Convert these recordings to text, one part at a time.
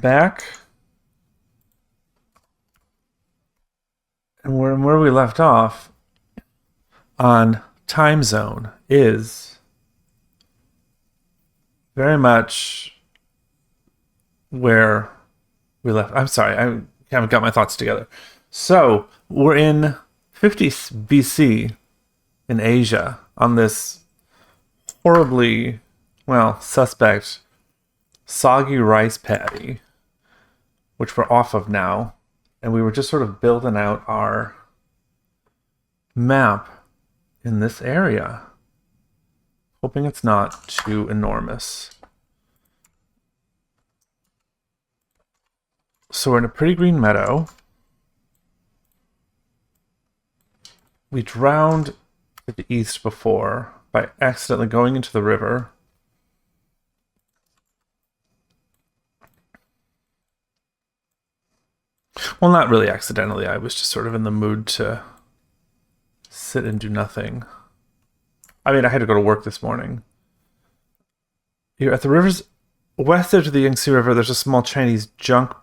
back. And where we left off on time zone is very much where we left. I'm sorry, I haven't got my thoughts together. So we're in 50 BC in Asia on this horribly, well, suspect soggy rice paddy, which we're off of now. And we were just sort of building out our map in this area, hoping it's not too enormous. So we're in a pretty green meadow. We drowned to the east before by accidentally going into the river. Well, not really accidentally. I was just sort of in the mood to sit and do nothing. I mean, I had to go to work this morning. Here at the river's west edge of the Yangtze River, there's a small Chinese junk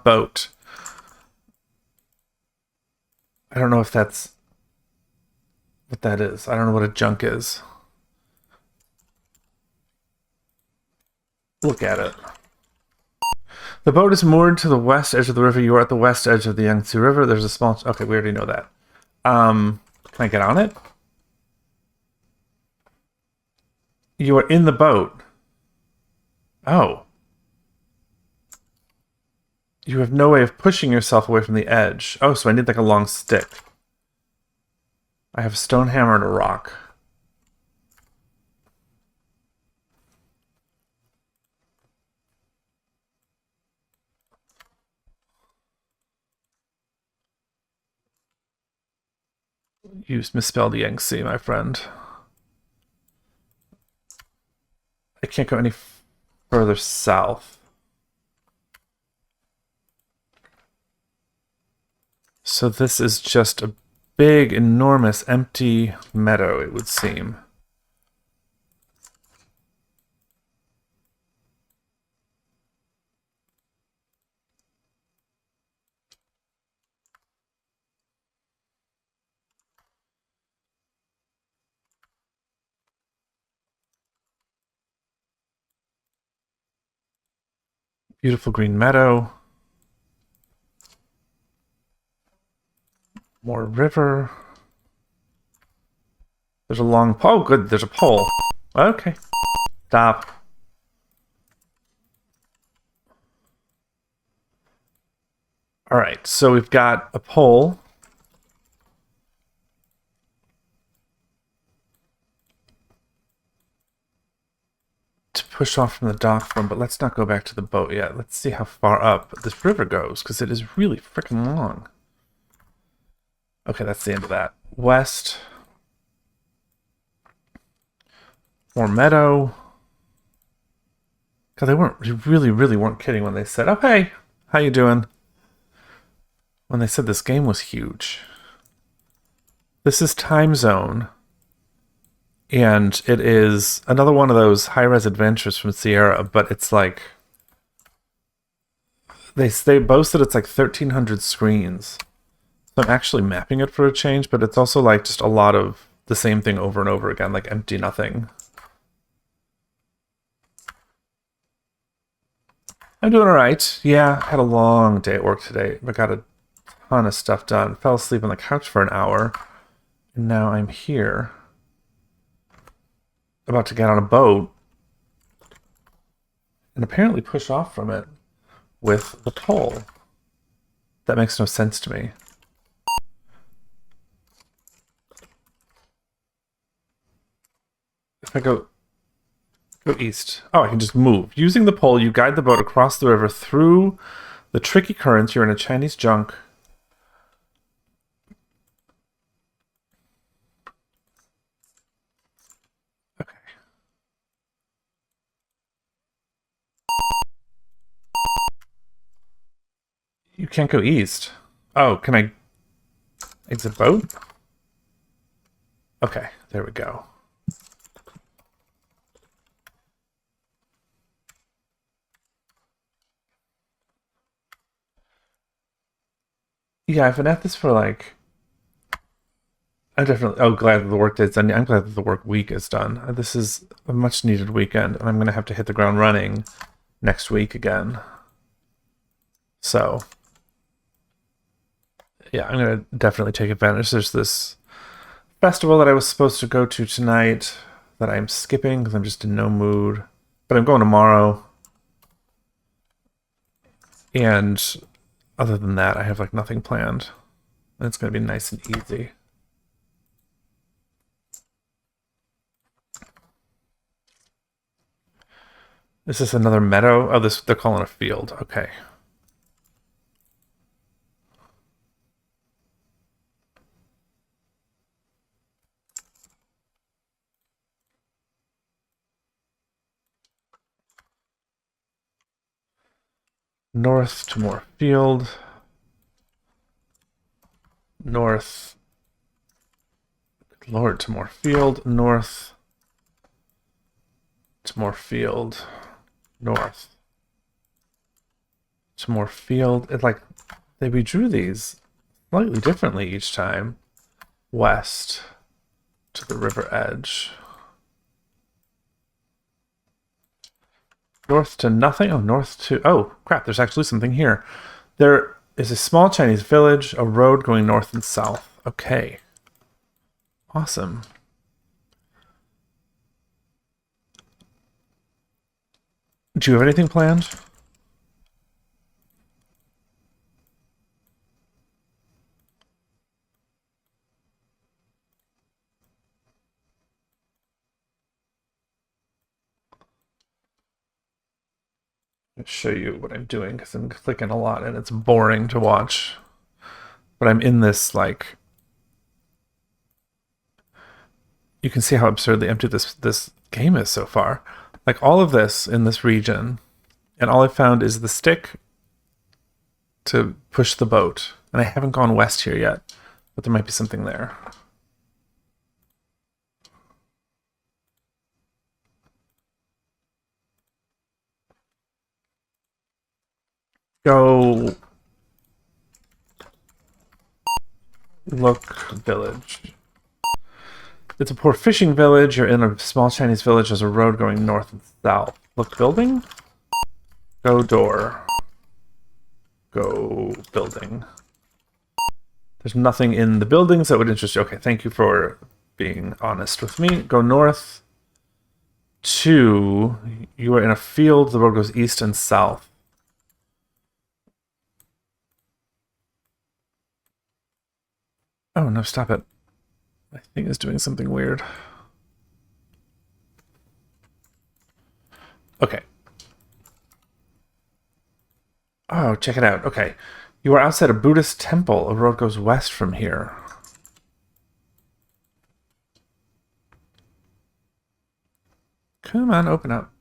boat. I don't know if that's what that is. I don't know what a junk is. Look at it. The boat is moored to the west edge of the river. You are at the west edge of the Yangtze River. There's a small... Okay, we already know that. Can I get on it? You are in the boat. Oh. You have no way of pushing yourself away from the edge. Oh, so I need like a long stick. I have a stone hammer and a rock. You misspelled Yangtze, my friend. I can't go any further south. So this is just a big, enormous, empty meadow, it would seem. Beautiful green meadow. More river. There's a long pole. Oh, good. There's a pole. Okay. Stop. All right. So we've got a pole. To push off from the dock from, but let's not go back to the boat yet. Let's see how far up this river goes, because it is really freaking long. Okay, that's the end of that. West. More meadow. God, they really weren't kidding when they said, "Oh, hey, how you doing?" When they said this game was huge. This is Time Zone. And it is another one of those high-res adventures from Sierra, but it's like... They boast that it's like 1,300 screens. So I'm actually mapping it for a change, but it's also like just a lot of the same thing over and over again, like empty nothing. I'm doing alright. Yeah, had a long day at work today, but got a ton of stuff done. Fell asleep on the couch for an hour, and now I'm here. About to get on a boat and apparently push off from it with the pole. That makes no sense to me. If I go east. Oh, I can just move. Using the pole, you guide the boat across the river through the tricky currents. You're in a Chinese junk. Okay. You can't go east. Oh, can I exit boat? Okay, there we go. Yeah, I've been at this for like. I'm definitely. Oh, glad that the work day's done. I'm glad that the work week is done. This is a much needed weekend, and I'm gonna have to hit the ground running next week again. So, yeah, I'm gonna definitely take advantage. There's this festival that I was supposed to go to tonight that I'm skipping because I'm just in no mood. But I'm going tomorrow. And other than that, I have like nothing planned. And it's going to be nice and easy. Is this another meadow? Oh, this they're calling a field. Okay. North to more field. North. Good Lord, to more field. North. To more field. North. To more field. It like they redrew these slightly differently each time. West to the river edge. North to nothing? Oh, north to... Oh, crap, there's actually something here. There is a small Chinese village, a road going north and south. Okay. Awesome. Do you have anything planned? I'll show you what I'm doing because I'm clicking a lot and it's boring to watch. But I'm in this, like... You can see how absurdly empty this game is so far. Like, all of this in this region, and all I found is the stick to push the boat. And I haven't gone west here yet, but there might be something there. Go look village. It's a poor fishing village. You're in a small Chinese village. There's a road going north and south. Look building. Go door. Go building. There's nothing in the buildings that would interest you. Okay, thank you for being honest with me. Go north. 2. You are in a field. The road goes east and south. Oh, no, stop it. My thing is doing something weird. Okay. Oh, check it out. Okay. You are outside a Buddhist temple. A road goes west from here. Come on, open up.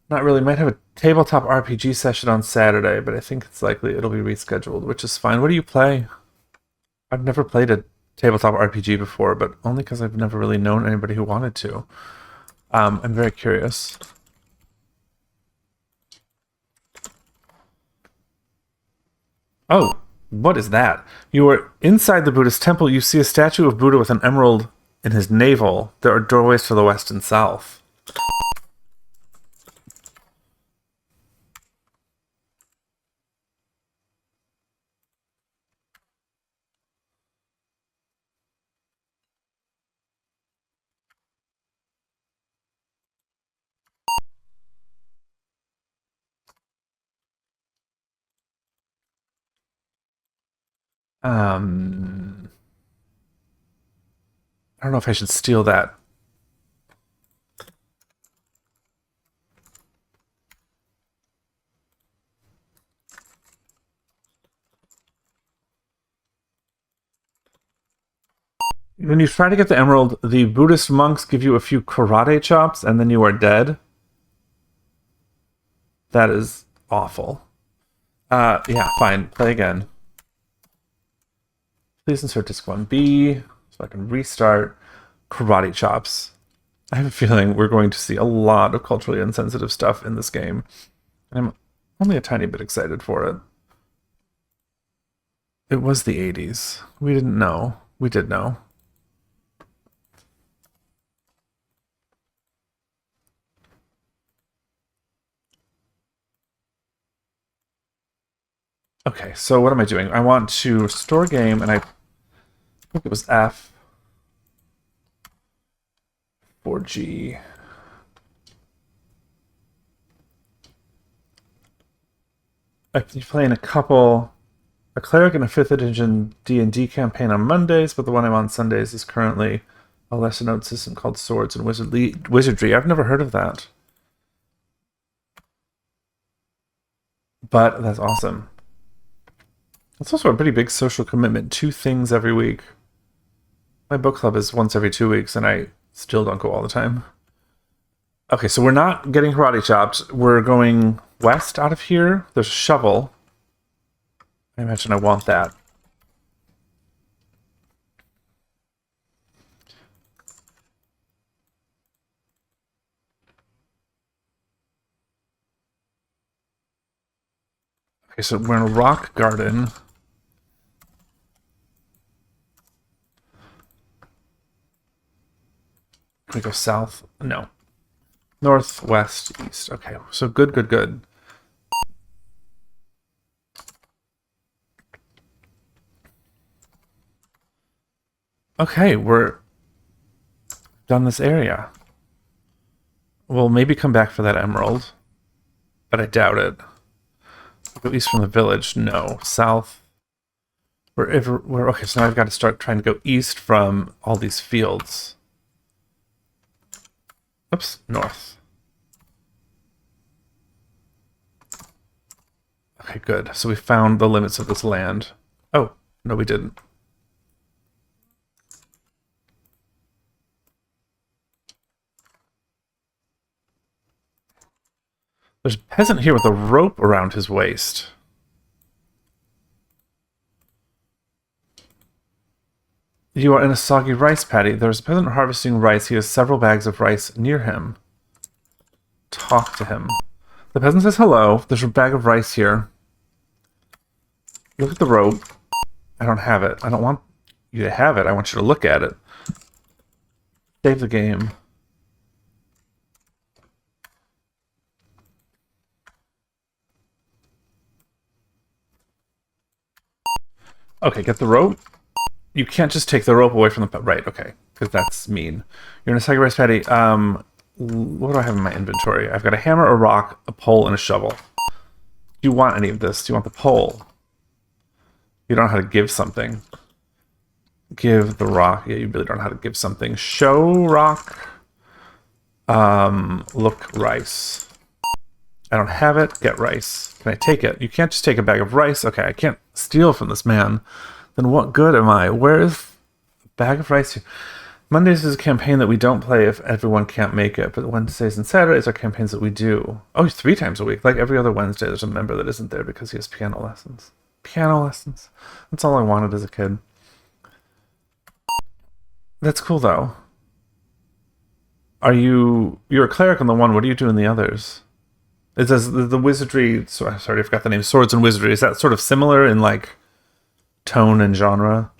Not really. Might have a tabletop RPG session on Saturday, but I think it's likely it'll be rescheduled, which is fine. What do you play? I've never played a tabletop RPG before, but only because I've never really known anybody who wanted to. I'm very curious. Oh, what is that? You are inside the Buddhist temple. You see a statue of Buddha with an emerald in his navel. There are doorways to the west and south. I don't know if I should steal that. When you try to get the emerald, the Buddhist monks give you a few karate chops, and then you are dead. That is awful. Yeah, fine. Play again. Please insert disc 1B so I can restart. Karate chops. I have a feeling we're going to see a lot of culturally insensitive stuff in this game. I'm only a tiny bit excited for it. It was the 80s. We didn't know. We did know. Okay, so what am I doing? I want to restore game, and I think it was F. 4G. I'm playing a cleric in a 5th edition D&D campaign on Mondays, but the one I'm on Sundays is currently a lesser known system called Swords and Wizardry. I've never heard of that. But that's awesome. It's also a pretty big social commitment. 2 things every week. My book club is once every 2 weeks, and I still don't go all the time. Okay, so we're not getting karate chopped. We're going west out of here. There's a shovel. I imagine I want that. Okay, so we're in a rock garden. Can we go south? No. North, west, east. Okay, so good, good, good. Okay, we're done this area. We'll maybe come back for that emerald, but I doubt it. Go east from the village. No. South. We're okay, so now I've got to start trying to go east from all these fields. Oops, north. Okay, good. So we found the limits of this land. Oh, no, we didn't. There's a peasant here with a rope around his waist. You are in a soggy rice paddy. There's a peasant harvesting rice. He has several bags of rice near him. Talk to him. The peasant says hello. There's a bag of rice here. Look at the rope. I don't have it. I don't want you to have it. I want you to look at it. Save the game. Okay, get the rope. You can't just take the rope away from the... Right, okay. Because that's mean. You're in a soggy rice paddy. What do I have in my inventory? I've got a hammer, a rock, a pole, and a shovel. Do you want any of this? Do you want the pole? You don't know how to give something. Give the rock. Yeah, you really don't know how to give something. Show rock. Look rice. I don't have it. Get rice. Can I take it? You can't just take a bag of rice. Okay, I can't steal from this man. Then what good am I? Where is the bag of rice here? Mondays is a campaign that we don't play if everyone can't make it, but Wednesdays and Saturdays are campaigns that we do. Oh, 3 times a week. Like every other Wednesday, there's a member that isn't there because he has piano lessons. Piano lessons. That's all I wanted as a kid. That's cool, though. You're a cleric on the one. What do you do in the others? It says the wizardry... Sorry, I forgot the name. Swords and Wizardry. Is that sort of similar in, like, tone and genre?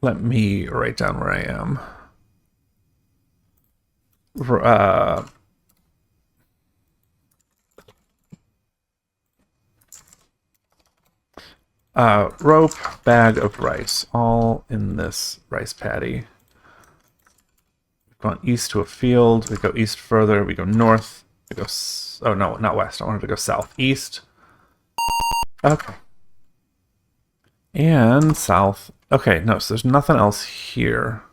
Let me write down where I am. Rope, bag of rice, all in this rice paddy. We've gone east to a field. We go east further. We go north. We go... Oh, no, not west. I wanted to go south. East. Okay. And south. Okay, no, so there's nothing else here.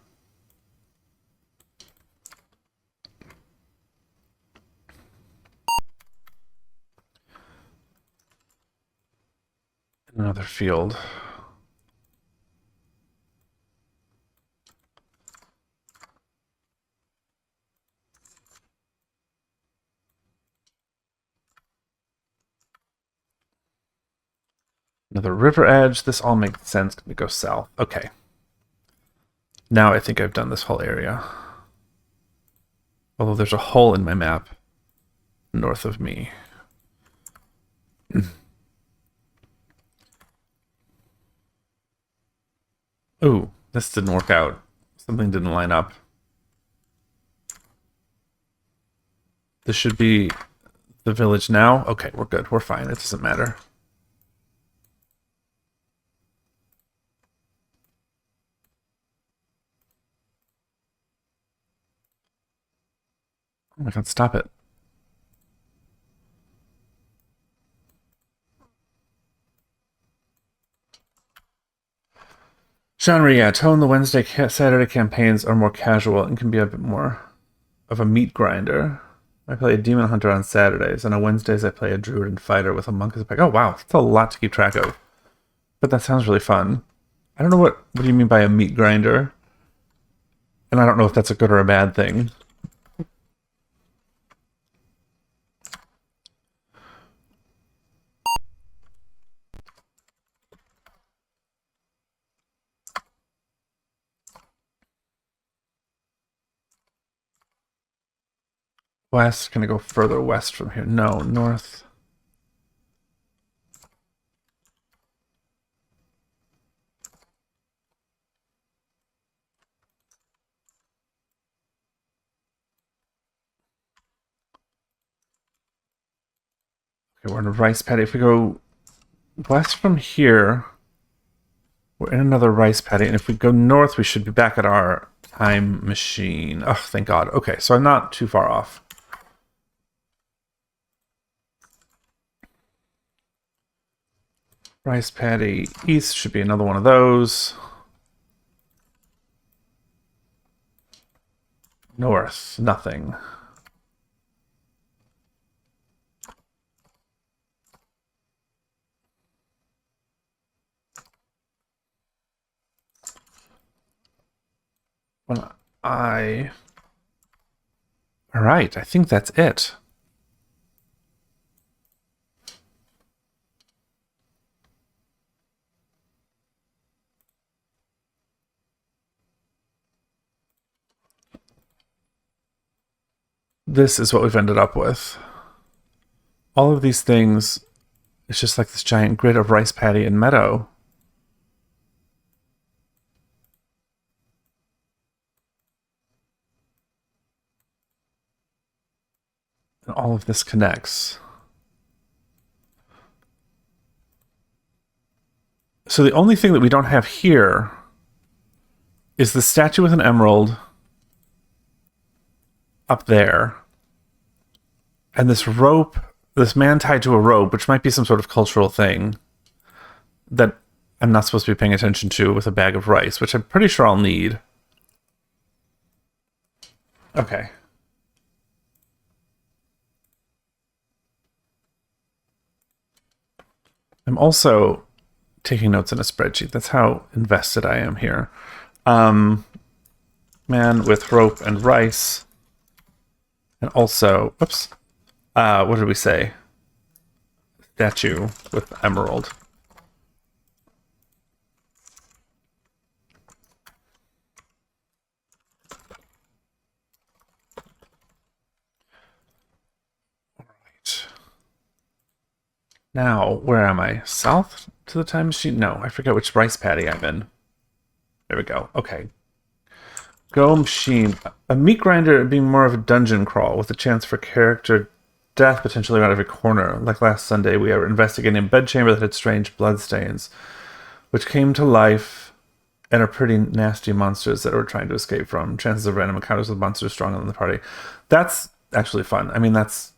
Another field. Another river edge. This all makes sense. We go south. Okay. Now I think I've done this whole area. Although there's a hole in my map north of me. Ooh, this didn't work out. Something didn't line up. This should be the village now. Okay, we're good. We're fine. It doesn't matter. Oh my god, stop it. Genre, yeah, tone the Wednesday, Saturday campaigns are more casual and can be a bit more of a meat grinder. I play a demon hunter on Saturdays, and on Wednesdays I play a druid and fighter with a monk as a pack. Oh wow, that's a lot to keep track of. But that sounds really fun. I don't know what do you mean by a meat grinder? And I don't know if that's a good or a bad thing. West, can I go further west from here? No, north. Okay, we're in a rice paddy. If we go west from here, we're in another rice paddy. And if we go north, we should be back at our time machine. Oh, thank God. Okay, so I'm not too far off. Rice paddy east should be another one of those. North, nothing. When I... All right, I think that's it. This is what we've ended up with. All of these things, it's just like this giant grid of rice paddy and meadow. And all of this connects. So the only thing that we don't have here is the statue with an emerald up there. And this rope, this man tied to a rope, which might be some sort of cultural thing that I'm not supposed to be paying attention to, with a bag of rice, which I'm pretty sure I'll need. Okay. I'm also taking notes in a spreadsheet. That's how invested I am here. Man with rope and rice. And also, oops. What did we say? Statue with emerald. All right. Now, where am I? South to the time machine? No, I forget which rice paddy I'm in. There we go. Okay. Go machine. A meat grinder being more of a dungeon crawl with a chance for character death potentially around every corner. Like last Sunday, we were investigating a bedchamber that had strange bloodstains, which came to life and are pretty nasty monsters that we're trying to escape from. Chances of random encounters with monsters stronger than the party. That's actually fun. I mean, as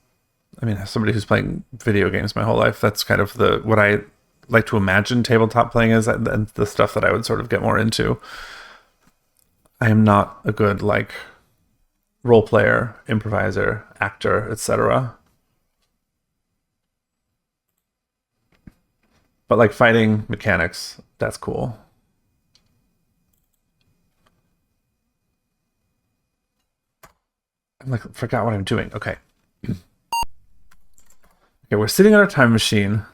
somebody who's playing video games my whole life, that's kind of what I like to imagine tabletop playing is, and the stuff that I would sort of get more into. I am not a good, role player, improviser, actor, etc. But, fighting mechanics, that's cool. I forgot what I'm doing. Okay. Okay, we're sitting on our time machine.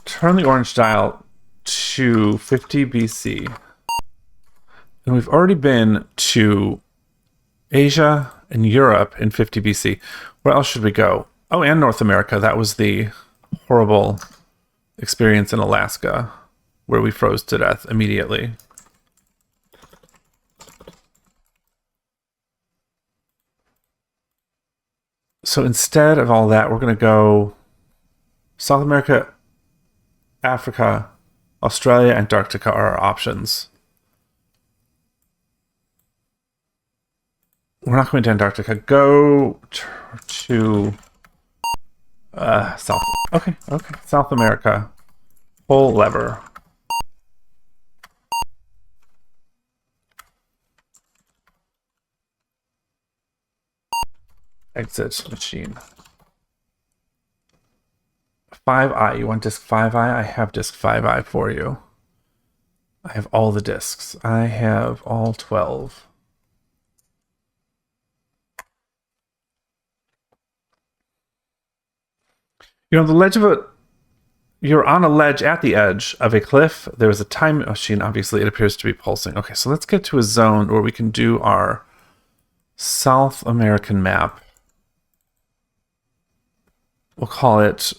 Turn the orange dial to 50 BC. And we've already been to Asia and Europe in 50 BC. Where else should we go? Oh, and North America. That was the horrible experience in Alaska where we froze to death immediately. So instead of all that, we're going to go South America, Africa, Australia, Antarctica are our options. We're not going to Antarctica. Go to South. Okay. South America. Pull lever. Exit machine. 5i. You want disk 5i? I have disk 5i for you. I have all the disks. I have all 12. You're on the ledge of a... You're on a ledge at the edge of a cliff. There's a time machine. Obviously, it appears to be pulsing. Okay, so let's get to a zone where we can do our South American map. We'll call it,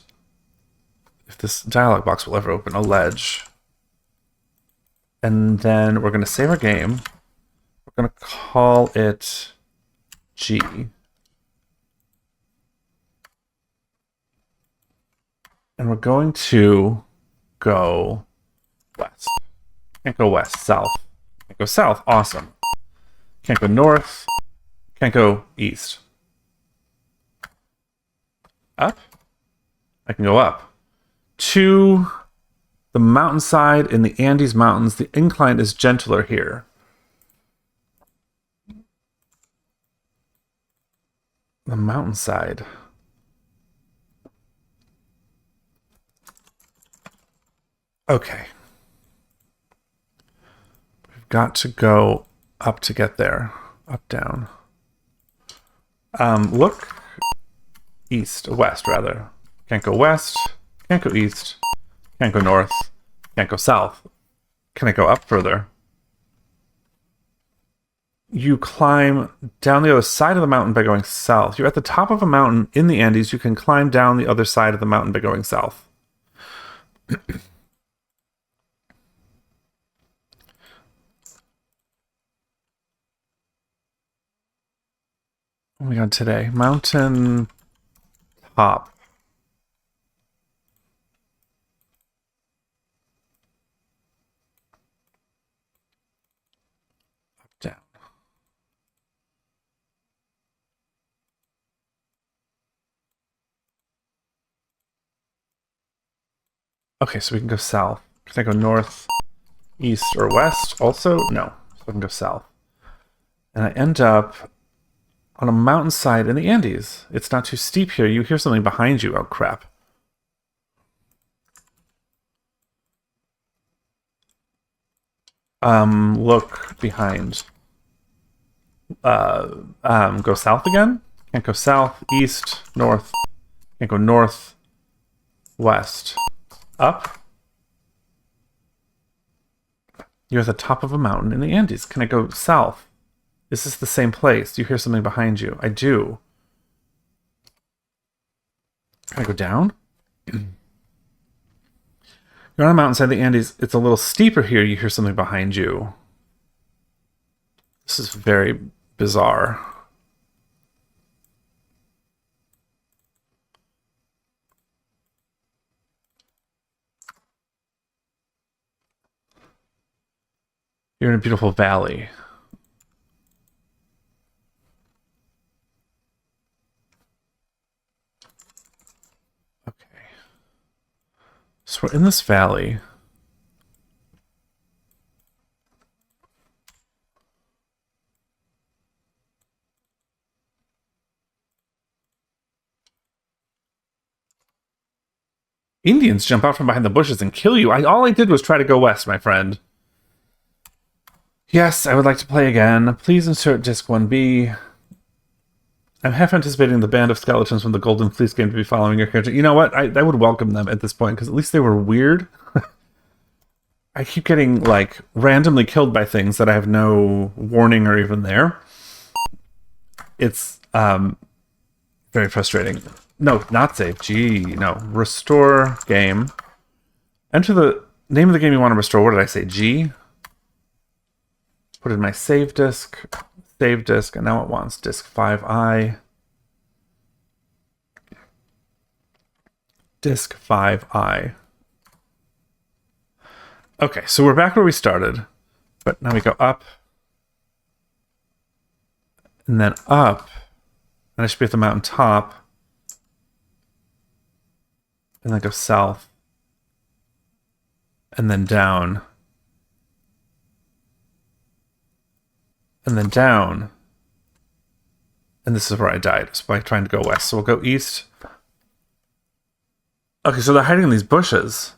if this dialog box will ever open, a ledge. And then we're going to save our game. We're going to call it G. And we're going to go west. Can't go west, south. Can't go south, awesome. Can't go north. Can't go east. Up? I can go up. To the mountainside in the Andes Mountains. The incline is gentler here. The mountainside. Okay. We've got to go up to get there. Up, down. Look east, west rather. Can't go west, can't go east, can't go north, can't go south. Can I go up further? You climb down the other side of the mountain by going south. You're at the top of a mountain in the Andes. You can climb down the other side of the mountain by going south. Oh my god, today. Mountain top. Up, down. Okay, so we can go south. Can I go north, east, or west also? No. So I can go south. And I end up on a mountainside in the Andes. It's not too steep here. You hear something behind you. Oh, crap. Look behind. Go south again? Can't go south, east, north. Can't go north, west. Up. You're at the top of a mountain in the Andes. Can I go south? Is this the same place? Do you hear something behind you? I do. Can I go down? You're on a mountainside in the Andes. It's a little steeper here. You hear something behind you. This is very bizarre. You're in a beautiful valley. Okay. So we're in this valley. Indians jump out from behind the bushes and kill you. All I did was try to go west, my friend. Yes, I would like to play again. Please insert disc 1B. I'm half anticipating the band of skeletons from the Golden Fleece game to be following your character. You know what? I would welcome them at this point, because at least they were weird. I keep getting like randomly killed by things that I have no warning or even there. It's very frustrating. No, not save. Gee, no. Restore game. Enter the name of the game you want to restore. What did I say? G. Put in my save disk. Save disk, and now it wants disk 5i. Disk 5i. Okay, so we're back where we started, but now we go up, and then up, and I should be at the mountain top, and then go south, and then down, and then down, and this is where I died. It's by trying to go west, so we'll go east. Okay, so they're hiding in these bushes.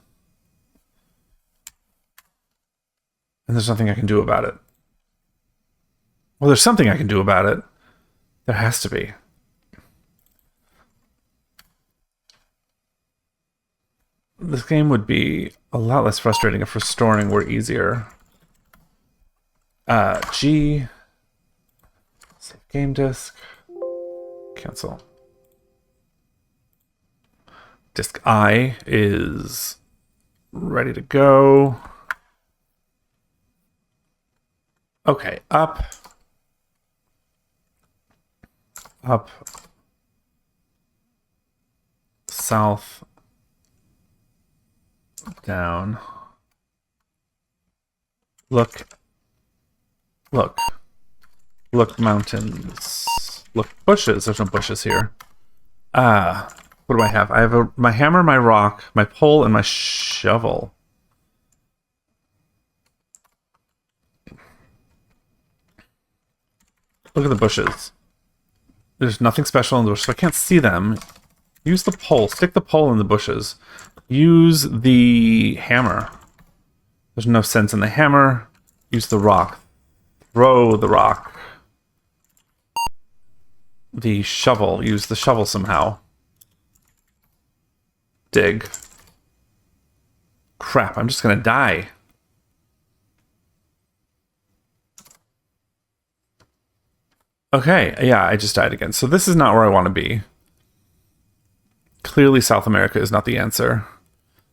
And there's nothing I can do about it. Well, there's something I can do about it. There has to be. This game would be a lot less frustrating if restoring were easier. G. Save game disk. Cancel. Disk I is ready to go. Okay, up, south, down, look, mountains, look, bushes. There's no bushes here. What do I have? I have my hammer, my rock, my pole, and my shovel. Look at the bushes. There's nothing special in the bushes, so I can't see them. Use the pole. Stick the pole in the bushes. Use the hammer. There's no sense in the hammer. Use the rock. Throw the rock. The shovel. Use the shovel somehow. Dig. Crap, I'm just gonna die. Okay, yeah, I just died again. So this is not where I want to be. Clearly South America is not the answer.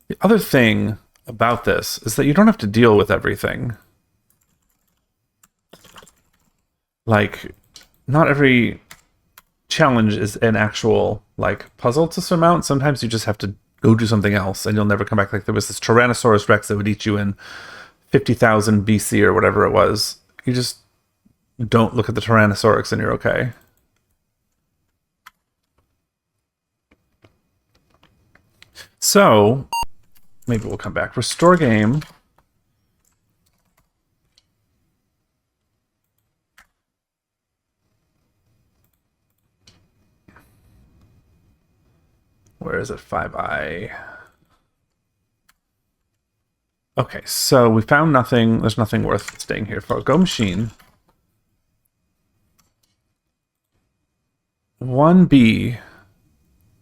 The other thing about this is that you don't have to deal with everything. Like, not every challenge is an actual, like, puzzle to surmount. Sometimes you just have to go do something else and you'll never come back. Like, there was this Tyrannosaurus Rex that would eat you in 50,000 BC or whatever it was. You just don't look at the Tyrannosaurus and you're okay. So, maybe we'll come back. Restore game. Where is it? 5i. Okay, so we found nothing. There's nothing worth staying here for. Go machine. 1B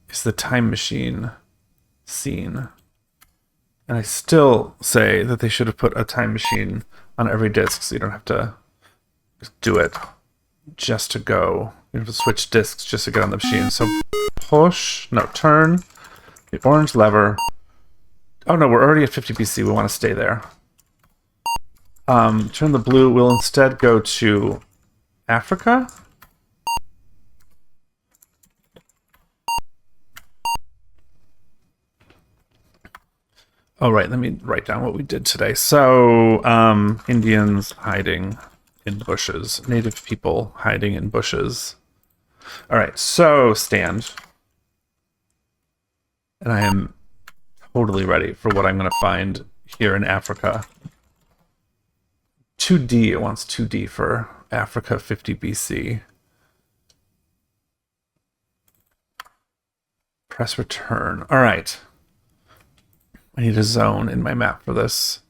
is the time machine scene. And I still say that they should have put a time machine on every disc so you don't have to just do it just to go. You have to switch discs just to get on the machine. So turn the orange lever. Oh no, we're already at 50 BC. We want to stay there. Turn the blue. We'll instead go to Africa. Oh, right. Let me write down what we did today. So, Indians hiding in bushes. Native people hiding in bushes. All right. So, stand. And I am totally ready for what I'm going to find here in Africa. 2D. It wants 2D for Africa 50 BC. Press return. All right. I need a zone in my map for this.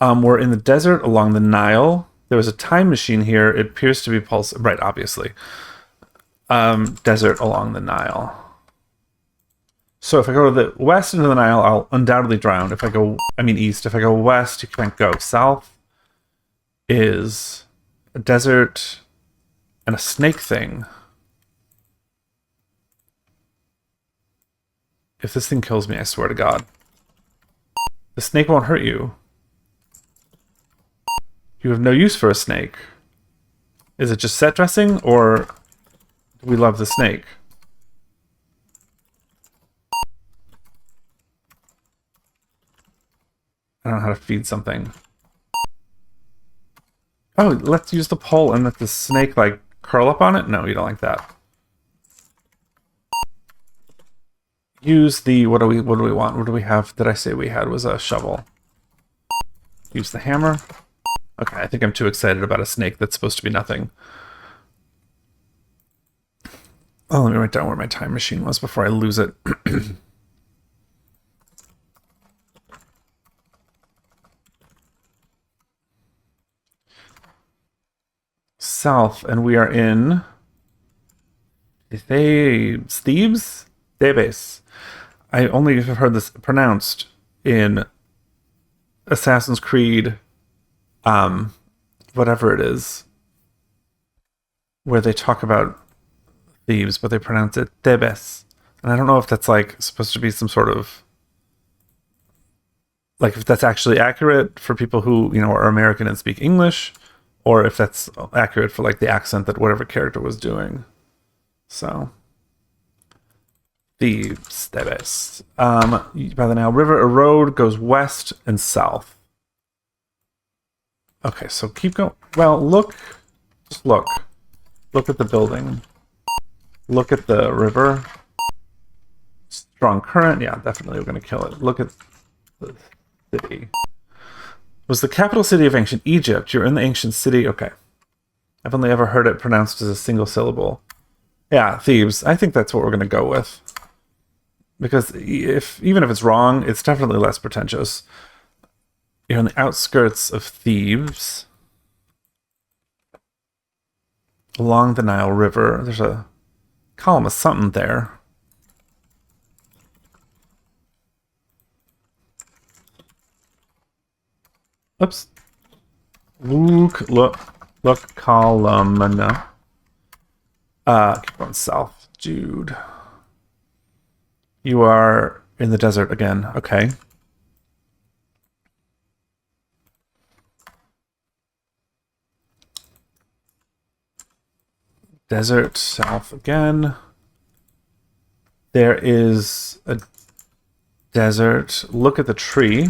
We're in the desert along the Nile. There was a time machine here. It appears to be pulse. Right, obviously. Desert along the Nile. So if I go to the west into the Nile, I'll undoubtedly drown. If I go, I mean east. If I go west, you can't go. South is a desert and a snake thing. If this thing kills me, I swear to God. The snake won't hurt you. You have no use for a snake. Is it just set dressing, or do we love the snake? I don't know how to feed something. Oh, let's use the pole and let the snake, like, curl up on it? No, you don't like that. Use the, what do we want? What do we have that I say we had was a shovel. Use the hammer. Okay, I think I'm too excited about a snake that's supposed to be nothing. Oh, let me write down where my time machine was before I lose it. South, and we are in Thebes? Thebes. I only have heard this pronounced in Assassin's Creed, whatever it is, where they talk about Thebes, but they pronounce it Thebes. And I don't know if that's like supposed to be some sort of, like, if that's actually accurate for people who, you know, are American and speak English, or if that's accurate for like the accent that whatever character was doing. So Thebes. By the Nile River, a road goes west and south. Okay, so keep going. Well, look. Just look. Look at the building. Look at the river. Strong current. Yeah, definitely we're going to kill it. Look at the city. Was the capital city of ancient Egypt. You're in the ancient city. Okay. I've only ever heard it pronounced as a single syllable. Yeah, Thebes. I think that's what we're going to go with. Because even if it's wrong, it's definitely less pretentious. You're on the outskirts of Thebes. Along the Nile River. There's a column of something there. Oops. Look, column. Keep going south, Jude. You are in the desert again. Okay. Desert, south again. There is a desert. Look at the tree.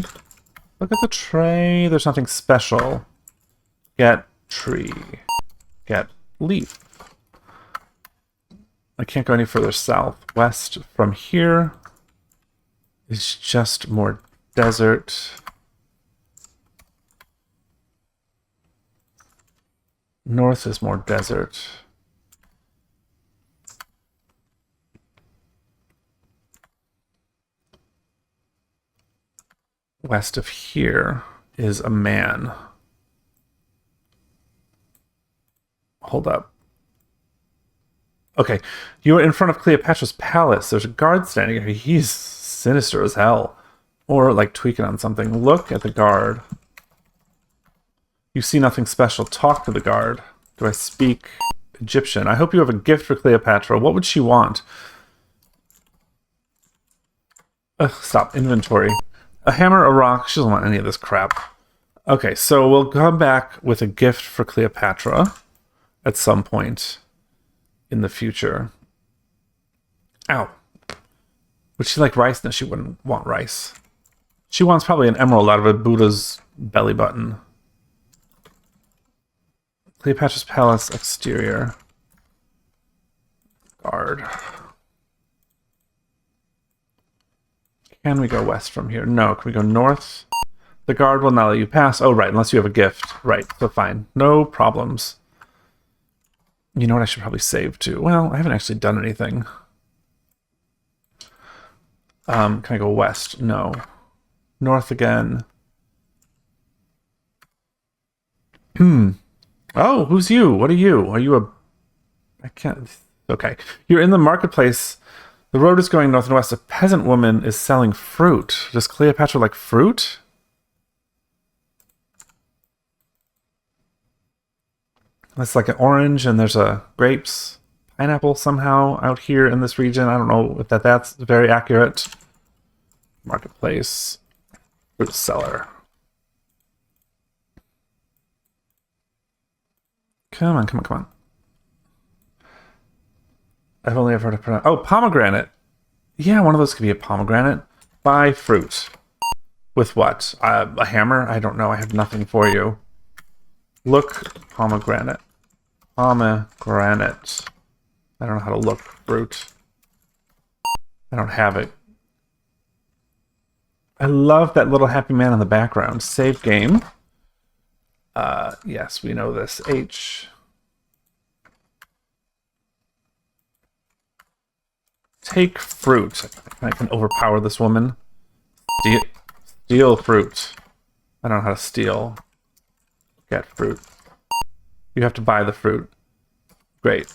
Look at the tree. There's nothing special. Get tree. Get leaf. I can't go any further south. West from here is just more desert. North is more desert. West of here is a man. Hold up. Okay, you are in front of Cleopatra's palace. There's a guard standing here. He's sinister as hell. Or like tweaking on something. Look at the guard. You see nothing special. Talk to the guard. Do I speak Egyptian? I hope you have a gift for Cleopatra. What would she want? Stop. Inventory. A hammer, a rock. She doesn't want any of this crap. Okay, so we'll come back with a gift for Cleopatra at some point in the future. Ow. Would she like rice? No, she wouldn't want rice. She wants probably an emerald out of a Buddha's belly button. Cleopatra's palace exterior. Guard. Can we go west from here? No. Can we go north? The guard will not let you pass. Oh, right. Unless you have a gift. Right. So fine. No problems. You know what I should probably save too? Well, I haven't actually done anything. Can I go west? No. North again. Oh, who's you? What are you? Are you a... I can't... Okay. You're in the marketplace The road is going north and west. A peasant woman is selling fruit. Does Cleopatra like fruit? That's like an orange, and there's a grapes, pineapple somehow out here in this region. I don't know if that's very accurate. Marketplace. Fruit seller. Come on, come on, come on. I've only ever heard of pronounce. Oh, pomegranate. Yeah, one of those could be a pomegranate. Buy fruit. With what? A hammer? I don't know. I have nothing for you. Look, pomegranate. Pomegranate. I don't know how to look fruit. I don't have it. I love that little happy man in the background. Save game. Yes, we know this. H. Take fruit. I can overpower this woman. Steal fruit. I don't know how to steal. Get fruit. You have to buy the fruit. Great.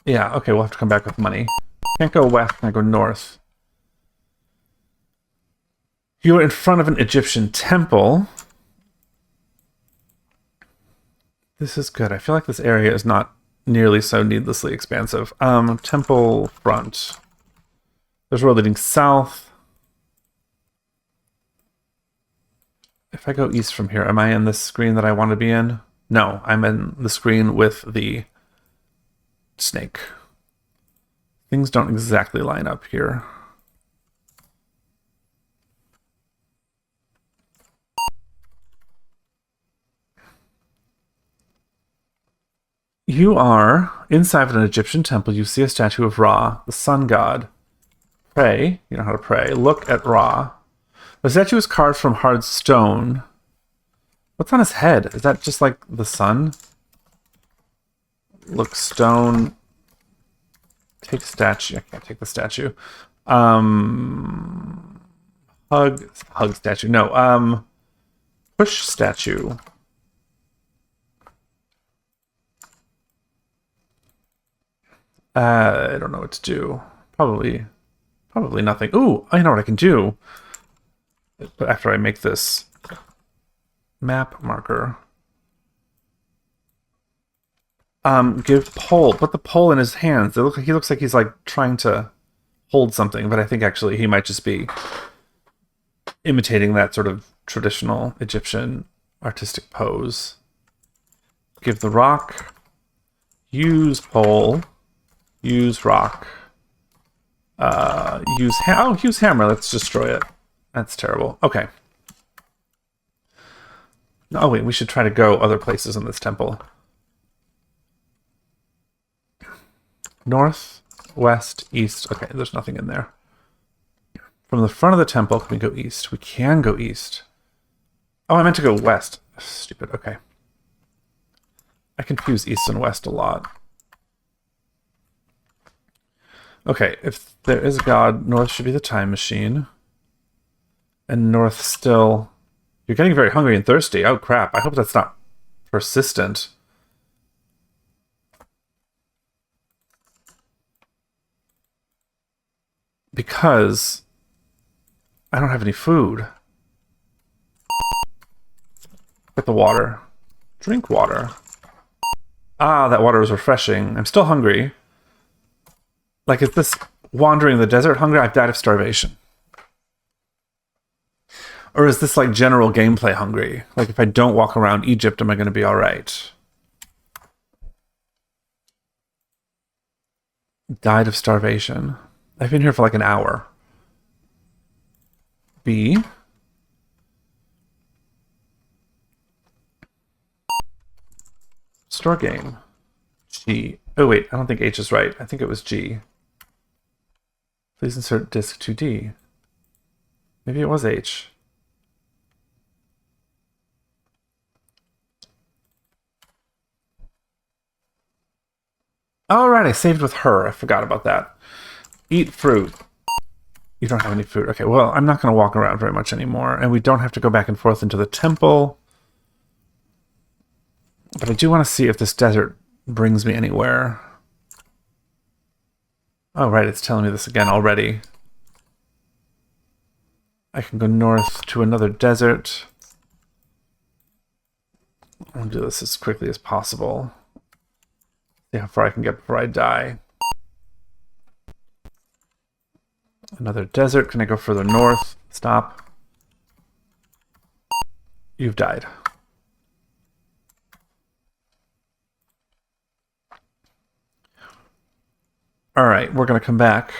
Yeah, okay, we'll have to come back with money. Can't go west, can't go north. You are in front of an Egyptian temple. This is good. I feel like this area is not nearly so needlessly expansive. Temple front. There's a road leading south. If I go east from here, am I in the screen that I want to be in? No, I'm in the screen with the snake. Things don't exactly line up here. You are inside of an Egyptian temple. You see a statue of Ra, the sun god. Pray. You know how to pray. Look at Ra. The statue is carved from hard stone. What's on his head? Is that just like the sun? Look, stone. Take statue. I can't take the statue. Hug statue. No. Push statue. I don't know what to do. Probably nothing. Ooh, I know what I can do. But after I make this map marker. Give pole. Put the pole in his hands. He looks like he's like trying to hold something, but I think actually he might just be imitating that sort of traditional Egyptian artistic pose. Give the rock. Use pole. Use rock. Use hammer. Let's destroy it. That's terrible. Okay. Oh wait, we should try to go other places in this temple. North, west, east. Okay, there's nothing in there. From the front of the temple, can we go east? We can go east. Oh, I meant to go west. Stupid. Okay. I confuse east and west a lot. Okay, if there is a god, north should be the time machine. And north still... You're getting very hungry and thirsty. Oh, crap. I hope that's not persistent. Because I don't have any food. Get the water. Drink water. Ah, that water is refreshing. I'm still hungry. Like, is this wandering the desert hunger? I've died of starvation. Or is this like general gameplay hungry? Like, if I don't walk around Egypt, am I going to be alright? Died of starvation. I've been here for like an hour. B. Store game. G. Oh wait, I don't think H is right. I think it was G. Please insert disk to D. Maybe it was H. Alright, I saved with her. I forgot about that. Eat fruit. You don't have any food. Okay, well, I'm not going to walk around very much anymore. And we don't have to go back and forth into the temple. But I do want to see if this desert brings me anywhere. Oh, right, it's telling me this again already. I can go north to another desert. I'll do this as quickly as possible. See how far I can get before I die. Another desert. Can I go further north? Stop. You've died. All right, we're going to come back.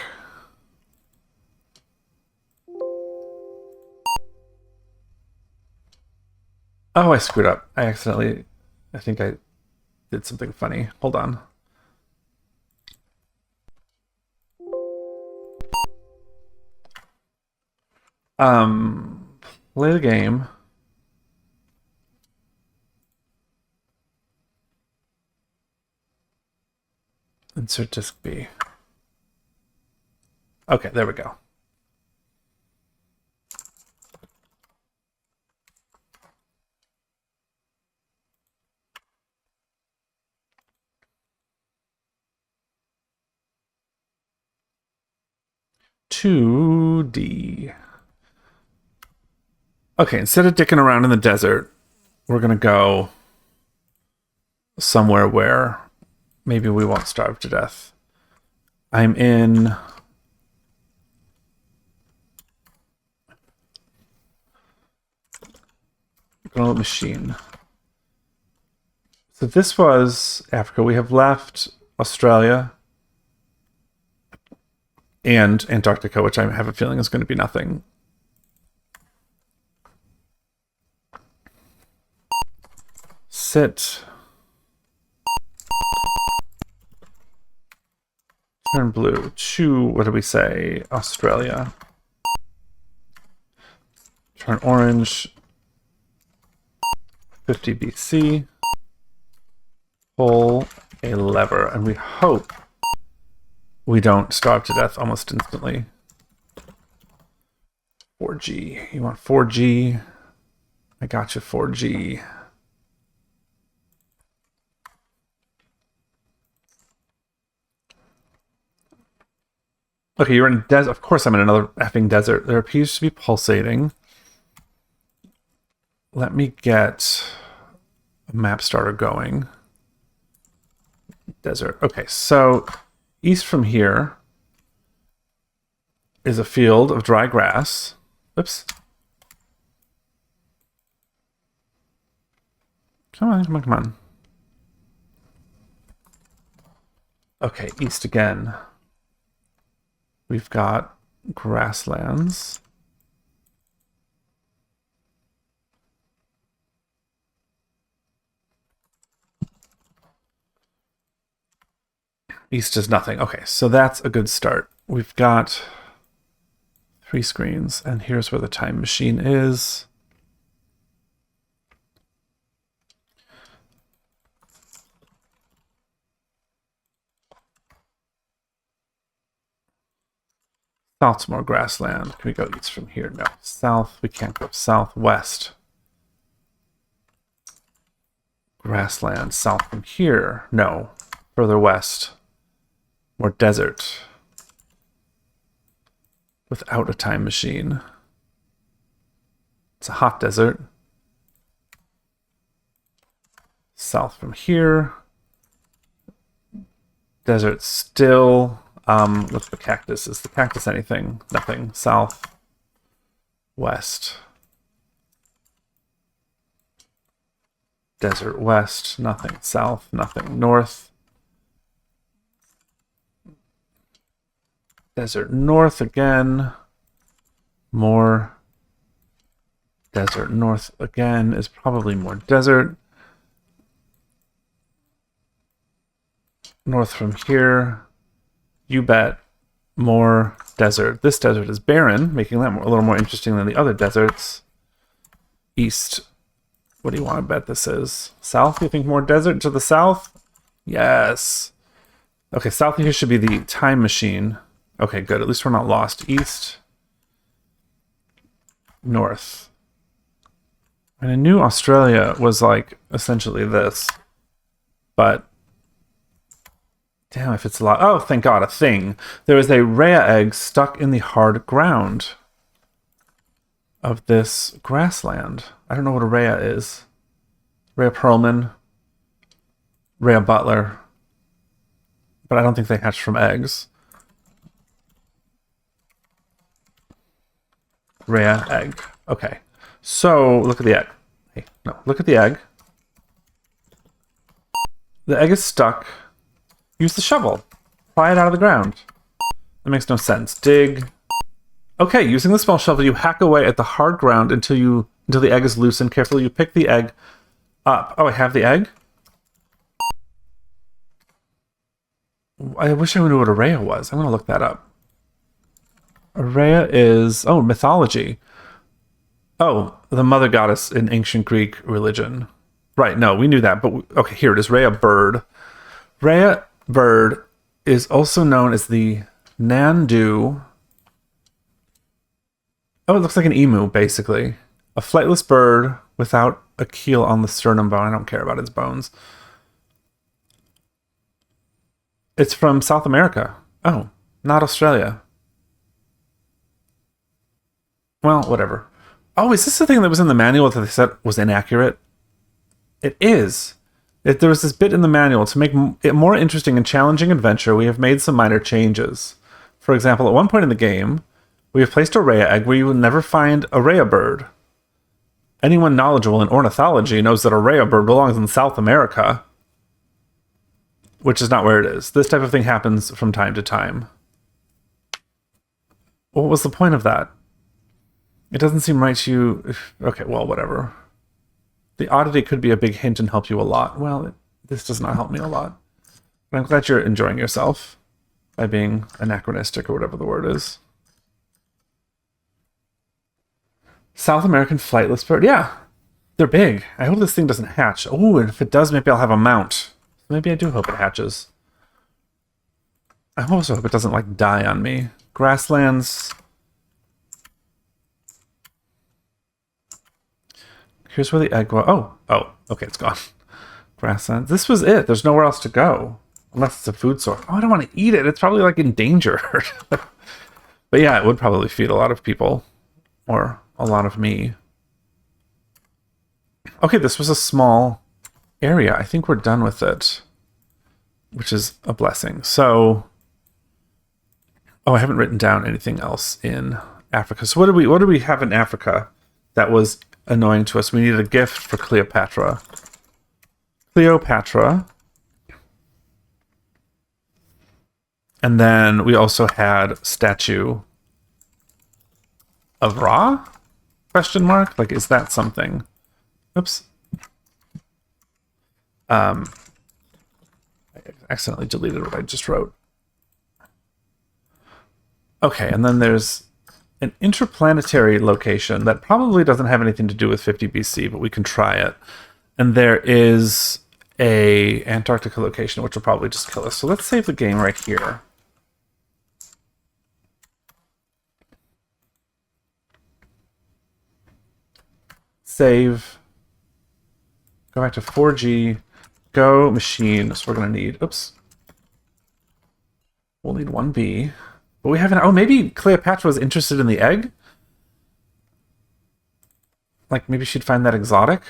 Oh, I screwed up. I think I did something funny. Hold on. Play the game. Insert disk B. Okay, there we go. $2D. Okay, instead of dicking around in the desert, we're going to go somewhere where maybe we won't starve to death. I'm in... machine. So this was Africa. We have left Australia and Antarctica, which I have a feeling is going to be nothing. Sit. Turn blue. Chew, what do we say? Australia. Turn orange. 50 BC. Pull a lever, and we hope we don't starve to death almost instantly. 4G. You want 4G? I got you 4G. Okay, you're in desert. Of course I'm in another effing desert. There appears to be pulsating. Let me get a map starter going. Desert. Okay, so east from here is a field of dry grass. Oops. Come on, come on, come on. Okay, east again. We've got grasslands. East is nothing. Okay, so that's a good start. We've got 3 screens, and here's where the time machine is. South's more grassland. Can we go east from here? No. South, we can't go southwest. Grassland. South from here? No. Further west. More desert. Without a time machine. It's a hot desert. South from here. Desert still. What's the cactus? Is the cactus anything? Nothing. South. West. Desert west. Nothing. South. Nothing. North. Desert north again. More. Desert north again is probably more desert. North from here. You bet. More desert. This desert is barren, making that a little more interesting than the other deserts. East. What do you want to bet this is? South? You think more desert to the south? Yes. Okay, south of here should be the time machine. Okay, good. At least we're not lost. East. North. And I knew Australia was like essentially this, but Damn, if it's a lot. Oh, thank God, a thing. There is a Rhea egg stuck in the hard ground of this grassland. I don't know what a Rhea is. Rhea Perlman, Rhea Butler. But I don't think they hatch from eggs. Rhea egg. Okay. So, look at the egg. Hey, no, look at the egg. The egg is stuck. Use the shovel. Pry it out of the ground. That makes no sense. Dig. Okay, using the small shovel, you hack away at the hard ground until the egg is loose, and carefully you pick the egg up. Oh, I have the egg? I wish I knew what a Rhea was. I'm going to look that up. A Rhea is... Oh, mythology. Oh, the mother goddess in ancient Greek religion. Right, no, we knew that. But okay, here it is. Rhea bird. Rhea bird is also known as the Nandu. Oh, it looks like an emu, basically. A flightless bird without a keel on the sternum bone. I don't care about its bones. It's from South America. Oh, not Australia. Well, whatever. Oh, is this the thing that was in the manual that they said was inaccurate? It is. There was this bit in the manual to make it more interesting and challenging adventure. We have made some minor changes. For example, at one point in the game, we have placed a Rhea egg where you will never find a Rhea bird. Anyone knowledgeable in ornithology knows that a Rhea bird belongs in South America, which is not where it is. This type of thing happens from time to time. What was the point of that? It doesn't seem right to you. Okay, well, whatever. The oddity could be a big hint and help you a lot. Well, this does not help me a lot. But I'm glad you're enjoying yourself by being anachronistic or whatever the word is. South American flightless bird. Yeah, they're big. I hope this thing doesn't hatch. Oh, and if it does, maybe I'll have a mount. Maybe I do hope it hatches. I also hope it doesn't, like, die on me. Grasslands. Here's where the egg was. Oh, okay, it's gone. Grasslands. This was it. There's nowhere else to go. Unless it's a food source. Oh, I don't want to eat it. It's probably, like, endangered. But yeah, it would probably feed a lot of people. Or a lot of me. Okay, this was a small area. I think we're done with it. Which is a blessing. So... Oh, I haven't written down anything else in Africa. So what do we have in Africa that was annoying to us? We needed a gift for Cleopatra. And then we also had statue of Ra? Question mark? Like, is that something? Oops. I accidentally deleted what I just wrote. Okay, and then there's an interplanetary location that probably doesn't have anything to do with 50 BC, but we can try it. And there is a Antarctica location, which will probably just kill us. So let's save the game right here. Save. Go back to 4G. Go machine. So we're going to need... Oops. We'll need 1B. But we haven't... Oh, maybe Cleopatra was interested in the egg? Like, maybe she'd find that exotic?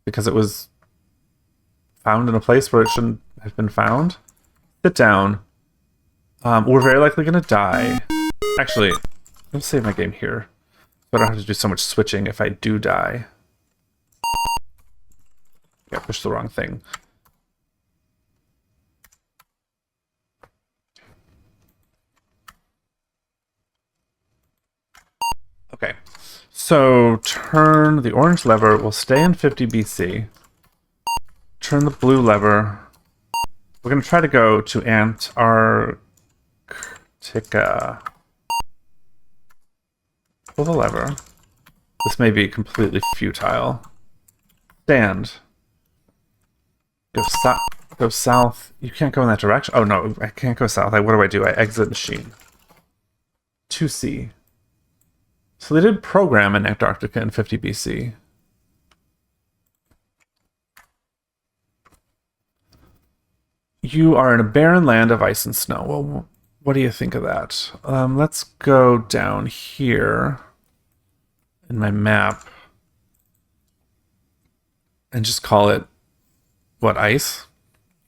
Because it was found in a place where it shouldn't have been found? Sit down. We're very likely going to die. Actually, let's save my game here. So I don't have to do so much switching if I do die. Yeah, I pushed the wrong thing. Okay, so turn the orange lever. We'll stay in 50 BC. Turn the blue lever. We're going to try to go to Antarctica. Pull the lever. This may be completely futile. Stand. Go south. You can't go in that direction. Oh no, I can't go south. What do? I exit machine. 2C. So they did program in Antarctica in 50 BC. You are in a barren land of ice and snow. Well, what do you think of that? Let's go down here in my map and just call it, what, ice?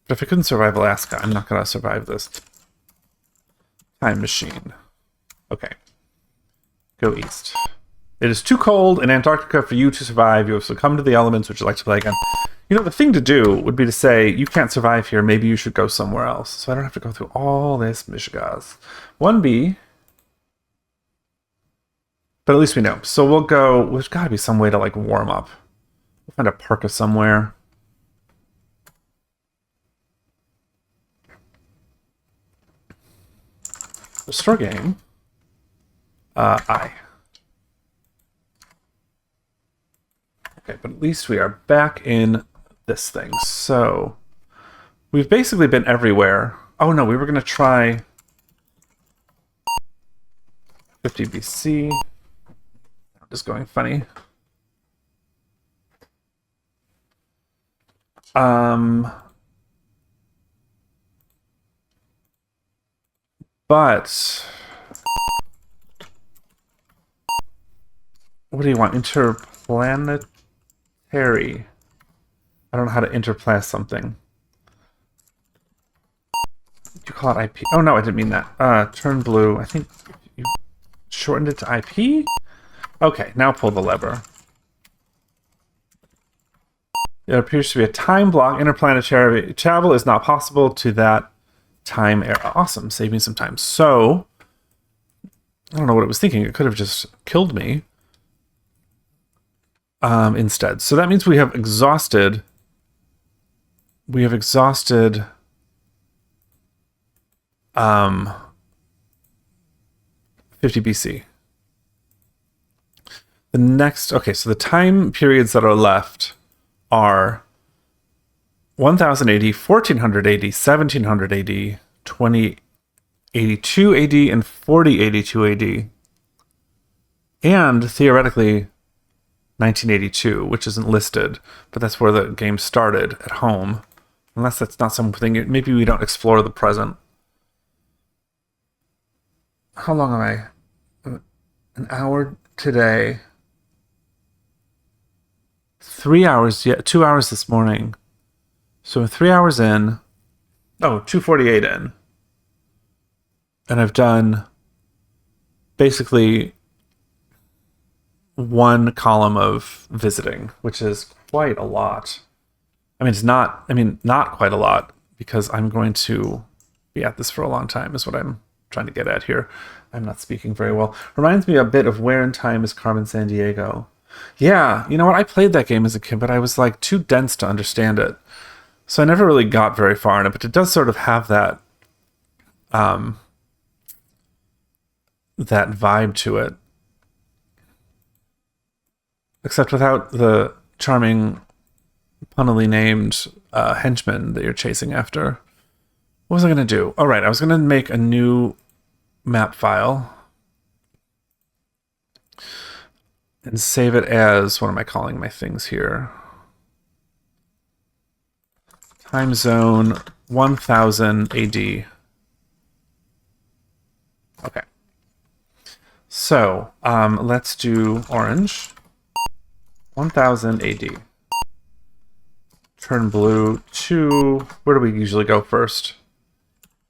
But if I couldn't survive Alaska, I'm not going to survive this. Time machine. Okay. Go east. It is too cold in Antarctica for you to survive. You have succumbed to the elements. Would you like to play again? You know, the thing to do would be to say, you can't survive here. Maybe you should go somewhere else. So I don't have to go through all this Michigas. 1B. But at least we know. So we'll go... There's got to be some way to, like, warm up. We'll find a parka somewhere. Restore game. I. Okay, but at least we are back in this thing. So we've basically been everywhere. Oh no, we were going to try 50 BC. Just going funny. But what do you want? Interplanetary. I don't know how to interplanet something. Did you call it IP? Oh no, I didn't mean that. Turn blue. I think you shortened it to IP? Okay, now pull the lever. There appears to be a time block. Interplanetary travel is not possible to that time era. Awesome, save me some time. So, I don't know what it was thinking. It could have just killed me instead. So that means we have exhausted... 50 BC. The next... Okay, so the time periods that are left are 1000 AD, 1400 AD, 1700 AD, 2082 AD, and 4082 AD. And theoretically 1982, which isn't listed, but that's where the game started, at home. Unless that's not something, maybe we don't explore the present. How long am I? An hour today. 3 hours, 2 hours this morning. So 3 hours in. Oh, 2:48 in. And I've done basically one column of visiting, which is quite a lot. I mean, not quite a lot, because I'm going to be at this for a long time, is what I'm trying to get at here. I'm not speaking very well. Reminds me a bit of Where in Time is Carmen Sandiego. Yeah, you know what? I played that game as a kid, but I was like too dense to understand it. So I never really got very far in it, but it does sort of have that that vibe to it. Except without the charming, punnily named henchman that you're chasing after. What was I going to do? All right, I was going to make a new map file and save it as, what am I calling my things here? Time zone 1000 AD. Okay. So, let's do orange. 1000 AD. Turn blue to... Where do we usually go first?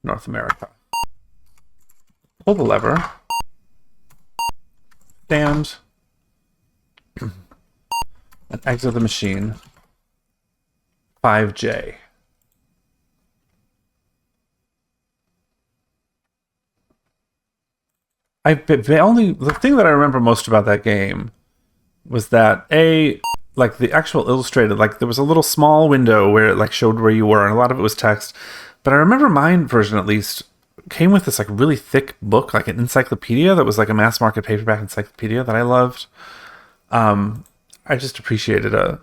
North America. Pull the lever. Stand. And exit the machine. 5J. The thing that I remember most about that game was that like the actual illustrated, like there was a little small window where it like showed where you were, and a lot of it was text. But I remember my version, at least, came with this like really thick book, like an encyclopedia that was like a mass market paperback encyclopedia that I loved. I just appreciated a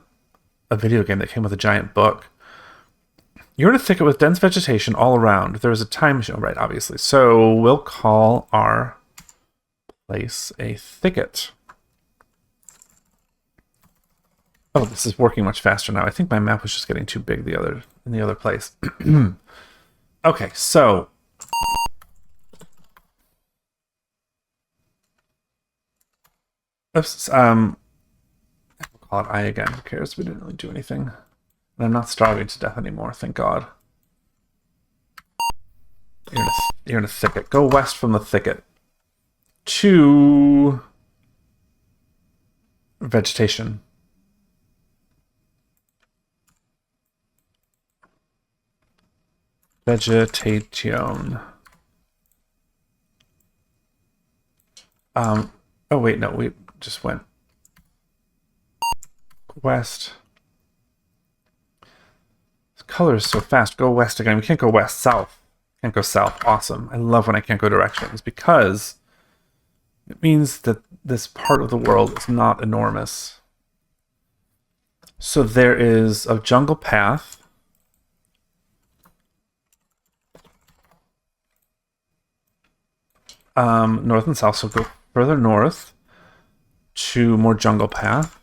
video game that came with a giant book. You're in a thicket with dense vegetation all around. There is a time machine, right? Obviously. So we'll call our place a thicket. Oh, this is working much faster now. I think my map was just getting too big in the other place. Okay, so oops, we'll call it I again. Who cares? We didn't really do anything. And I'm not starving to death anymore, thank God. You're in a thicket. Go west from the thicket. To vegetation. Vegetation. Oh wait, no, we just went west. This color is so fast. Go west again. We can't go west. South. Can't go south. Awesome. I love when I can't go directions because it means that this part of the world is not enormous. So there is a jungle path. North and south, so go further north to more jungle path.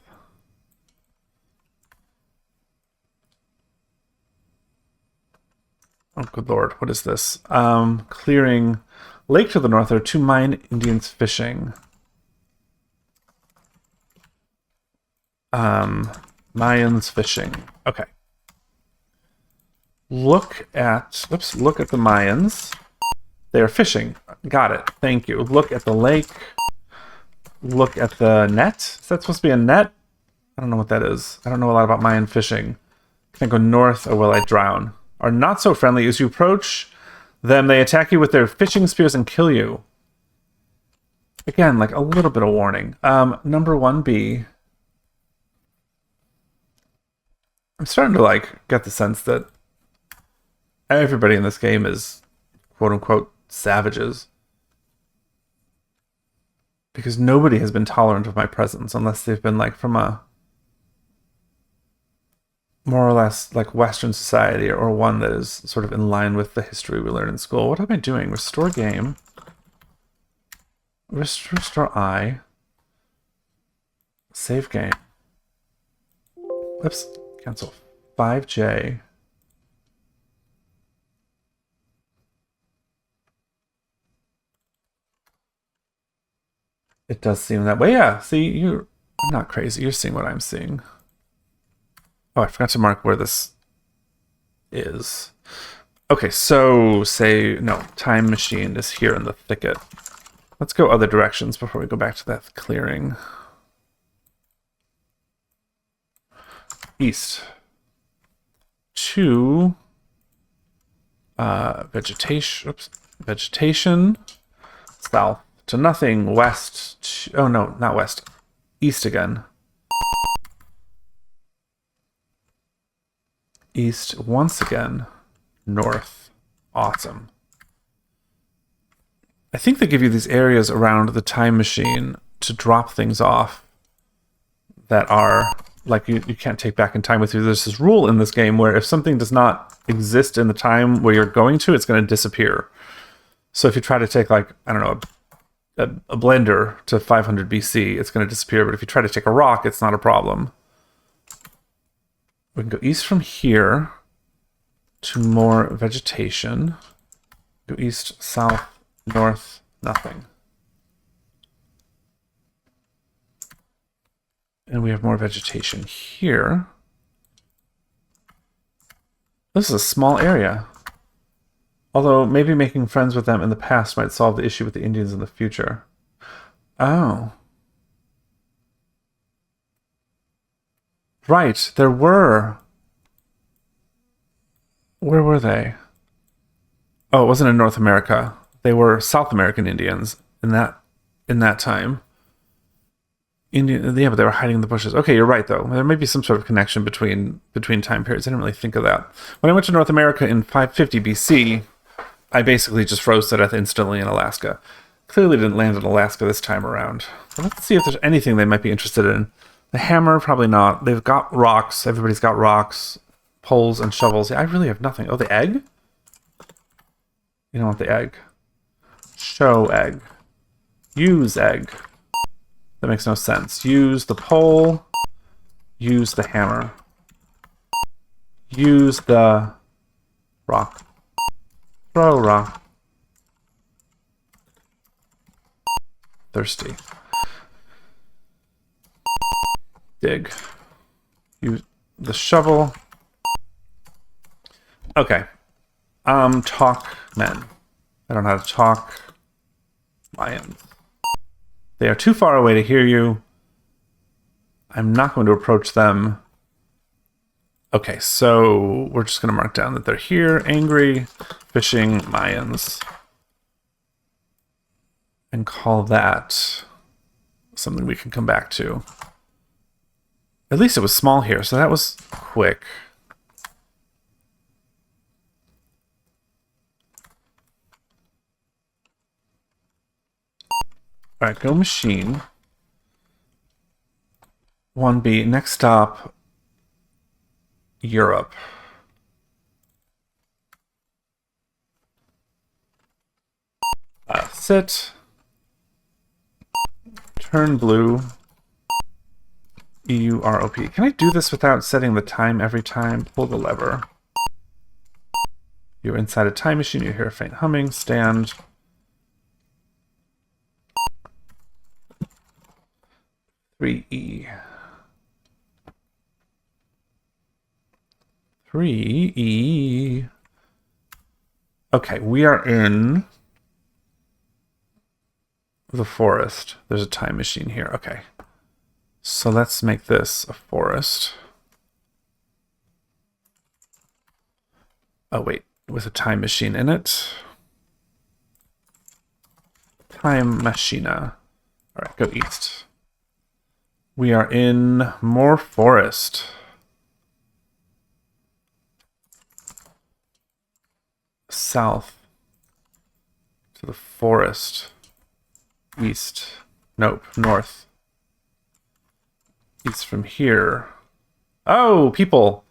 Oh, good lord, what is this? Clearing lake to the north. There are 2 Mayan Indians fishing. Mayans fishing. Okay. Look at the Mayans. They are fishing. Got it. Thank you. Look at the lake. Look at the net. Is that supposed to be a net? I don't know what that is. I don't know a lot about Mayan fishing. Can I go north or will I drown? Are not so friendly. As you approach them, they attack you with their fishing spears and kill you. Again, like a little bit of warning. Number 1B. I'm starting to like get the sense that everybody in this game is quote unquote savages. Because nobody has been tolerant of my presence unless they've been like from a more or less like Western society or one that is sort of in line with the history we learn in school. What am I doing? Restore game. Restore I. Save game. Oops. Cancel. 5J. It does seem that way. Yeah, see, I'm not crazy. You're seeing what I'm seeing. Oh, I forgot to mark where this is. Okay, so time machine is here in the thicket. Let's go other directions before we go back to that clearing. East. To vegetation. Oops. Vegetation. South. To nothing. West. Oh no, not west. East again. East once again. North. Awesome. I think they give you these areas around the time machine to drop things off that are like you can't take back in time with you. There's this rule in this game where if something does not exist in the time where you're going to, it's going to disappear. So if you try to take like, I don't know, a blender to 500 BC, it's going to disappear. But if you try to take a rock, it's not a problem. We can go east from here to more vegetation. Go east, south, north, nothing. And we have more vegetation here. This is a small area. Although maybe making friends with them in the past might solve the issue with the Indians in the future. Oh. Right, there were. Where were they? Oh, it wasn't in North America. They were South American Indians in that time. Yeah, but they were hiding in the bushes. Okay, you're right, though. There may be some sort of connection between time periods. I didn't really think of that. When I went to North America in 550 BC, I basically just froze to death instantly in Alaska. Clearly didn't land in Alaska this time around. So let's see if there's anything they might be interested in. The hammer, probably not. They've got rocks. Everybody's got rocks, poles, and shovels. Yeah, I really have nothing. Oh, the egg? You don't want the egg. Show egg. Use egg. That makes no sense. Use the pole. Use the hammer. Use the rock. Throw rock. Thirsty. Dig. Use the shovel. Okay. Talk men. I don't know how to talk lions. They are too far away to hear you. I'm not going to approach them. Okay, so we're just going to mark down that they're here, angry, fishing Mayans. And call that something we can come back to. At least it was small here, so that was quick. Alright, go machine. 1B. Next stop, Europe. Sit. Turn blue. EUROP. Can I do this without setting the time every time? Pull the lever. You're inside a time machine. You hear a faint humming. Stand. E. 3E. Okay, we are in the forest. There's a time machine here. Okay. So let's make this a forest. Oh, wait. With a time machine in it. Time machina. All right, go east. We are in more forest. South to the forest. East. Nope, north. East from here. Oh, people!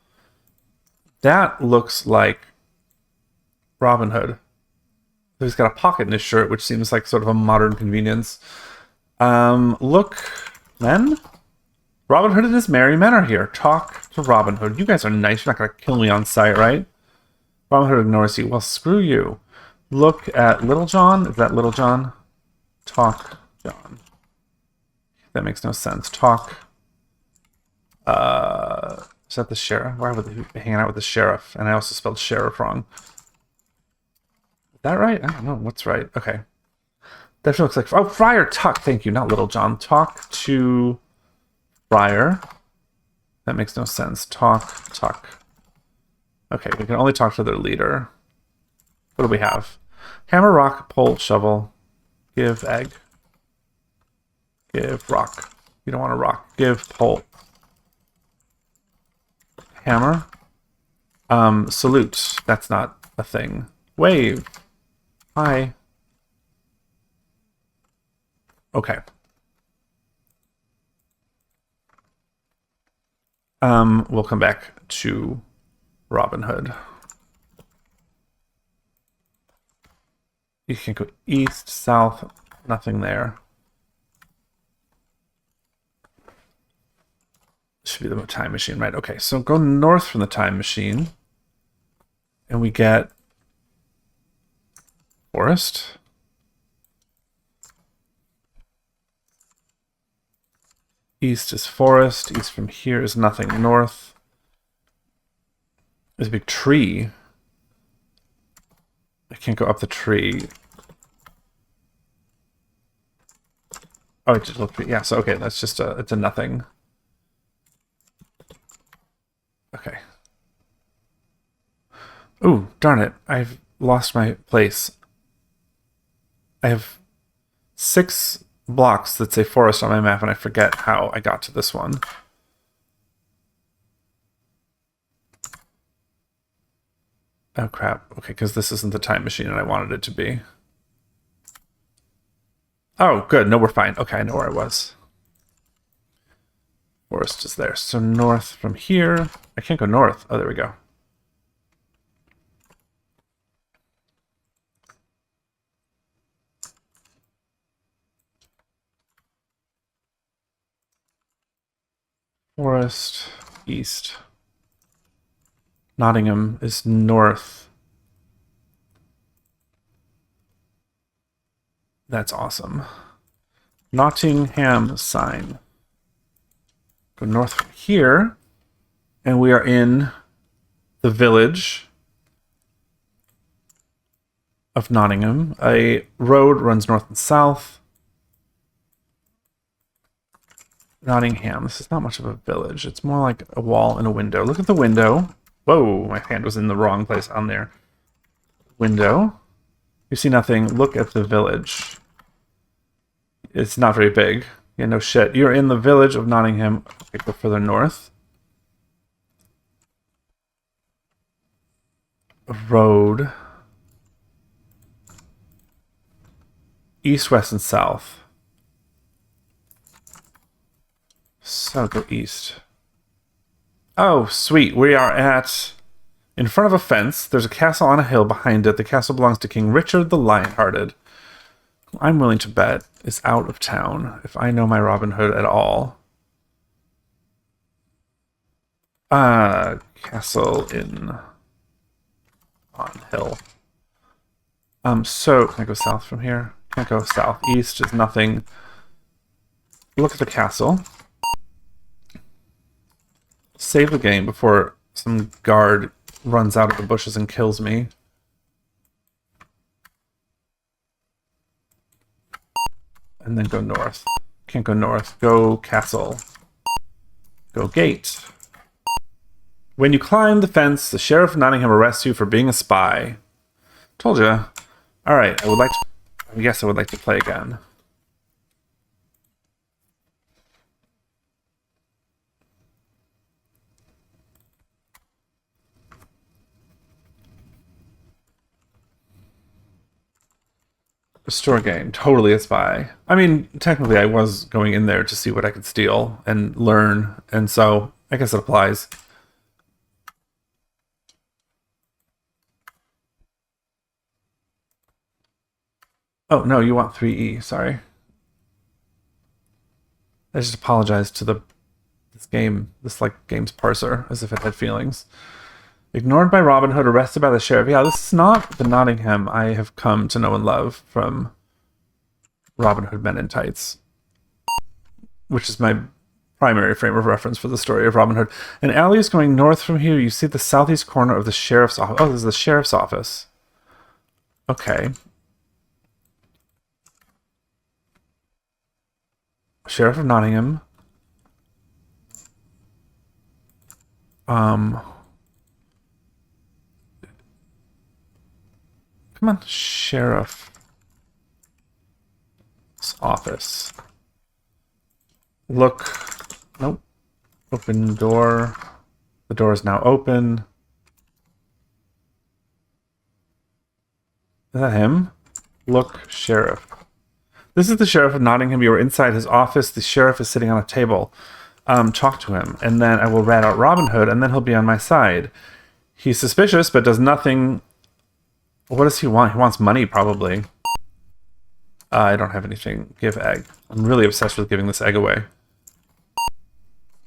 That looks like Robin Hood. He's got a pocket in his shirt, which seems like sort of a modern convenience. Look, men? Robin Hood and his merry men are here. Talk to Robin Hood. You guys are nice. You're not going to kill me on sight, right? Robin Hood ignores you. Well, screw you. Look at Little John. Is that Little John? Talk John. That makes no sense. Talk. Is that the sheriff? Why would they be hanging out with the sheriff? And I also spelled sheriff wrong. Is that right? I don't know. What's right? Okay. Definitely looks like... Oh, Friar Tuck. Thank you. Not Little John. Talk to Friar. That makes no sense. Talk Tuck. Okay, we can only talk to their leader. What do we have? Hammer, rock, pole, shovel. Give egg. Give rock. You don't want a rock. Give pole. Hammer. Salute. That's not a thing. Wave. Hi. Okay. We'll come back to Robin Hood. You can go east, south, nothing there. Should be the time machine, right? Okay, so go north from the time machine. And we get forest. East is forest. East from here is nothing. North. There's a big tree. I can't go up the tree. Oh, it just looked... Yeah, so okay, that's just a... It's a nothing. Okay. Ooh, darn it. I've lost my place. I have 6 blocks that say forest on my map, and I forget how I got to this one. Oh, crap. Okay, because this isn't the time machine and I wanted it to be. Oh, good. No, we're fine. Okay, I know where I was. Forest is there. So north from here. I can't go north. Oh, there we go. Forest, east. Nottingham is north. That's awesome. Nottingham sign. Go north from here, and we are in the village of Nottingham. A road runs north and south. Nottingham. This is not much of a village. It's more like a wall and a window. Look at the window. Whoa, my hand was in the wrong place on there. Window. You see nothing. Look at the village. It's not very big. Yeah, no shit. You're in the village of Nottingham. Okay, go further north. A road. East, west, and south. So go east. Oh, sweet. We are in front of a fence. There's a castle on a hill behind it. The castle belongs to King Richard the Lionhearted. I'm willing to bet is out of town, if I know my Robin Hood at all. Castle on hill. So can I go south from here? Can't go southeast. Is nothing. Look at the castle. Save the game before some guard runs out of the bushes and kills me. And then go north. Can't go north. Go castle. Go gate. When you climb the fence, the sheriff of Nottingham arrests you for being a spy. Told ya. Alright, I guess I would like to play again. Restore game. Totally a spy. I mean, technically I was going in there to see what I could steal and learn, and so I guess it applies. Oh, no, you want 3E. Sorry. I just apologized to this game's parser, as if it had feelings. Ignored by Robin Hood, arrested by the sheriff. Yeah, this is not the Nottingham I have come to know and love from Robin Hood Men in Tights, which is my primary frame of reference for the story of Robin Hood. An alley is going north from here. You see the southeast corner of the sheriff's office. Oh, this is the sheriff's office. Okay. Sheriff of Nottingham. Come on, sheriff's office. Look. Nope. Open door. The door is now open. Is that him? Look, sheriff. This is the sheriff of Nottingham. You are inside his office. The sheriff is sitting on a table. Talk to him, and then I will rat out Robin Hood, and then he'll be on my side. He's suspicious, but does nothing. What does he want? He wants money, probably. I don't have anything. Give egg. I'm really obsessed with giving this egg away.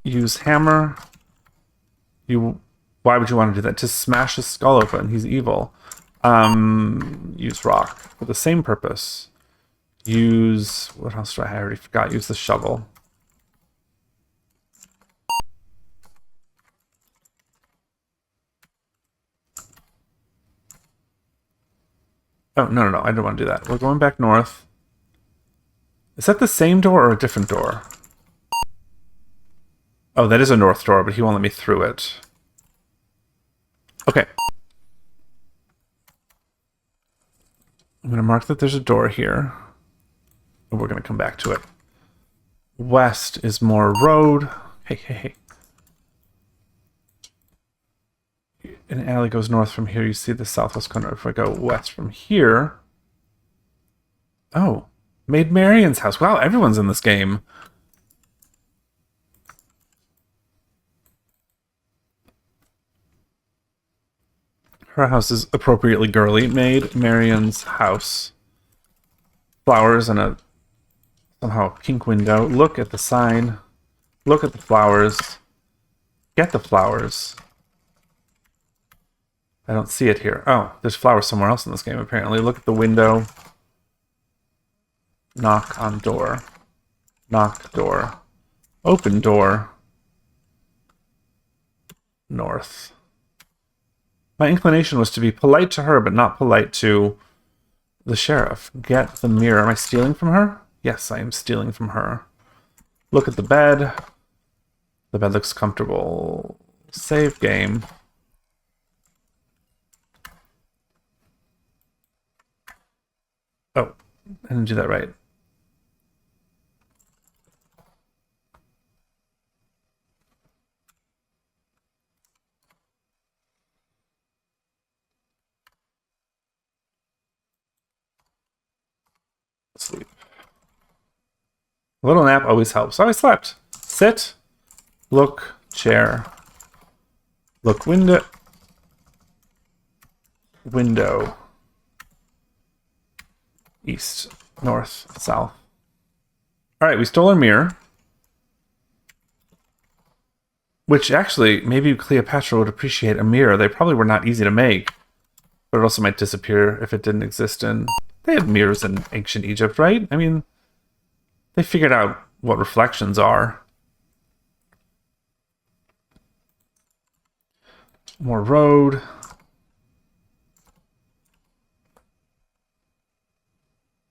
Use hammer. Why would you want to do that? To smash his skull open. He's evil. Use rock for the same purpose. Use... What else do I have? I already forgot. Use the shovel. Oh, no. I don't want to do that. We're going back north. Is that the same door or a different door? Oh, that is a north door, but he won't let me through it. Okay. I'm going to mark that there's a door here. And we're going to come back to it. West is more road. Hey. An alley goes north from here. You see the southwest corner. If I go west from here... Oh. Maid Marian's house. Wow, everyone's in this game. Her house is appropriately girly. Maid Marian's house. Flowers and a somehow pink window. Look at the sign. Look at the flowers. Get the flowers. I don't see it here. Oh, there's flowers somewhere else in this game, apparently. Look at the window. Knock on door. Knock door. Open door. North. My inclination was to be polite to her, but not polite to the sheriff. Get the mirror. Am I stealing from her? Yes, I am stealing from her. Look at the bed. The bed looks comfortable. Save game. Oh, I didn't do that right. Sleep. A little nap always helps. Oh, I slept. Sit. Look. Chair. Look. Window. Window. East. North. South. Alright, we stole our mirror. Which actually, maybe Cleopatra would appreciate a mirror. They probably were not easy to make. But it also might disappear if it didn't exist in... They had mirrors in ancient Egypt, right? I mean, they figured out what reflections are. More road.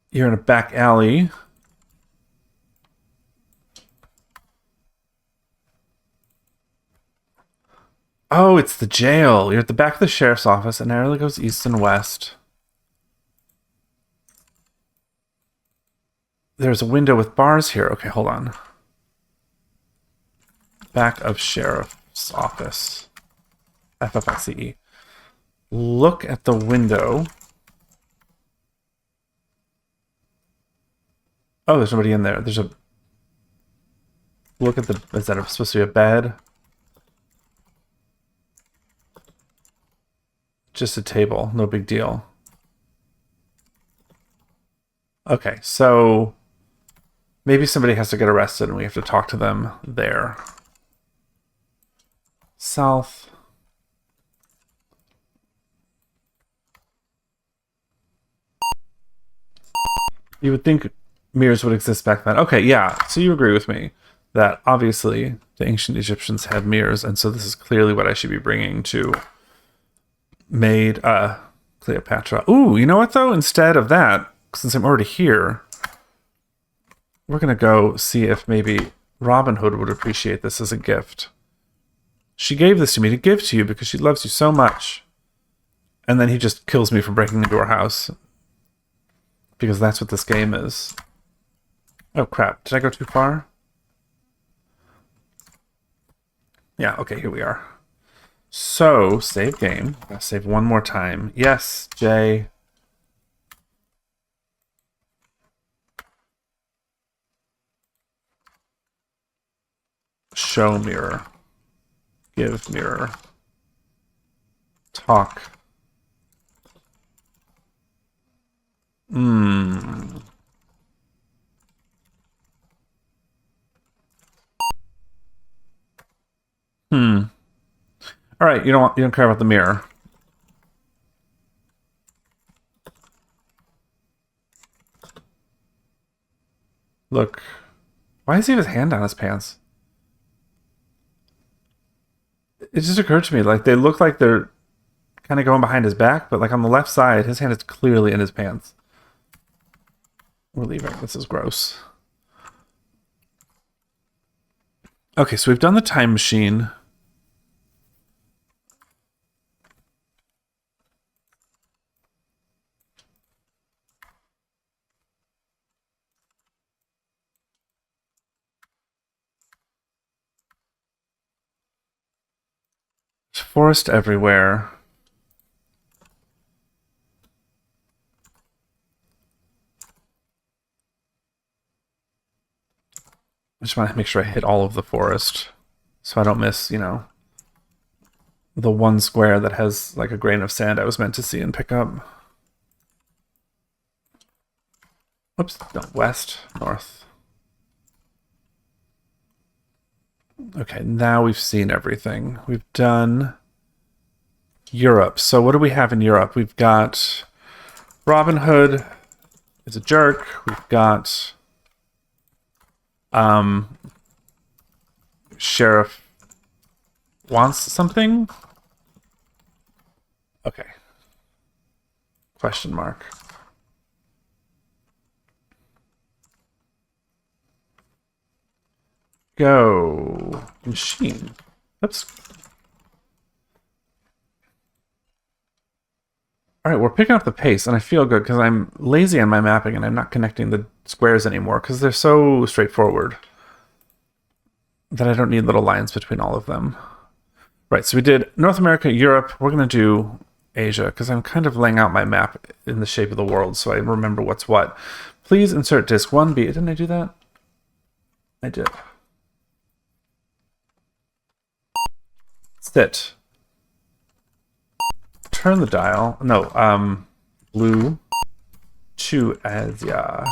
You're in a back alley. Oh, it's the jail. You're at the back of the sheriff's office, and narrowly goes east and west. There's a window with bars here. Okay, hold on. Back of sheriff's office. FFICE. Look at the window. Oh, there's nobody in there. There's a... Look at the... Is that supposed to be a bed? Just a table. No big deal. Okay, so... Maybe somebody has to get arrested and we have to talk to them there. South. You would think mirrors would exist back then. Okay, yeah. So you agree with me that obviously the ancient Egyptians had mirrors, and so this is clearly what I should be bringing to Maid Cleopatra. Ooh, you know what though? Instead of that, since I'm already here, we're going to go see if maybe Robin Hood would appreciate this as a gift. She gave this to me to give to you because she loves you so much. And then he just kills me for breaking into her house. Because that's what this game is. Oh, crap. Did I go too far? Yeah, okay, here we are. So, save game. Gotta save one more time. Yes, Jay. Show mirror. Give mirror. Talk. Hmm. All right, you don't care about the mirror. Look. Why does he have his hand on his pants? It just occurred to me, like, they look like they're kind of going behind his back, but like on the left side, his hand is clearly in his pants. We're leaving. This is gross. Okay, so we've done the time machine. There's forest everywhere. I just want to make sure I hit all of the forest so I don't miss, you know, the one square that has like a grain of sand I was meant to see and pick up. Oops, no, west, north. Okay, now we've seen everything. We've done Europe. So what do we have in Europe? We've got Robin Hood is a jerk. We've got sheriff wants something. Okay. Question mark. Go. Machine. Oops. All right, we're picking up the pace, and I feel good because I'm lazy on my mapping and I'm not connecting the squares anymore because they're so straightforward that I don't need little lines between all of them. Right, so we did North America, Europe. We're going to do Asia because I'm kind of laying out my map in the shape of the world so I remember what's what. Please insert disk 1B. Didn't I do that? I did. Sit. Turn the dial. No, blue to Asia.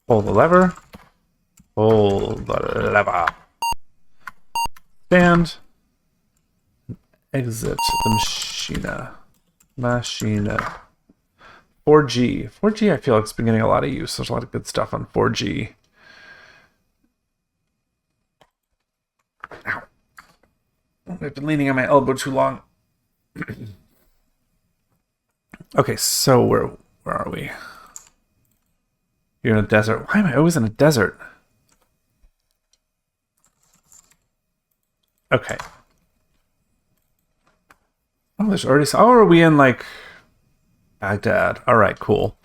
Hold the lever. Hold the lever. Stand. Exit the machina. Machina. 4G. 4G I feel like it's been getting a lot of use. There's a lot of good stuff on 4G. Ow. I've been leaning on my elbow too long. Okay, so where are we? You're in a desert. Why am I always in a desert? Okay. Oh, there's already... Oh, are we in, like, Baghdad? All right, cool.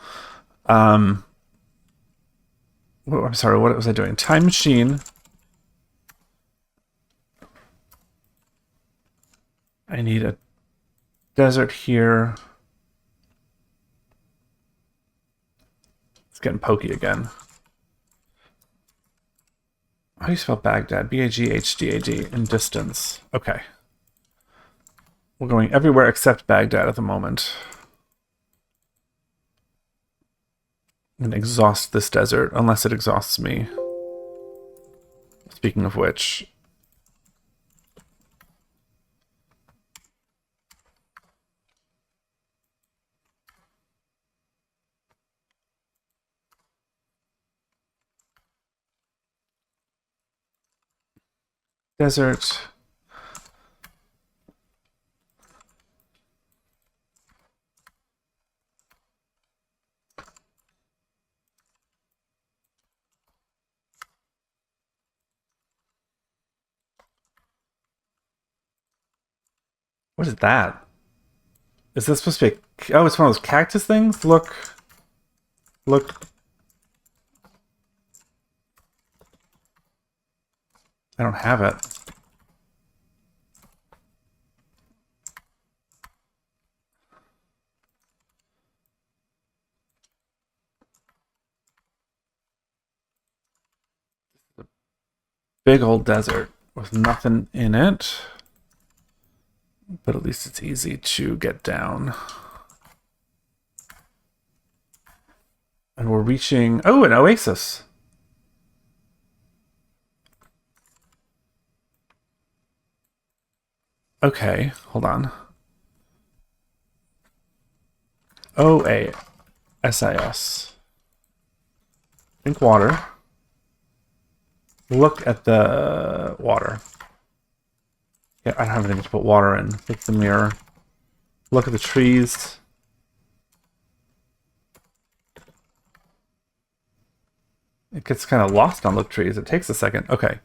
I'm sorry, what was I doing? Time machine. I need a desert here. It's getting pokey again. How do you spell Baghdad? B-A-G-H-D-A-D in distance. Okay. We're going everywhere except Baghdad at the moment. I'm going to exhaust this desert, unless it exhausts me. Speaking of which... Desert. What is that? Is this supposed to be a... Oh, it's one of those cactus things? Look. Look. I don't have it. Big old desert with nothing in it. But at least it's easy to get down. And we're reaching... Oh, an oasis. Okay, hold on. O-A-S-I-S. Drink water. Look at the water. Yeah, I don't have anything to put water in. Take the mirror. Look at the trees. It gets kind of lost on the trees. It takes a second. Okay.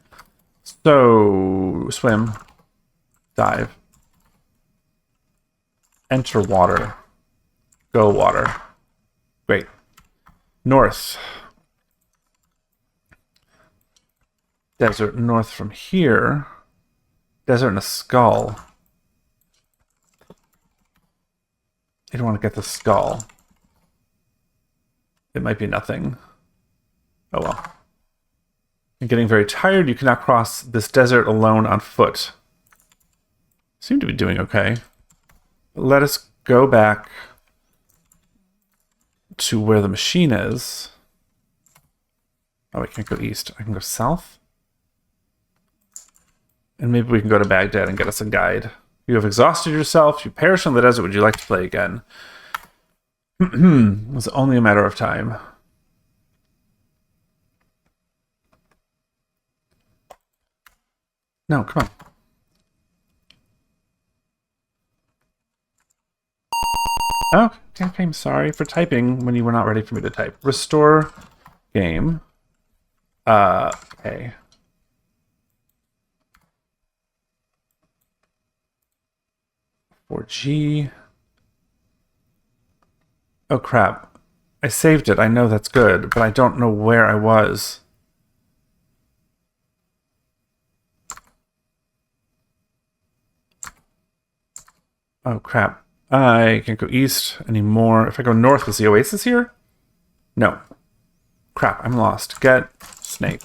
So, swim. Dive. Enter water. Go water. Great. North. Desert north from here. Desert and a skull. You don't want to get the skull. It might be nothing. Oh well. You're getting very tired. You cannot cross this desert alone on foot. Seem to be doing okay. Let us go back to where the machine is. Oh, I can't go east. I can go south. And maybe we can go to Baghdad and get us a guide. You have exhausted yourself. You perish in the desert. Would you like to play again? It was only a matter of time. No, come on. Oh, okay, I'm sorry for typing when you were not ready for me to type. Restore game. Okay. For G. Oh, crap. I saved it. I know that's good, but I don't know where I was. Oh, crap. I can't go east anymore. If I go north, is the oasis here? No. Crap, I'm lost. Get snake.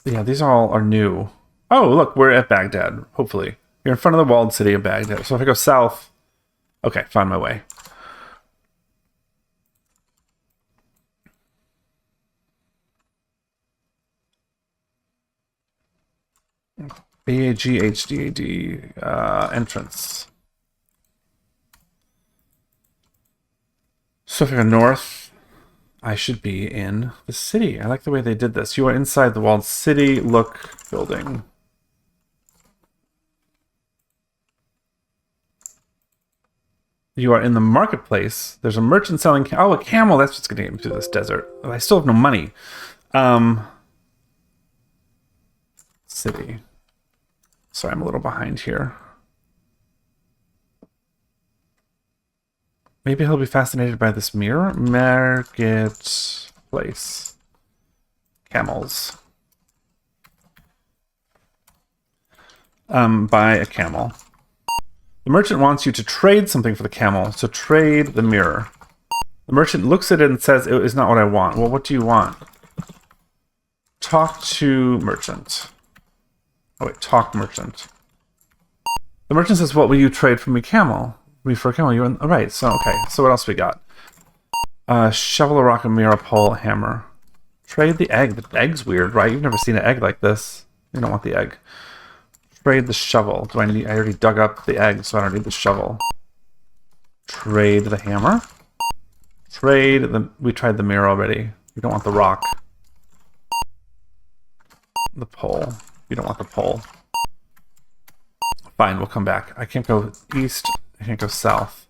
Yeah, these all are new. Oh, look, we're at Baghdad, hopefully. You're in front of the walled city of Baghdad. So if I go south... Okay, found my way. B-A-G-H-D-A-D, entrance. So if I go north, I should be in the city. I like the way they did this. You are inside the walled city. Look, building. You are in the marketplace. There's a merchant selling... Oh, a camel. That's what's going to get me through this desert. I still have no money. City. Sorry, I'm a little behind here. Maybe he'll be fascinated by this mirror. Marketplace. Camels. Buy a camel. The merchant wants you to trade something for the camel, so trade the mirror. The merchant looks at it and says, it is not what I want. Well, what do you want? Talk to merchant. Oh, wait, talk merchant. The merchant says, what will you trade for me, camel? Me for a camel? You're in... Oh, right, so, okay. So what else we got? Shovel, a rock, a mirror, a pole, a hammer. Trade the egg. The egg's weird, right? You've never seen an egg like this. You don't want the egg. Trade the shovel. Do I need... I already dug up the egg, so I don't need the shovel. Trade the hammer. Trade the... We tried the mirror already. We don't want the rock. The pole. We don't want the pole. Fine, we'll come back. I can't go east. I can't go south.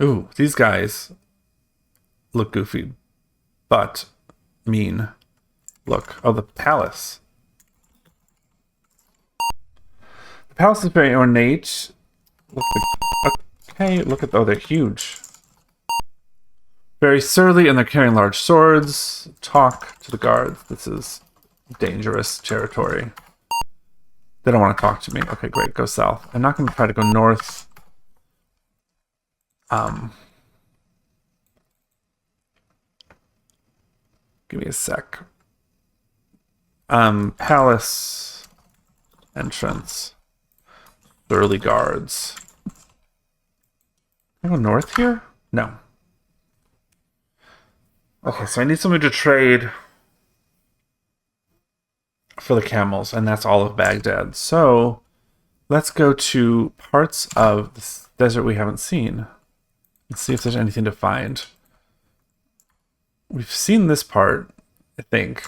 Ooh, these guys look goofy, but mean. Look. Oh, the palace. The palace is very ornate. Look okay, look at... Oh, they're huge. Very surly, and they're carrying large swords. Talk to the guards. This is dangerous territory. They don't want to talk to me. Okay, great. Go south. I'm not going to try to go north. Give me a sec. Palace entrance. Surly guards. Can I go north here? No. Okay, so I need something to trade for the camels, and that's all of Baghdad. So let's go to parts of this desert we haven't seen. Let's see if there's anything to find. We've seen this part, I think.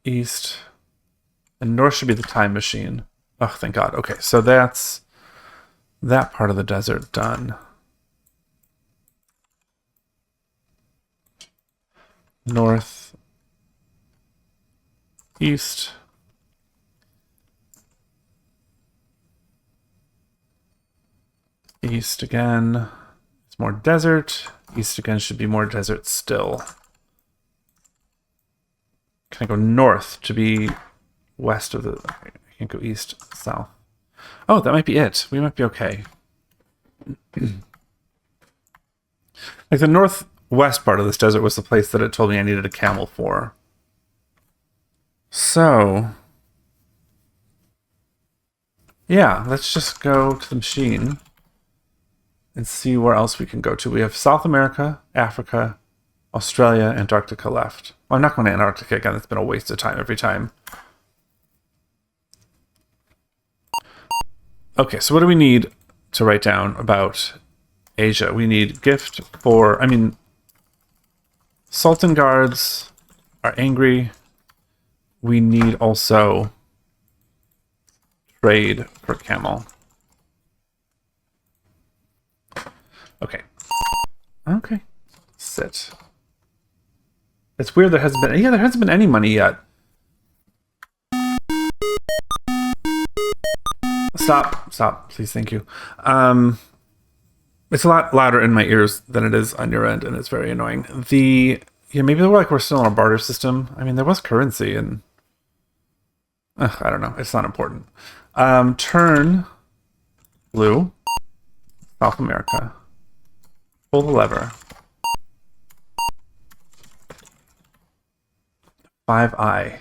East. And north should be the time machine. Oh, thank God. Okay, so that's that part of the desert done. North. East. East again. It's more desert. East again should be more desert still. Can I go north to be west of the... Okay, I can't go east, south. Oh, that might be it. We might be okay. Like the northwest part of this desert was the place that it told me I needed a camel for. So... yeah, let's just go to the machine and see where else we can go to. We have South America, Africa, Australia, Antarctica left. Well, I'm not going to Antarctica again. It's been a waste of time every time. Okay, so what do we need to write down about Asia? We need gift for... I mean, Sultan guards are angry. We need also trade for camel. Okay. Okay. Sit. It's weird there hasn't been... Yeah, there hasn't been any money yet. Stop. Stop. Please, thank you. It's a lot louder in my ears than it is on your end, and it's very annoying. Yeah, maybe we're still on a barter system. I mean, there was currency, and... I don't know. It's not important. Turn blue. South America. Pull the lever. 5i.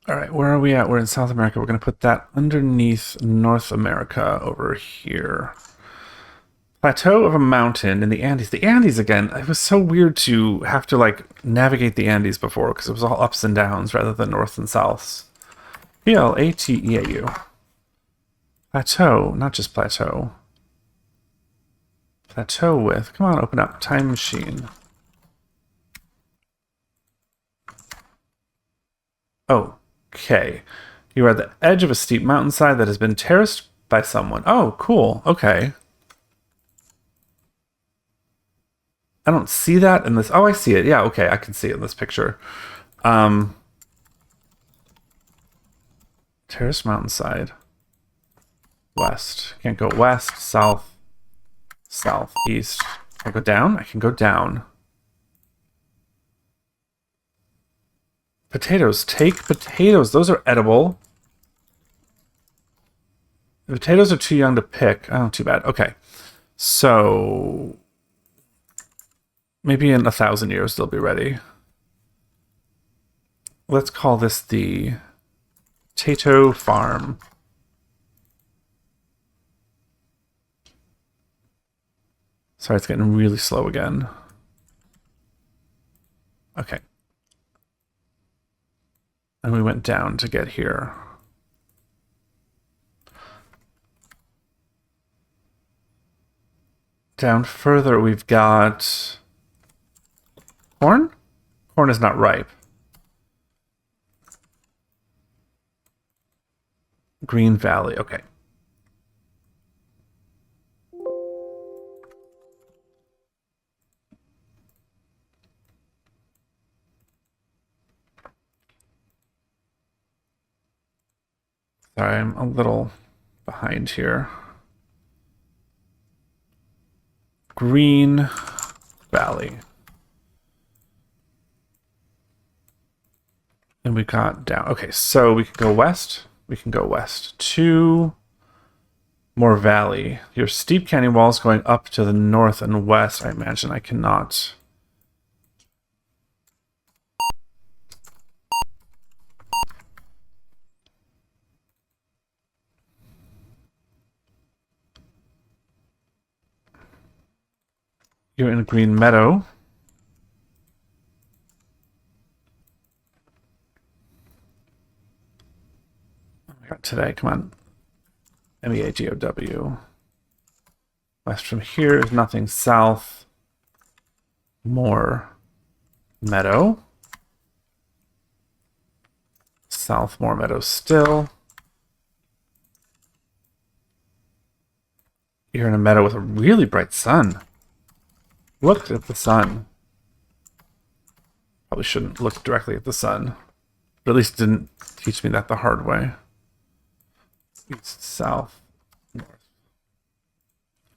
All right, where are we at? We're in South America. We're going to put that underneath North America over here. Plateau of a mountain in the Andes. The Andes again. It was so weird to have to like navigate the Andes before because it was all ups and downs rather than north and souths. Plateau, plateau, not just plateau. Plateau with. Come on, open up. Time machine. Okay. You are at the edge of a steep mountainside that has been terraced by someone. Oh, cool. Okay. I don't see that in this. Oh, I see it. Yeah, okay. I can see it in this picture. Terrace mountainside. West. Can't go west, south, south, east. Can I go down? I can go down. Potatoes. Take potatoes. Those are edible. The potatoes are too young to pick. Oh, too bad. Okay. So... maybe in 1,000 years they'll be ready. Let's call this the potato farm. Sorry, it's getting really slow again. Okay. And we went down to get here. Down further, we've got corn? Corn is not ripe. Green Valley, okay. Sorry, I'm a little behind here. Green Valley. And we got down. Okay, so we can go west. We can go west to more valley. Your steep canyon walls going up to the north and west. I imagine I cannot. You're in a green meadow. Today, come on. MEAGOW. West from here is nothing. South. More meadow. South, more meadow still. You're in a meadow with a really bright sun. Look at the sun. Probably shouldn't look directly at the sun. But at least it didn't teach me that the hard way. East, south, north.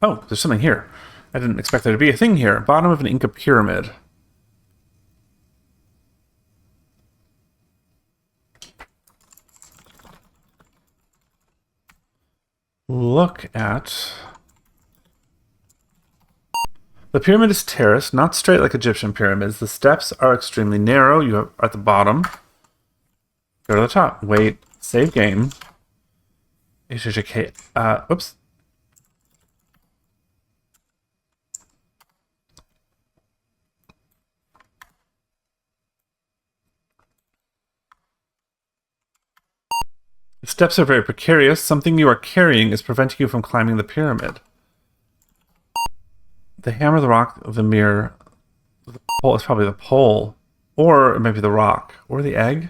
Oh, there's something here. I didn't expect there to be a thing here. Bottom of an Inca pyramid. Look at The pyramid is terraced, not straight like Egyptian pyramids. The steps are extremely narrow. You are at the bottom. Go to the top. Wait. Save game. HHK. Oops. The steps are very precarious. Something you are carrying is preventing you from climbing the pyramid. The hammer, the rock, the mirror. The pole is probably the pole. Or it might be the rock. Or the egg.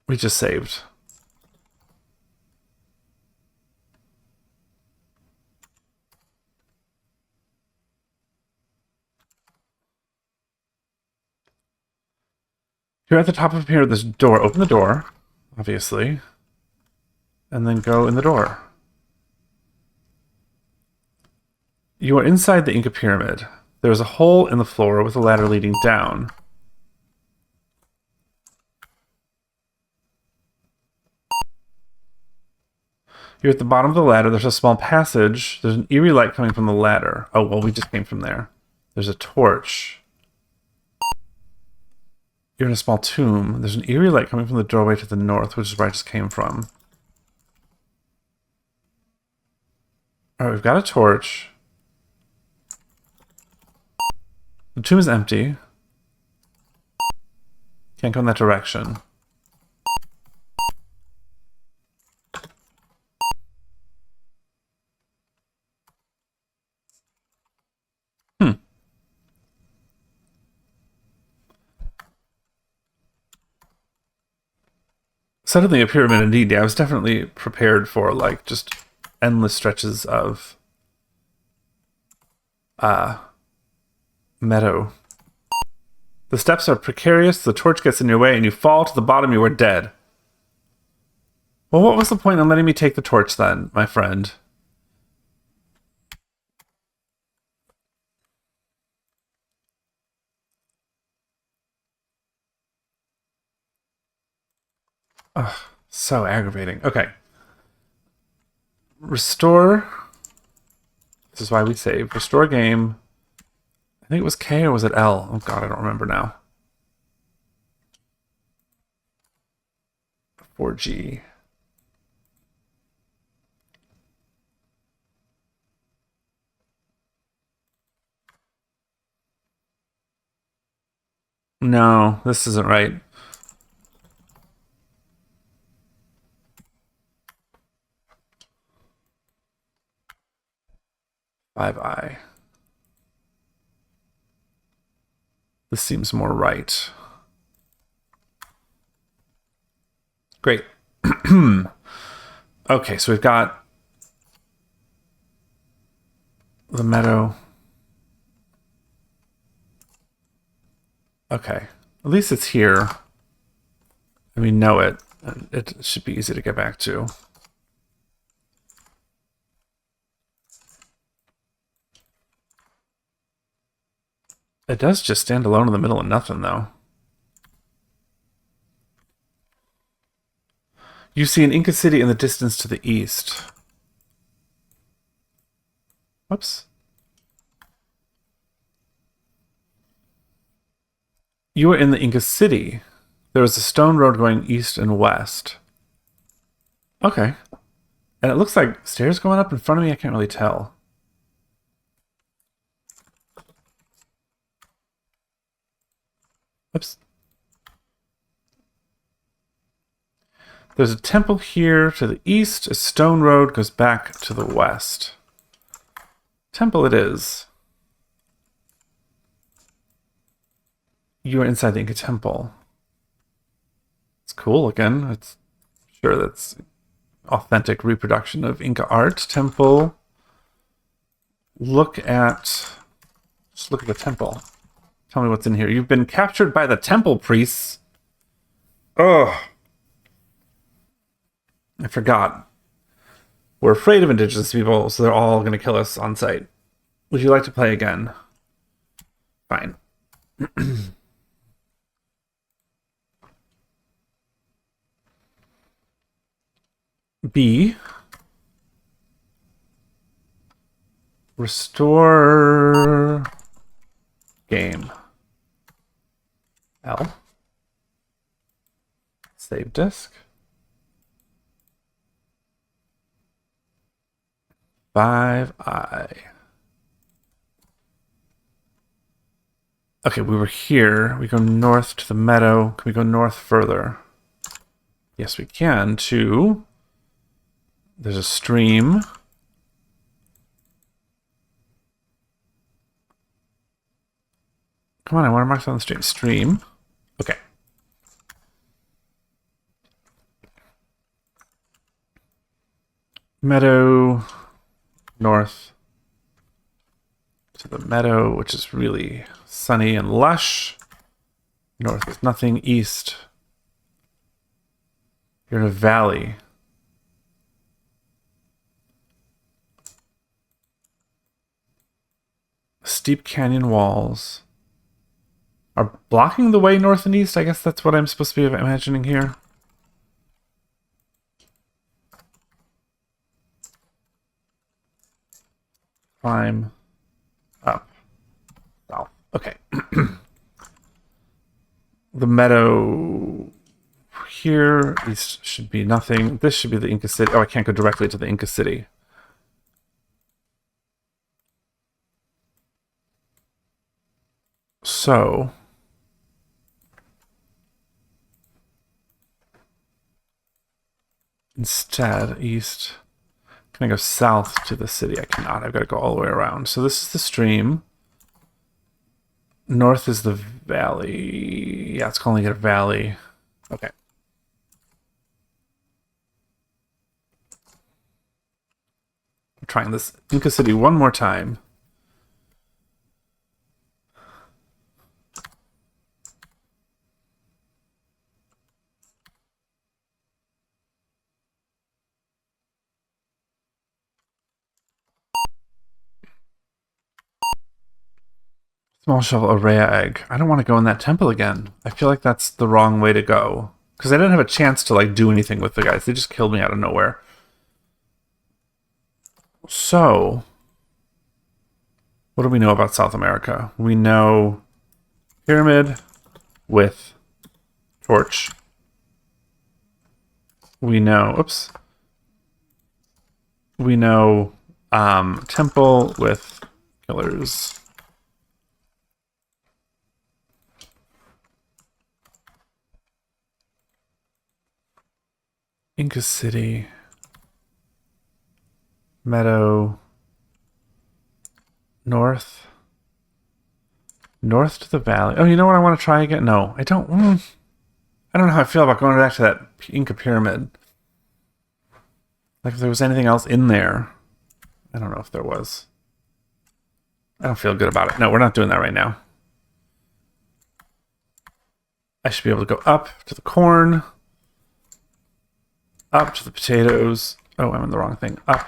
We just saved. You're at the top of here. There's a door. Open the door, obviously. And then go in the door. You are inside the Inca pyramid. There is a hole in the floor with a ladder leading down. You're at the bottom of the ladder. There's a small passage. There's an eerie light coming from the ladder. Oh, well, we just came from there. There's a torch. You're in a small tomb. There's an eerie light coming from the doorway to the north, which is where I just came from. Alright, we've got a torch. The tomb is empty. Can't go in that direction. Suddenly a pyramid indeed. Yeah, I was definitely prepared for like just endless stretches of meadow. The steps are precarious, the torch gets in your way, and you fall to the bottom, you are dead. Well, what was the point in letting me take the torch then, my friend? Ugh, so aggravating. Okay. Restore. This is why we save. Restore game. I think it was K or was it L? Oh god, I don't remember now. 4G. No, this isn't right. 5I. This seems more right. Great. Okay, so we've got the meadow. Okay. At least it's here. And we know it. It should be easy to get back to. It does just stand alone in the middle of nothing, though. You see an Inca city in the distance to the east. Whoops. You are in the Inca city. There is a stone road going east and west. Okay. And it looks like stairs going up in front of me. I can't really tell. Oops. There's a temple here to the east. A stone road goes back to the west. Temple it is. You are inside the Inca temple. It's cool looking. It's sure that's authentic reproduction of Inca art. Temple. Just look at the temple. Tell me what's in here. You've been captured by the temple priests. Oh. I forgot. We're afraid of indigenous people, so they're all going to kill us on sight. Would you like to play again? Fine. B. Restore game. L. Save disk. 5i. Okay, we were here. We go north to the meadow. Can we go north further? Yes, we can to... There's a stream. Come on, I want to mark on the stream. Stream. Okay. Meadow. North. To the meadow, which is really sunny and lush. North is nothing. East. You're in a valley. Steep canyon walls are blocking the way north and east. I guess that's what I'm supposed to be imagining here. Climb up. South. Okay. The meadow here. East should be nothing. This should be the Inca City. Oh, I can't go directly to the Inca City. So... Instead, east. Can I go south to the city? I cannot. I've got to go all the way around. So this is the stream. North is the valley. Yeah, it's calling it a valley. Okay. I'm trying this Inca City one more time. Small shell Araya egg. I don't want to go in that temple again. I feel like that's the wrong way to go. Because I didn't have a chance to like do anything with the guys. They just killed me out of nowhere. So, what do we know about South America? We know pyramid with torch. We know, oops. We know temple with killers. Inca City. Meadow. North. North to the valley. Oh, you know what I want to try again? No, I don't. I don't know how I feel about going back to that Inca pyramid. Like if there was anything else in there. I don't know if there was. I don't feel good about it. No, we're not doing that right now. I should be able to go up to the corn. Up to the potatoes. Oh, I'm in the wrong thing. Up.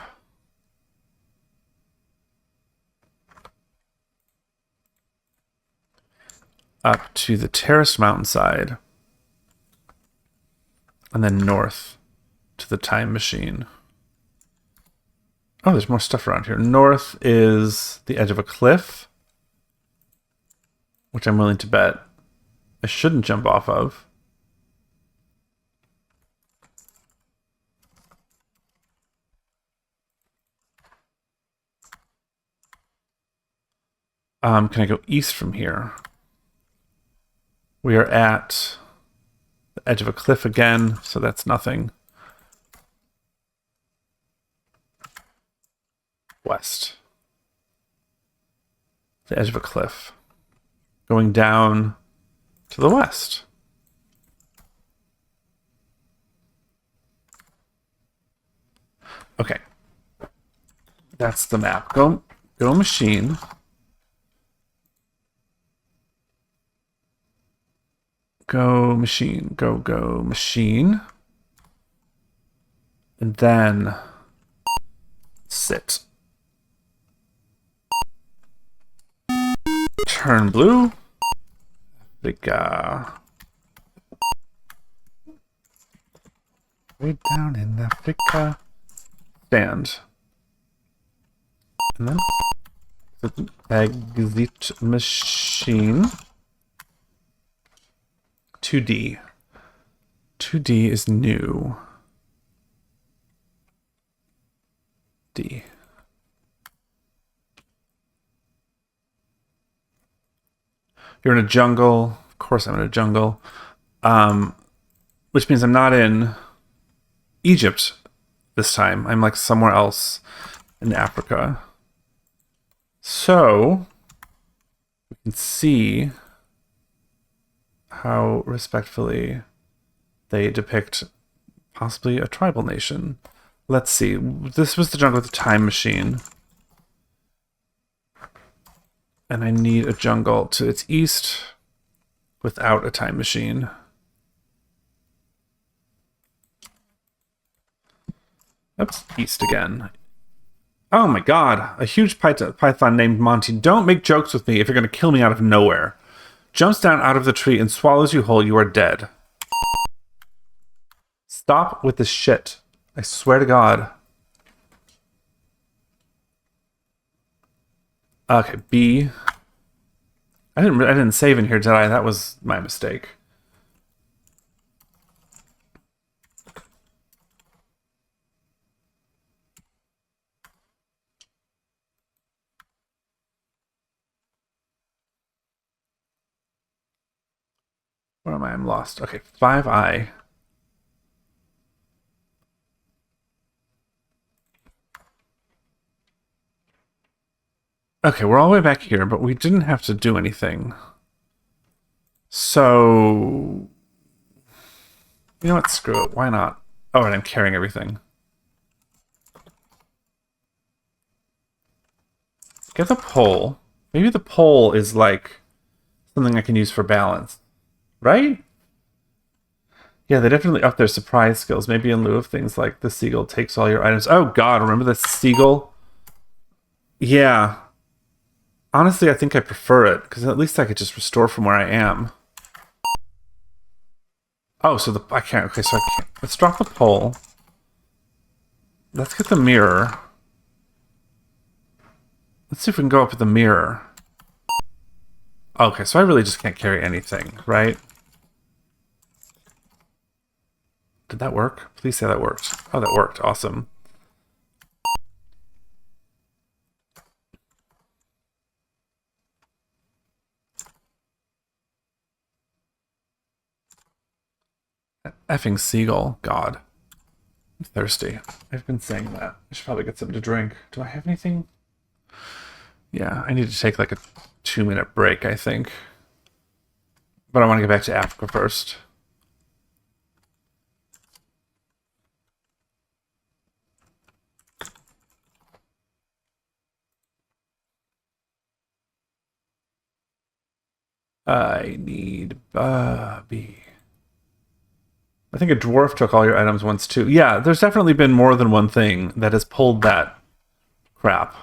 Up to the terraced mountainside. And then north to the time machine. Oh, there's more stuff around here. North is the edge of a cliff, which I'm willing to bet I shouldn't jump off of. Can I go east from here? We are at the edge of a cliff again, so that's nothing. West. The edge of a cliff. Going down to the west. Okay. That's the map. Go machine. Go machine. Go machine. And then sit. Turn blue. Africa. Way down in Africa. Stand. And then exit machine. 2D. 2D is new. D. You're in a jungle. Of course I'm in a jungle. Which means I'm not in Egypt this time. I'm like somewhere else in Africa. So we can see how respectfully they depict possibly a tribal nation. Let's see. This was the jungle with the time machine. And I need a jungle to its east without a time machine. Oops, east again. Oh my god, a huge python named Monty. Don't make jokes with me if you're going to kill me out of nowhere. Jumps down out of the tree and swallows you whole. You are dead. Stop with this shit. I swear to God. Okay, B. I didn't save in here, did I? That was my mistake. Where am I? I'm lost. Okay, 5I. Okay, we're all the way back here, but we didn't have to do anything. So... You know what? Screw it. Why not? Oh, and I'm carrying everything. Get the pole. Maybe the pole is like something I can use for balance. Right? Yeah, they definitely up their surprise skills. Maybe in lieu of things like the seagull takes all your items. Oh god, remember the seagull? Yeah. Honestly, I think I prefer it, because at least I could just restore from where I am. Oh, so I can't. Okay, so I can't. Let's drop the pole. Let's get the mirror. Let's see if we can go up with the mirror. Okay, so I really just can't carry anything, right? Did that work? Please say that worked. Oh, that worked. Awesome. Effing seagull. God. I'm thirsty. I've been saying that. I should probably get something to drink. Do I have anything? Yeah, I need to take like a 2-minute break, I think. But I want to get back to Africa first. I need Bobby. I think a dwarf took all your items once too. Yeah, there's definitely been more than one thing that has pulled that crap.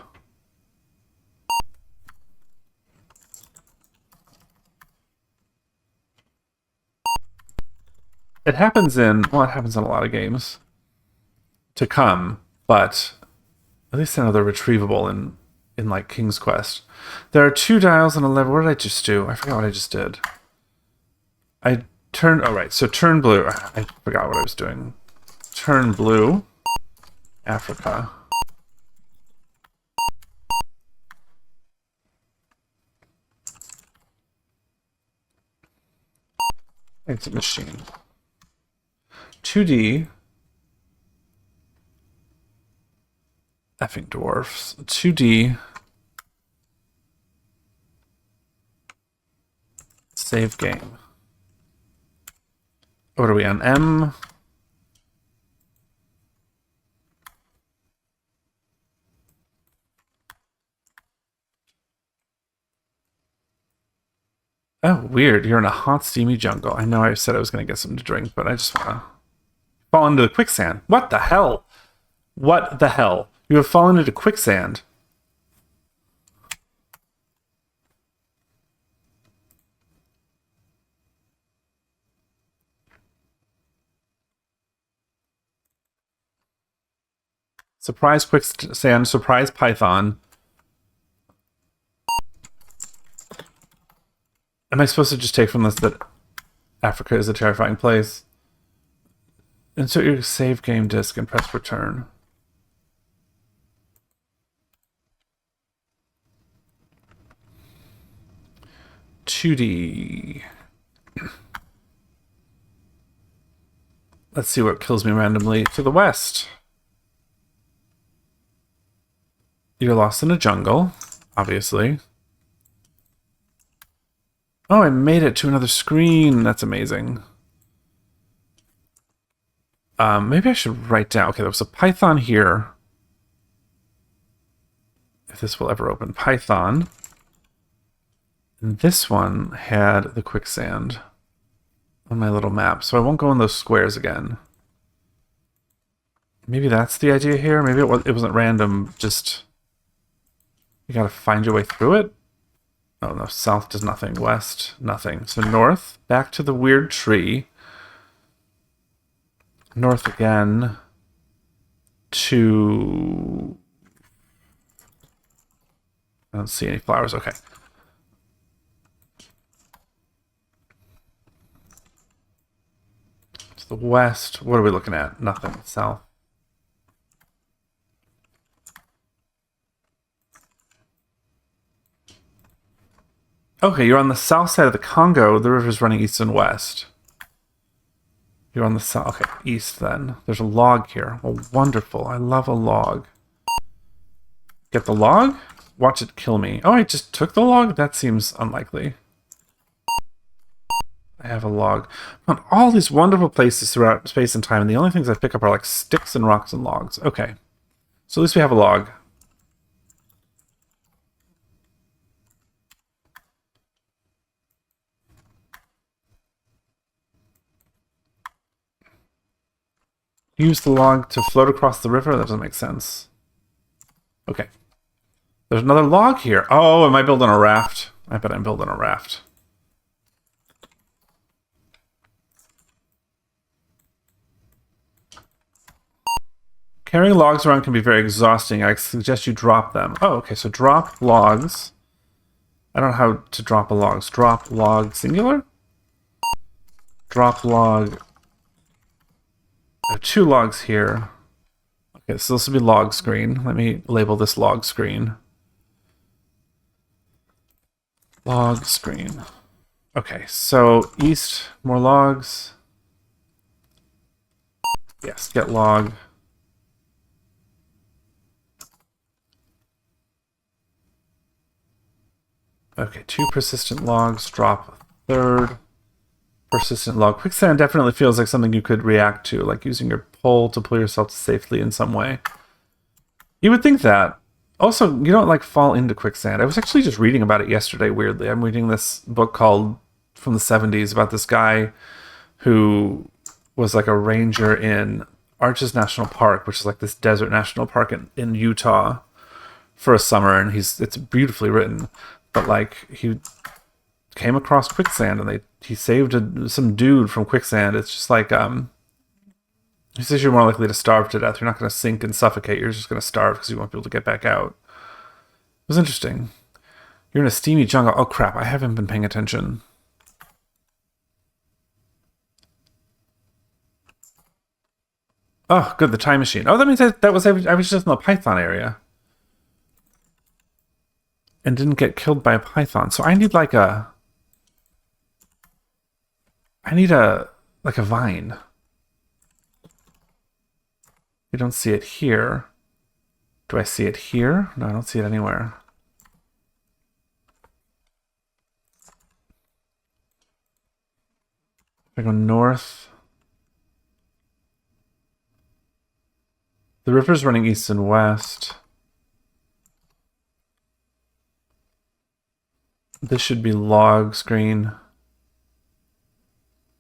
It happens in, well, it happens in a lot of games to come, but at least I know they're retrievable in like King's Quest. There are 2 dials and a lever. What did I just do? I forgot what I just did. I turned, oh right, so turn blue. I forgot what I was doing. Turn blue, Africa. It's a machine. 2D. Effing dwarfs. 2D. Save game. What are we on? M? Oh, weird. You're in a hot, steamy jungle. I know I said I was going to get something to drink, but I just want to fall into the quicksand. What the hell? What the hell? You have fallen into quicksand. Surprise quicksand, surprise python. Am I supposed to just take from this that Africa is a terrifying place? Insert your save game disk and press return. $2D. Let's see what kills me randomly. To the west. You're lost in a jungle, obviously. Oh, I made it to another screen. That's amazing. Maybe I should write down. Okay, there was a Python here. If this will ever open. Python. And this one had the quicksand on my little map. So I won't go in those squares again. Maybe that's the idea here. Maybe it wasn't random. Just you gotta find your way through it. Oh no, south does nothing. West, nothing. So north, back to the weird tree. North again to... I don't see any flowers. Okay. To the west. What are we looking at? Nothing. South. Okay, you're on the south side of the Congo. The river's running east and west. You're on the south. Okay, east then. There's a log here. Oh, wonderful. I love a log. Get the log? Watch it kill me. Oh, I just took the log? That seems unlikely. I have a log. I'm on all these wonderful places throughout space and time, and the only things I pick up are like sticks and rocks and logs. Okay. So at least we have a log. Use the log to float across the river? That doesn't make sense. Okay. There's another log here. Oh, am I building a raft? I bet I'm building a raft. Carrying logs around can be very exhausting. I suggest you drop them. Oh, okay, so drop logs. I don't know how to drop a logs. Drop log singular? Drop log. There are 2 logs here. Okay, so this will be log screen. Let me label this log screen. Log screen. Okay, so east, more logs. Yes, get log. Okay, 2 persistent logs, drop a 3rd persistent log. Quicksand definitely feels like something you could react to, like using your pole to pull yourself safely in some way. You would think that. Also, you don't like fall into quicksand. I was actually just reading about it yesterday, weirdly. I'm reading this book called from the 70s about this guy who was like a ranger in Arches National Park, which is like this desert national park in Utah for a summer, and it's beautifully written. But like he came across quicksand and he saved some dude from quicksand. It's just like he says you're more likely to starve to death. You're not going to sink and suffocate. You're just going to starve because you won't be able to get back out. It was interesting. You're in a steamy jungle. Oh crap! I haven't been paying attention. Oh, good. The time machine. Oh, that means I was just in the Python area. And didn't get killed by a python. So I need like a... I need a vine. You don't see it here. Do I see it here? No, I don't see it anywhere. If I go north... The river's running east and west. This should be log screen.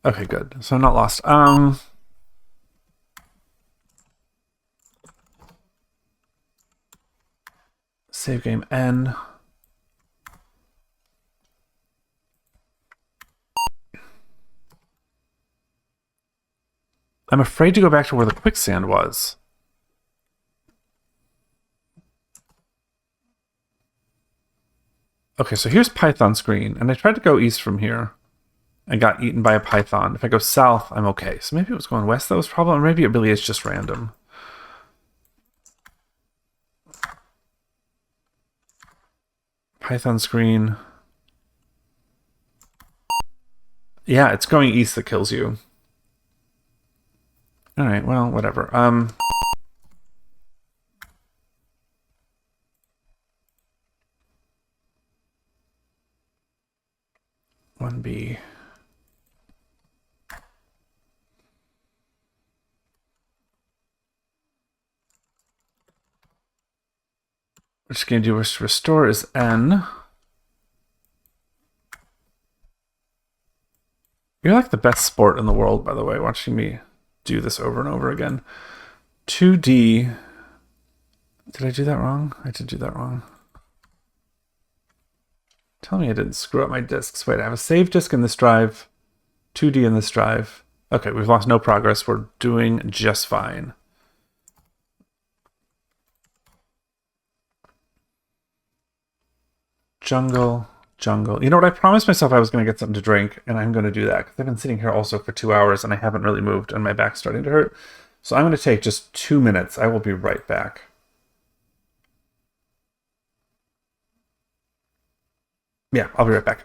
Okay, good. So I'm not lost. Save game N. I'm afraid to go back to where the quicksand was. Okay, so here's Python screen, and I tried to go east from here and got eaten by a python. If I go south, I'm okay. So maybe it was going west that was the problem, or maybe it really is just random. Python screen. Yeah, it's going east that kills you. Alright, well, whatever. 1B. Which game do you wish to restore is N. You're like the best sport in the world, by the way, watching me do this over and over again. 2D. Did I do that wrong? I did do that wrong. Tell me I didn't screw up my disks. Wait, I have a save disk in this drive, 2D in this drive. Okay, we've lost no progress. We're doing just fine. Jungle, jungle. You know what? I promised myself I was going to get something to drink, and I'm going to do that. Because I've been sitting here also for 2 hours, and I haven't really moved, and my back's starting to hurt. So I'm going to take just 2 minutes. I will be right back. Yeah, I'll be right back.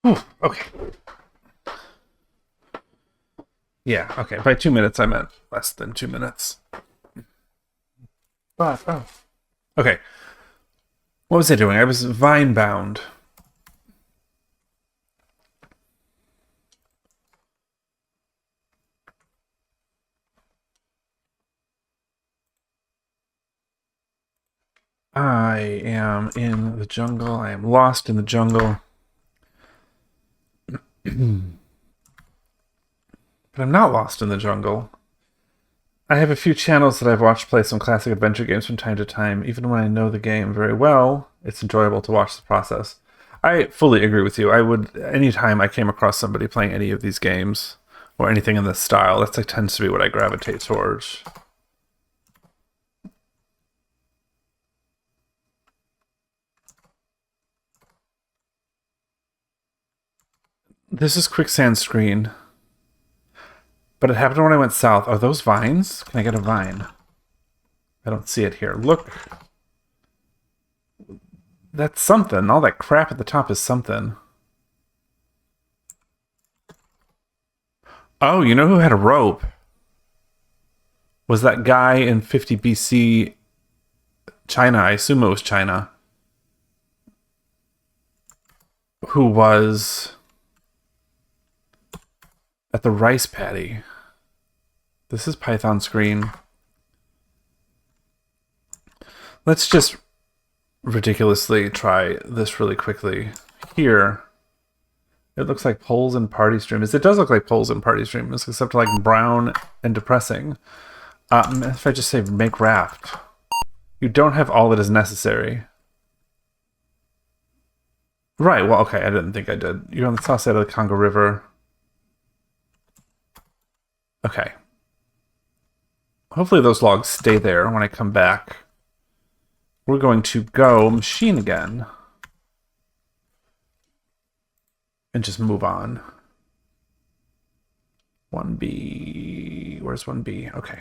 Whew, okay. Yeah, okay. By 2 minutes, I meant less than 2 minutes. But, oh. Okay. What was I doing? I was vine bound. I am in the jungle. I am lost in the jungle. But I'm not lost in the jungle. I have a few channels that I've watched play some classic adventure games from time to time. Even when I know the game very well, it's enjoyable to watch the process. I fully agree with you. I would, anytime I came across somebody playing any of these games or anything in this style, that's like tends to be what I gravitate towards. This is quicksand screen. But it happened when I went south. Are those vines? Can I get a vine? I don't see it here. Look. That's something. All that crap at the top is something. Oh, you know who had a rope? Was that guy in 50 BC China? I assume it was China. Who was at the rice paddy. This is Python screen. Let's just ridiculously try this really quickly. Here, it looks like polls and party streamers. It does look like polls and party streamers, except like brown and depressing. If I just say make raft, you don't have all that is necessary. Right, well, okay, I didn't think I did. You're on the south side of the Congo River. Okay. Hopefully those logs stay there when I come back. We're going to go machine again. And just move on. 1B. Where's 1B? Okay.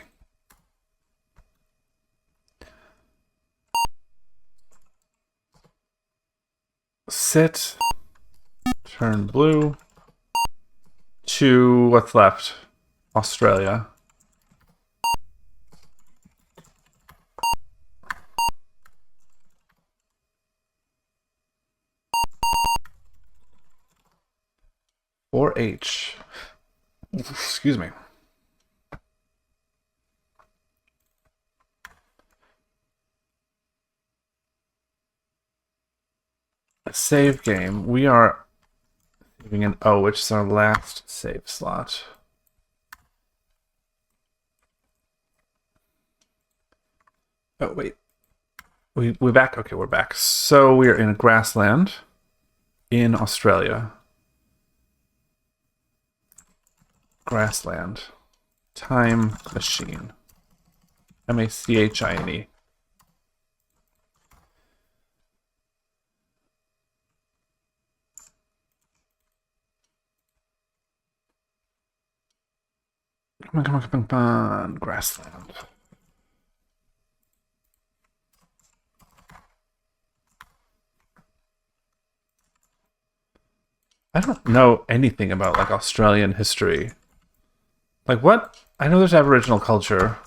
Sit. Turn blue. To what's left? Australia. 4H. Excuse me. Save game. We are saving an O, which is our last save slot. Oh, wait. We're back? Okay, we're back. So we are in a grassland in Australia. Grassland. Time machine. M-A-C-H-I-N-E. Come on. Grassland. I don't know anything about, like, Australian history. Like, what? I know there's Aboriginal culture,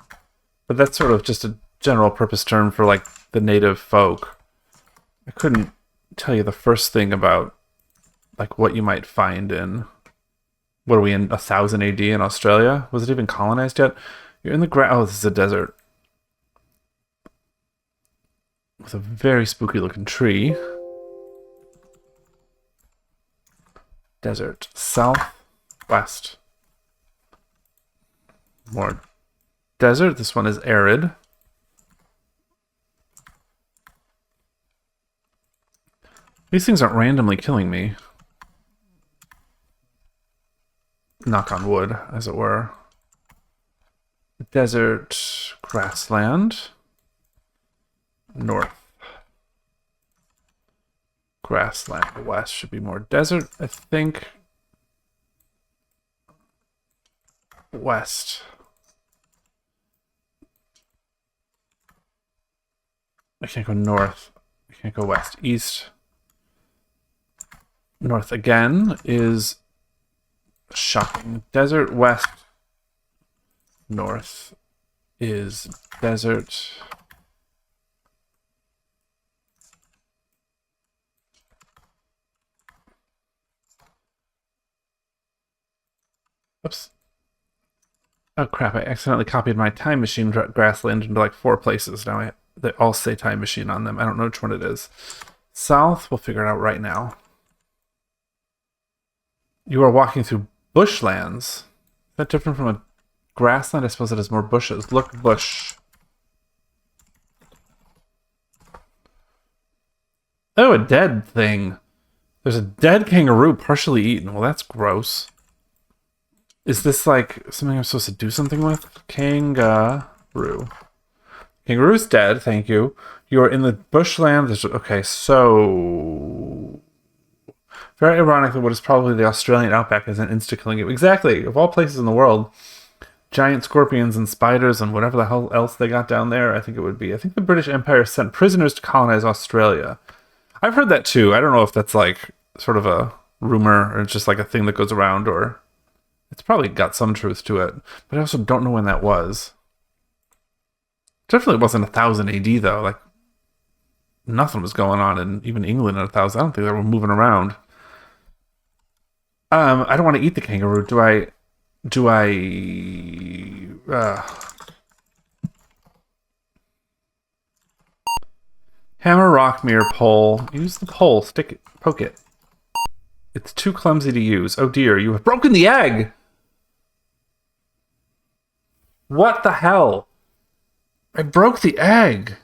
but that's sort of just a general purpose term for, like, the native folk. I couldn't tell you the first thing about, like, what you might find in... What are we in, 1000 AD in Australia? Was it even colonized yet? You're in the oh, this is a desert. With a very spooky looking tree. Desert. Southwest. More desert. This one is arid. These things aren't randomly killing me. Knock on wood, as it were. Desert, grassland. North. Grassland. West should be more desert, I think. West. I can't go north. I can't go west. East. North again is shocking. Desert. West. North is desert. Oops. Oh crap, I accidentally copied my time machine grassland into like 4 places. Now they all say time machine on them. I don't know which one it is. South, we'll figure it out right now. You are walking through bushlands. Is that different from a grassland? I suppose it has more bushes. Look, bush. Oh, a dead thing. There's a dead kangaroo partially eaten. Well, that's gross. Is this like something I'm supposed to do something with? Kangaroo. Kangaroo's dead, thank you. You are in the bushland. Okay, so... Very ironic that what is probably the Australian outback is an insta-killing game. Exactly. Of all places in the world, giant scorpions and spiders and whatever the hell else they got down there, I think it would be. I think the British Empire sent prisoners to colonize Australia. I've heard that too. I don't know if that's like sort of a rumor or just like a thing that goes around, or it's probably got some truth to it. But I also don't know when that was. Definitely wasn't 1000 AD though. Like nothing was going on in even England in 1000. I don't think they were moving around. I don't want to eat the kangaroo. Do I? Hammer, rock, mirror, pole. Use the pole. Stick it. Poke it. It's too clumsy to use. Oh dear, you have broken the egg! What the hell? I broke the egg.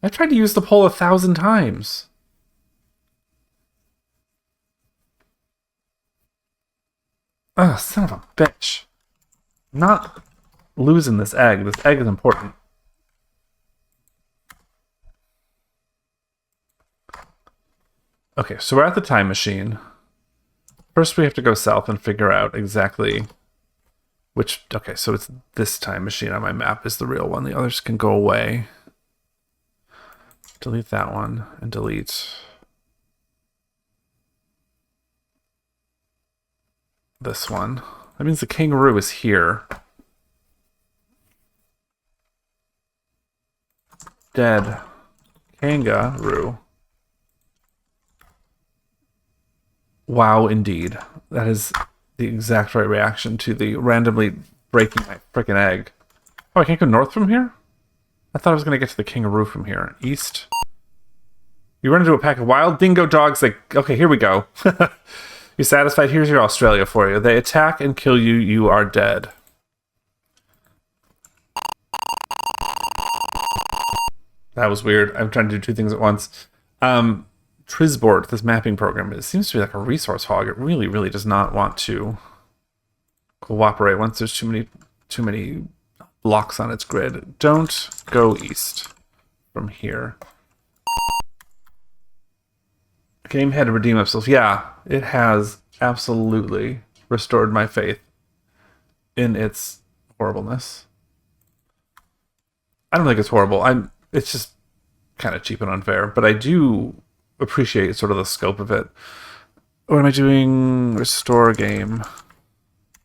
I tried to use the pole 1000 times. Oh, son of a bitch. I'm not losing this egg. This egg is important. Okay, so we're at the time machine. First we have to go south and figure out exactly which... Okay, so it's this time machine on my map is the real one. The others can go away. Delete that one and delete... this one. That means the kangaroo is here. Dead kangaroo. Wow, indeed. That is the exact right reaction to the randomly breaking my freaking egg. Oh, I can't go north from here? I thought I was going to get to the kangaroo from here. East. You run into a pack of wild dingo dogs that... Okay, here we go. You satisfied? Here's your Australia for you. They attack and kill you. You are dead. That was weird. I'm trying to do two things at once. Trisboard, this mapping program, it seems to be like a resource hog. It really, really does not want to cooperate once there's too many blocks on its grid. Don't go east from here. The game had to redeem itself. Yeah, it has absolutely restored my faith in its horribleness. I don't think it's horrible. It's just kind of cheap and unfair, but I do appreciate sort of the scope of it. What am I doing? Restore game.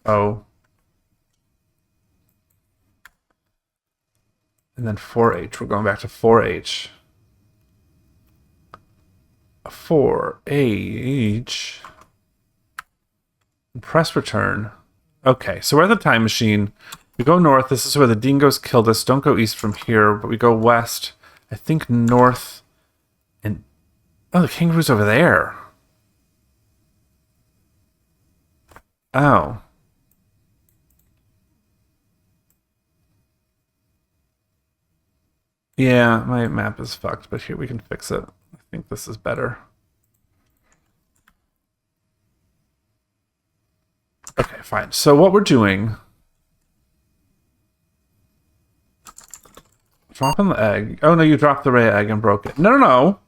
Oh. And then 4H. We're going back to 4H. 4H. Press return. Okay, so we're at the time machine. We go north. This is where the dingoes killed us. Don't go east from here, but we go west. I think north. And oh, the kangaroo's over there. Oh. Yeah, my map is fucked, but here we can fix it. I think this is better. Okay, fine. So what we're doing... Dropping the egg. Oh, no, you dropped the ray egg and broke it. No, no, no.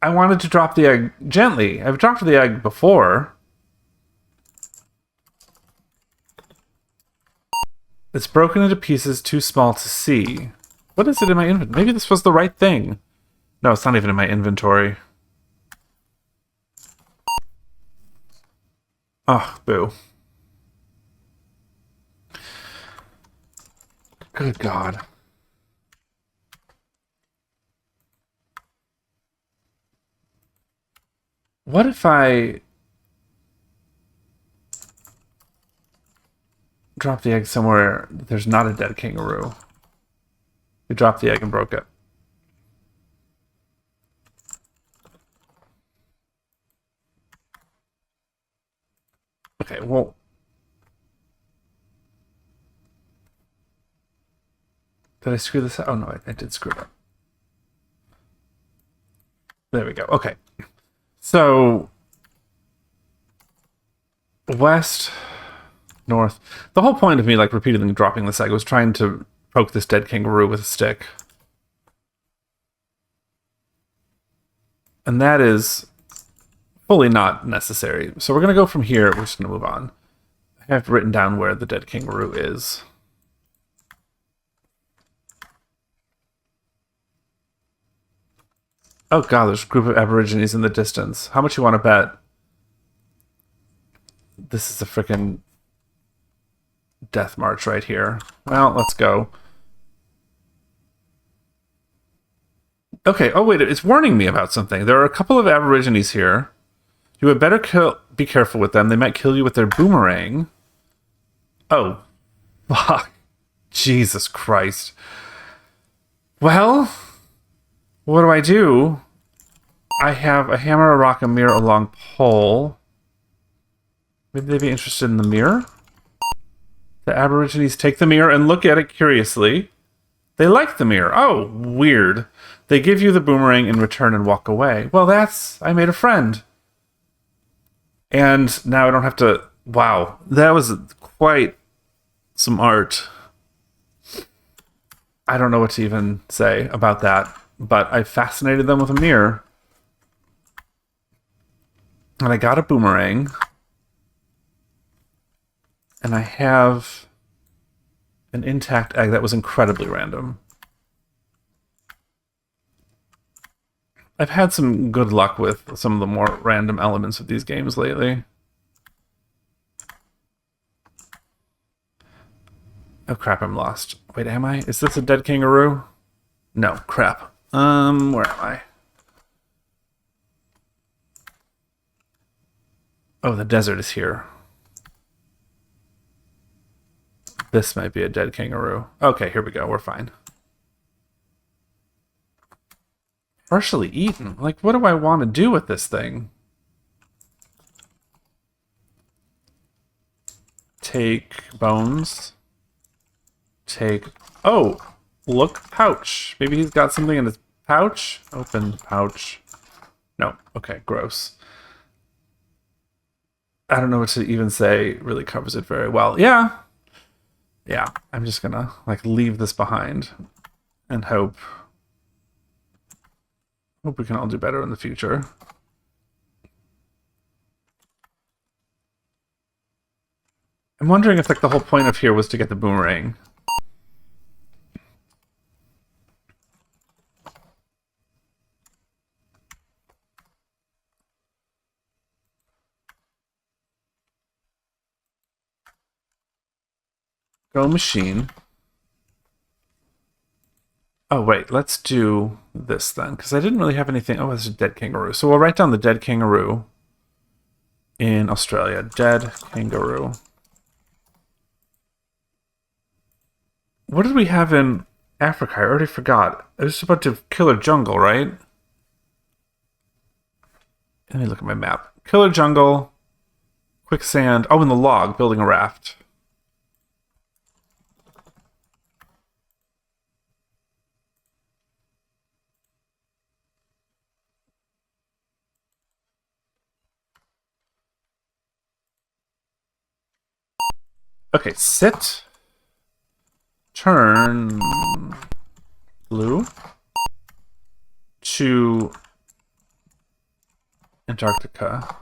I wanted to drop the egg gently. I've dropped the egg before. It's broken into pieces too small to see. What is it in my inventory? Maybe this was the right thing. No, it's not even in my inventory. Oh, boo. Good God. What if I drop the egg somewhere there's not a dead kangaroo? You dropped the egg and broke it. Okay, well... Did I screw this up? Oh, no, I did screw it up. There we go. Okay. So... West... North. The whole point of me, like, repeatedly dropping this egg was trying to poke this dead kangaroo with a stick. And that is fully not necessary. So we're going to go from here. We're just going to move on. I have written down where the dead kangaroo is. Oh god, there's a group of aborigines in the distance. How much you want to bet? This is a frickin' death march right here. Well, let's go. Okay, oh wait, it's warning me about something. There are a couple of aborigines here. You had better be careful with them. They might kill you with their boomerang. Oh, fuck. Jesus Christ. Well, what do I do? I have a hammer, a rock, a mirror, a long pole. Maybe they'd be interested in the mirror? The aborigines take the mirror and look at it curiously. They like the mirror. Oh, weird. They give you the boomerang in return and walk away. Well, I made a friend. And now I don't have to... Wow, that was quite some art. I don't know what to even say about that, but I fascinated them with a mirror. And I got a boomerang. And I have an intact egg that was incredibly random. I've had some good luck with some of the more random elements of these games lately. Oh crap, I'm lost. Wait, am I? Is this a dead kangaroo? No, crap. Where am I? Oh, the desert is here. This might be a dead kangaroo. Okay, here we go. We're fine. Partially eaten? Like, what do I want to do with this thing? Take bones. Take... Oh! Look, pouch. Maybe he's got something in his pouch? Open pouch. No. Okay, gross. I don't know what to even say. It really covers it very well. Yeah. Yeah, I'm just gonna, like, leave this behind and hope we can all do better in the future. I'm wondering if, like, the whole point of here was to get the boomerang. Go machine. Oh, wait, let's do this then, because I didn't really have anything. Oh, there's a dead kangaroo. So we'll write down the dead kangaroo in Australia. Dead kangaroo. What did we have in Africa? I already forgot. It was about to Killer Jungle, right? Let me look at my map. Killer Jungle, quicksand. Oh, in the log, building a raft. Okay, sit. Turn blue to Antarctica.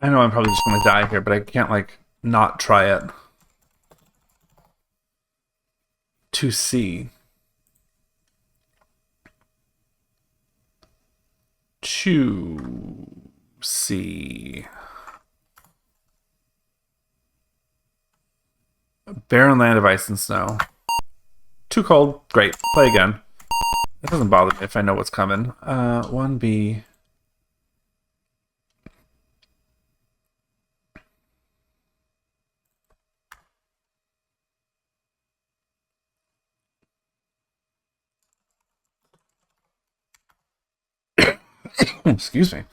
I know I'm probably just going to die here, but I can't, like, not try it. To see. To see. Barren land of ice and snow. Too cold. Great. Play again. It doesn't bother me if I know what's coming. 1B. Excuse me.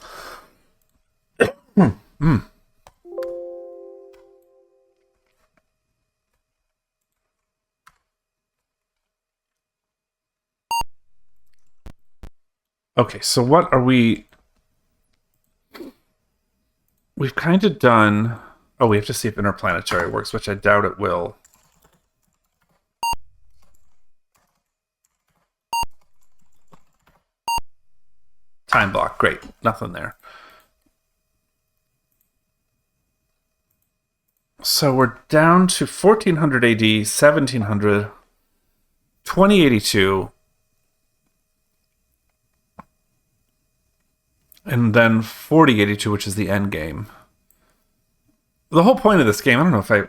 Okay, so what are we... We've kind of done... Oh, we have to see if interplanetary works, which I doubt it will. Time block, great. Nothing there. So we're down to 1400 AD, 1700, 2082, and then 4082, which is the end game. The whole point of this game, I don't know if I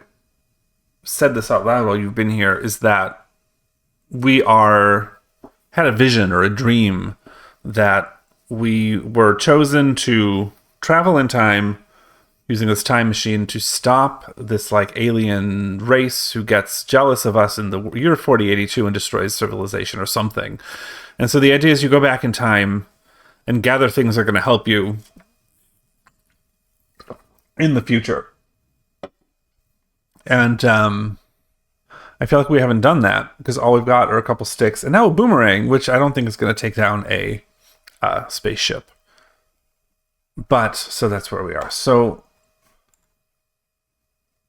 said this out loud while you've been here, is that we had a vision or a dream that we were chosen to travel in time using this time machine to stop this, like, alien race who gets jealous of us in the year 4082 and destroys civilization or something. And so the idea is you go back in time and gather things that are going to help you in the future. And I feel like we haven't done that because all we've got are a couple sticks and now a boomerang, which I don't think is going to take down a spaceship. But so that's where we are. So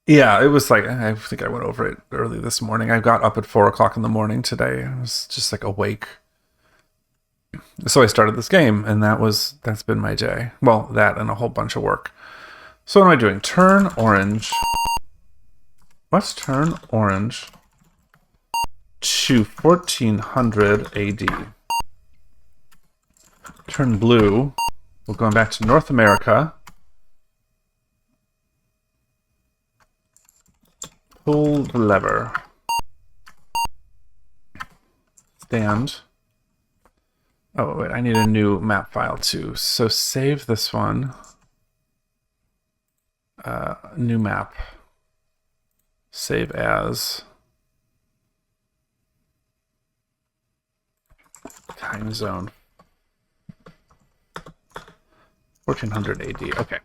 yeah, it was like, I think I went over it early this morning. I got up at 4 o'clock in the morning today. I was just, like, awake. So I started this game, and that's been my day. Well, that and a whole bunch of work. So what am I doing? Turn orange. Let's turn orange to 1400 AD. Turn blue. We're going back to North America. Pull the lever. Stand. Oh, wait, I need a new map file too. So save this one. New map. Save as. Time zone. 1400 AD. Okay.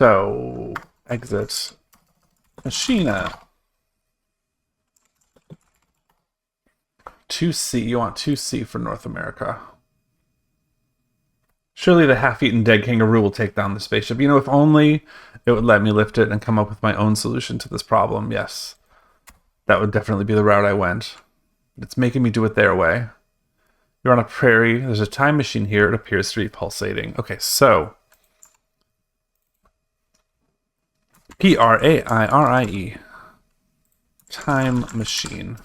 So, exit. Machina. 2C. You want 2C for North America. Surely the half-eaten dead kangaroo will take down the spaceship. You know, if only it would let me lift it and come up with my own solution to this problem. Yes. That would definitely be the route I went. It's making me do it their way. You're on a prairie. There's a time machine here. It appears to be pulsating. Okay, so. P-R-A-I-R-I-E. Time machine.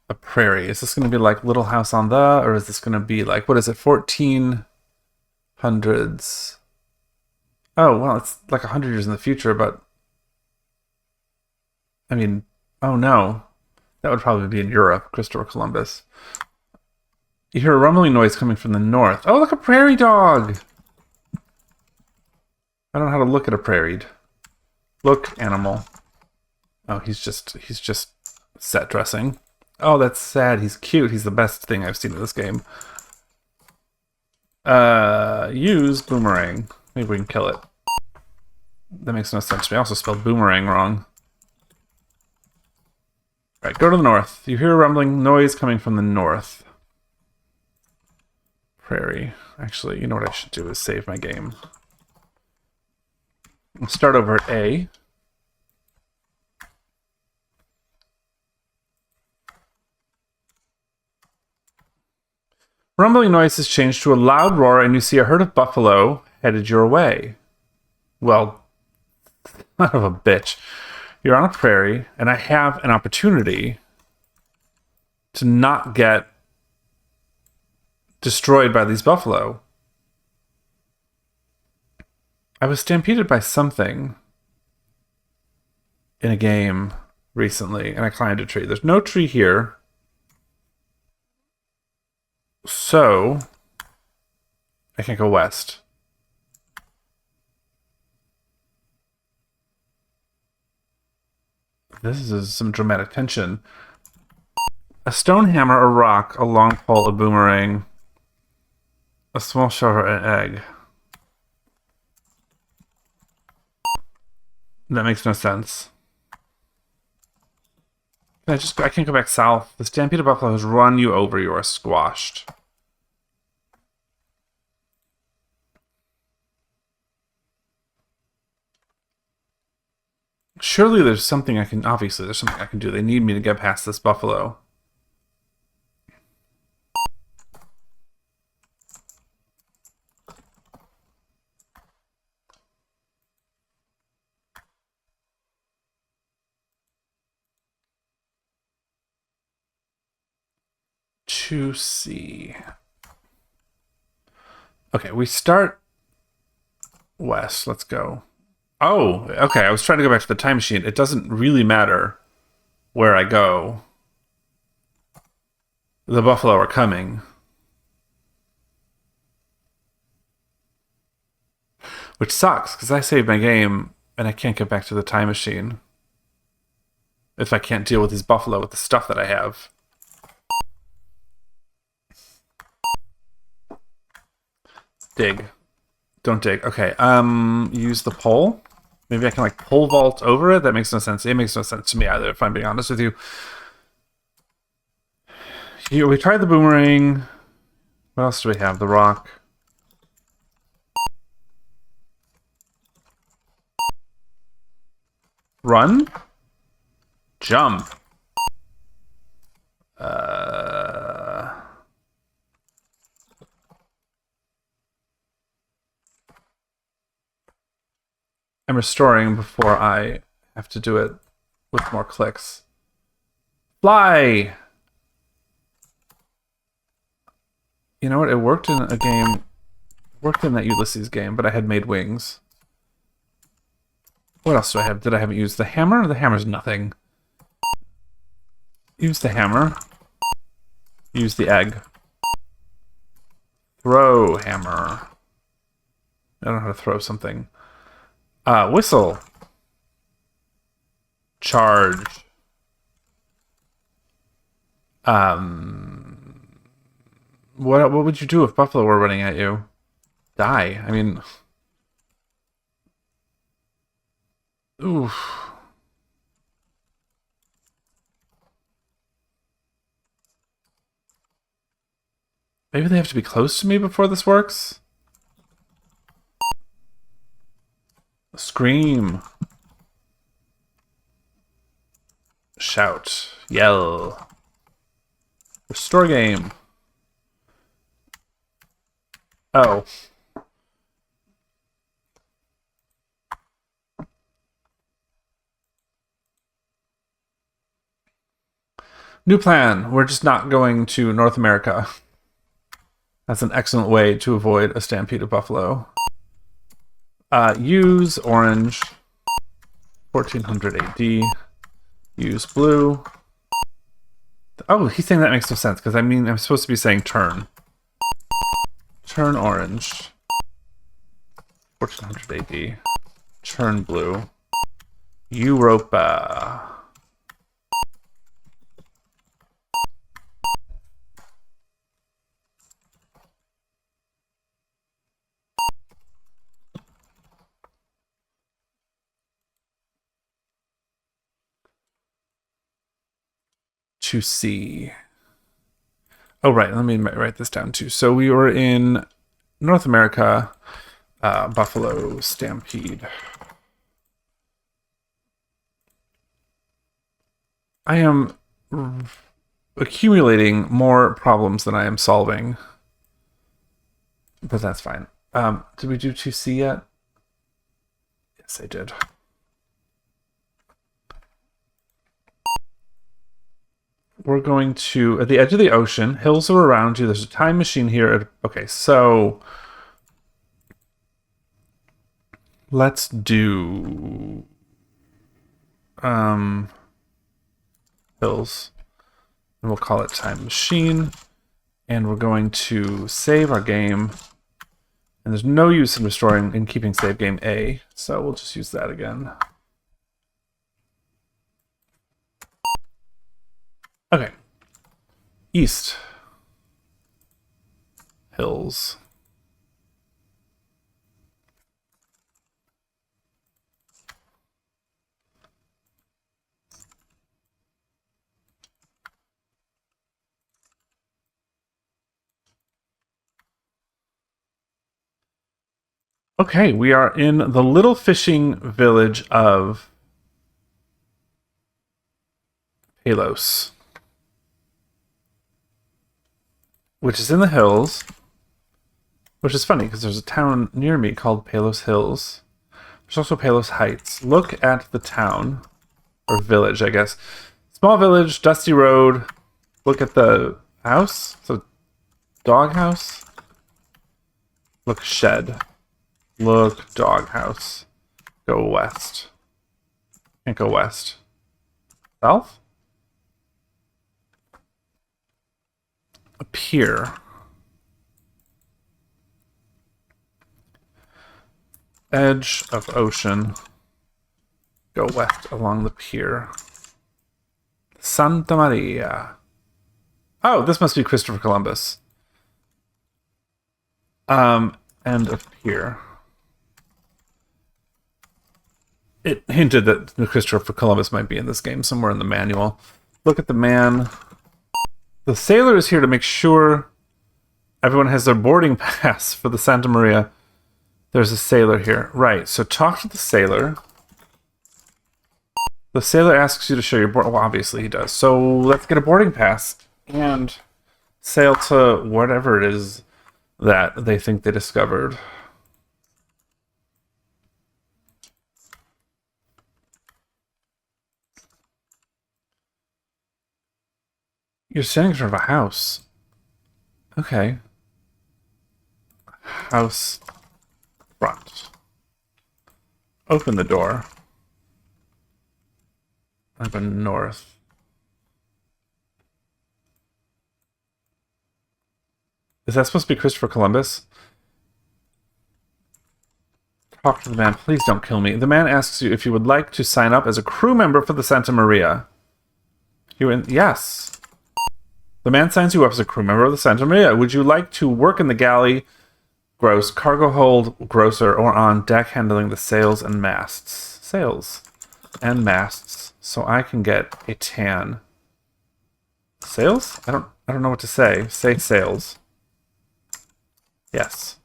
A prairie. Is this going to be like Little House on the, or is this going to be like, what is it, 1400s? Oh, well, it's like 100 years in the future, but I mean, oh no. That would probably be in Europe, Christopher Columbus. You hear a rumbling noise coming from the north. Oh, look, a prairie dog! I don't know how to look at a prairied. Look, animal. Oh, he's just set dressing. Oh, that's sad. He's cute. He's the best thing I've seen in this game. Use boomerang. Maybe we can kill it. That makes no sense to me. I also spelled boomerang wrong. Right, go to the north. You hear a rumbling noise coming from the north. Prairie. Actually, you know what I should do is save my game. I'll start over at A. Rumbling noise has changed to a loud roar, and you see a herd of buffalo headed your way. Well, son of a bitch. You're on a prairie, and I have an opportunity to not get destroyed by these buffalo. I was stampeded by something in a game recently, and I climbed a tree. There's no tree here. So, I can't go west. This is some dramatic tension. A stone hammer, a rock, a long pole, a boomerang, a small shovel, an egg. That makes no sense. I can't go back south. The stampede of buffalo has run you over. You are squashed. Surely there's something I can... Obviously, there's something I can do. They need me to get past this buffalo. To see. Okay, we start west. Let's go. Oh, okay. I was trying to go back to the time machine. It doesn't really matter where I go. The buffalo are coming. Which sucks, because I saved my game, and I can't get back to the time machine. If I can't deal with these buffalo with the stuff that I have. Dig. Don't dig. Okay, use the pole. Maybe I can, like, pole vault over it? That makes no sense. It makes no sense to me either, if I'm being honest with you. Here, we tried the boomerang. What else do we have? The rock. Run? Jump. I'm restoring before I have to do it with more clicks. Fly! You know what? It worked in a game. It worked in that Ulysses game, but I had made wings. What else do I have? Did I haven't used the hammer? The hammer's nothing. Use the hammer. Use the egg. Throw hammer. I don't know how to throw something. Whistle. Charge. What would you do if buffalo were running at you? Die. I mean, oof. Maybe they have to be close to me before this works? Scream. Shout. Yell. Restore game. Oh. New plan. We're just not going to North America. That's an excellent way to avoid a stampede of buffalo. Use orange. 1400 AD. Use blue. Oh, he's saying that makes no sense, because I mean, I'm supposed to be saying turn. Turn orange. 1400 AD. Turn blue. Europa. To see. Oh, right. Let me write this down too. So we were in North America, buffalo stampede. I am accumulating more problems than I am solving, but that's fine. Did we do 2C yet? Yes, I did. We're going to, at the edge of the ocean, hills are around you, there's a time machine here. Okay, so let's do hills, and we'll call it time machine, and we're going to save our game, and there's no use in restoring and keeping save game A, so we'll just use that again. Okay. East. Hills. Okay, we are in the little fishing village of Palos, which is in the hills, which is funny because there's a town near me called Palos Hills. There's also Palos Heights. Look at the town, or village, I guess. Small village, dusty road. Look at the house. So, dog house. Look, shed. Look, dog house. Go west. Can't go west. South? A pier. Edge of ocean. Go west along the pier. Santa Maria. Oh, this must be Christopher Columbus. End of pier. It hinted that Christopher Columbus might be in this game somewhere in the manual. Look at the man. The sailor is here to make sure everyone has their boarding pass for the Santa Maria. There's a sailor here. Right, so talk to the sailor. The sailor asks you to show your board. Well, obviously he does. So let's get a boarding pass and sail to whatever it is that they think they discovered. You're standing in front of a house. Okay. House front. Open the door. I'm going north. Is that supposed to be Christopher Columbus? Talk to the man. Please don't kill me. The man asks you if you would like to sign up as a crew member for the Santa Maria. You in? Yes. The man signs you up as a crew member of the Santa Maria. Would you like to work in the galley, gross, cargo hold, grosser, or on deck handling the sails and masts? Sails and masts. So I can get a tan. Sails? I don't know what to say. Say sails. Yes.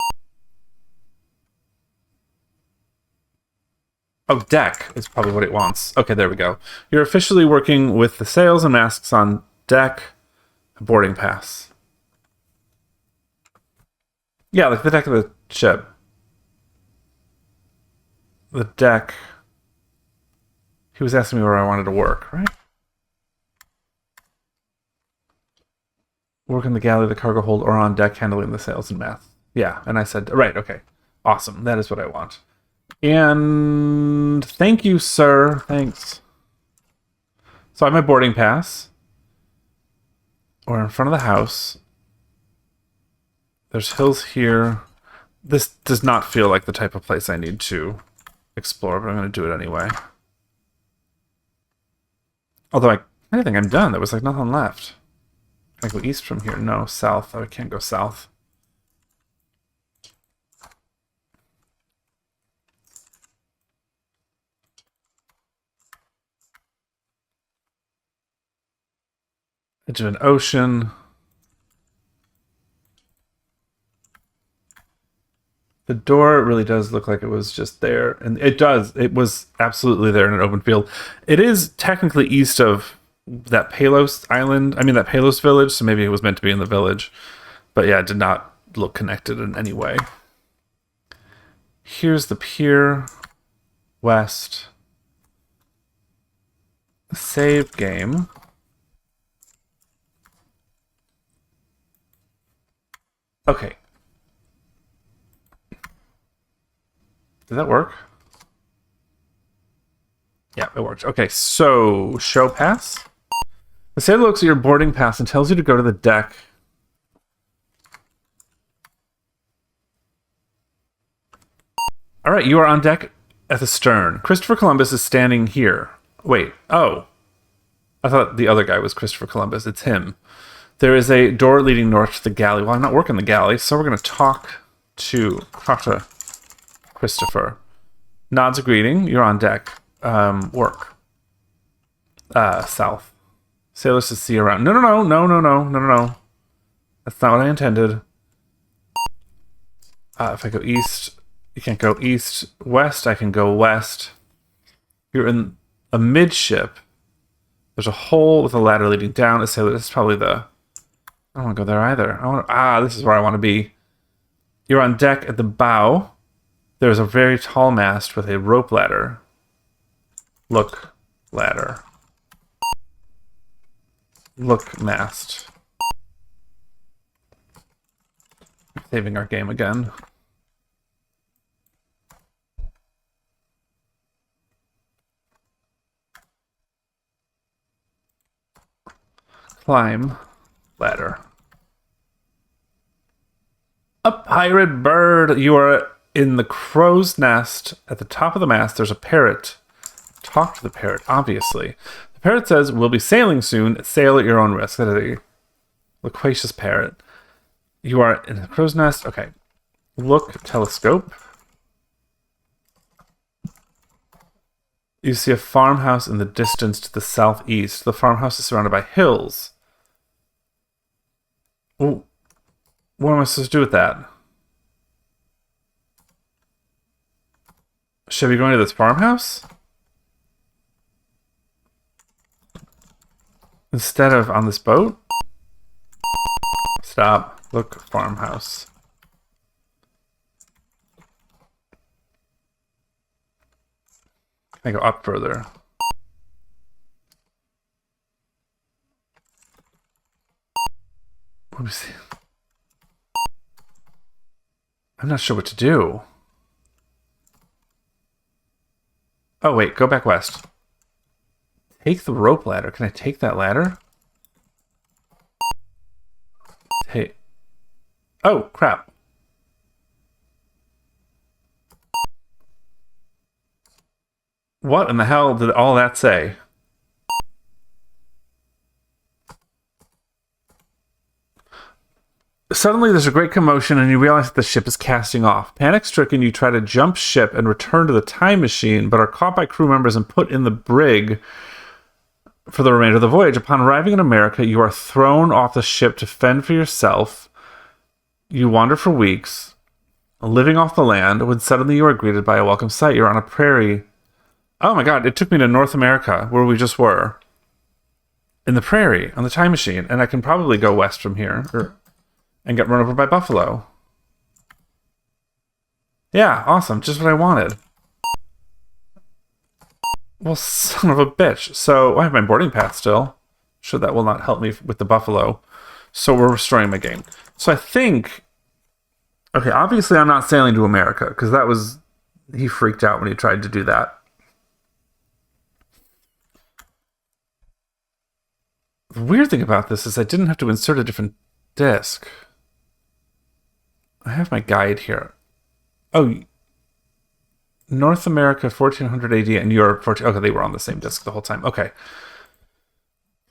Oh, deck is probably what it wants. Okay, there we go. You're officially working with the sails and masks on deck. Boarding pass. Yeah, like the deck of the ship. The deck. He was asking me where I wanted to work, right? Work in the galley, the cargo hold, or on deck handling the sails and masts. Yeah, and I said, right, okay. Awesome. That is what I want. And thank you, sir. Thanks. So I have my boarding pass. We're in front of the house. There's hills here. This does not feel like the type of place I need to explore, but I'm going to do it anyway. Although I kind of think I'm done. There was like nothing left. Can I go east from here? No, south. Oh, I can't go south. Edge of an ocean. The door really does look like it was just there. And it does. It was absolutely there in an open field. It is technically east of that Palos island. I mean, that Palos village. So maybe it was meant to be in the village. But yeah, it did not look connected in any way. Here's the pier. West. Save game. Okay. Did that work? Yeah, it worked. Okay, so show pass. The sailor looks at your boarding pass and tells you to go to the deck. All right, you are on deck at the stern. Christopher Columbus is standing here. Wait, oh. I thought the other guy was Christopher Columbus. It's him. There is a door leading north to the galley. Well, I'm not working the galley, so we're going to talk to Christopher. Nods a greeting. You're on deck. Work. South. Sailors to see around. No. That's not what I intended. If I go east, you can't go east. West, I can go west. You're in a midship. There's a hole with a ladder leading down. A sailor. This is probably the... I don't want to go there either. This is where I want to be. You're on deck at the bow. There's a very tall mast with a rope ladder. Look, ladder. Look, mast. Saving our game again. Climb, ladder. A pirate bird. You are in the crow's nest. At the top of the mast, there's a parrot. Talk to the parrot, obviously. The parrot says, we'll be sailing soon. Sail at your own risk. That is a loquacious parrot. You are in the crow's nest. Okay. Look, telescope. You see a farmhouse in the distance to the southeast. The farmhouse is surrounded by hills. Well, what am I supposed to do with that? Should we be going to this farmhouse? Instead of on this boat? Stop. Look, farmhouse. Can I go up further? What was it? I'm not sure what to do. Oh, wait. Go back west. Take the rope ladder. Can I take that ladder? Hey. Oh, crap. What in the hell did all that say? Suddenly, there's a great commotion, and you realize that the ship is casting off. Panic-stricken, you try to jump ship and return to the time machine, but are caught by crew members and put in the brig for the remainder of the voyage. Upon arriving in America, you are thrown off the ship to fend for yourself. You wander for weeks, living off the land, when suddenly you are greeted by a welcome sight. You're on a prairie. Oh my god, it took me to North America, where we just were. In the prairie, on the time machine, and I can probably go west from here, and get run over by buffalo. Yeah, awesome, just what I wanted. Well, son of a bitch. So, I have my boarding pass still. Sure, that will not help me with the buffalo. So, we're restoring my game. So, I think... Okay, obviously I'm not sailing to America, because that was... He freaked out when he tried to do that. The weird thing about this is I didn't have to insert a different disc. I have my guide here. Oh, North America 1400 AD and Europe 14... Okay, they were on the same disc the whole time. Okay.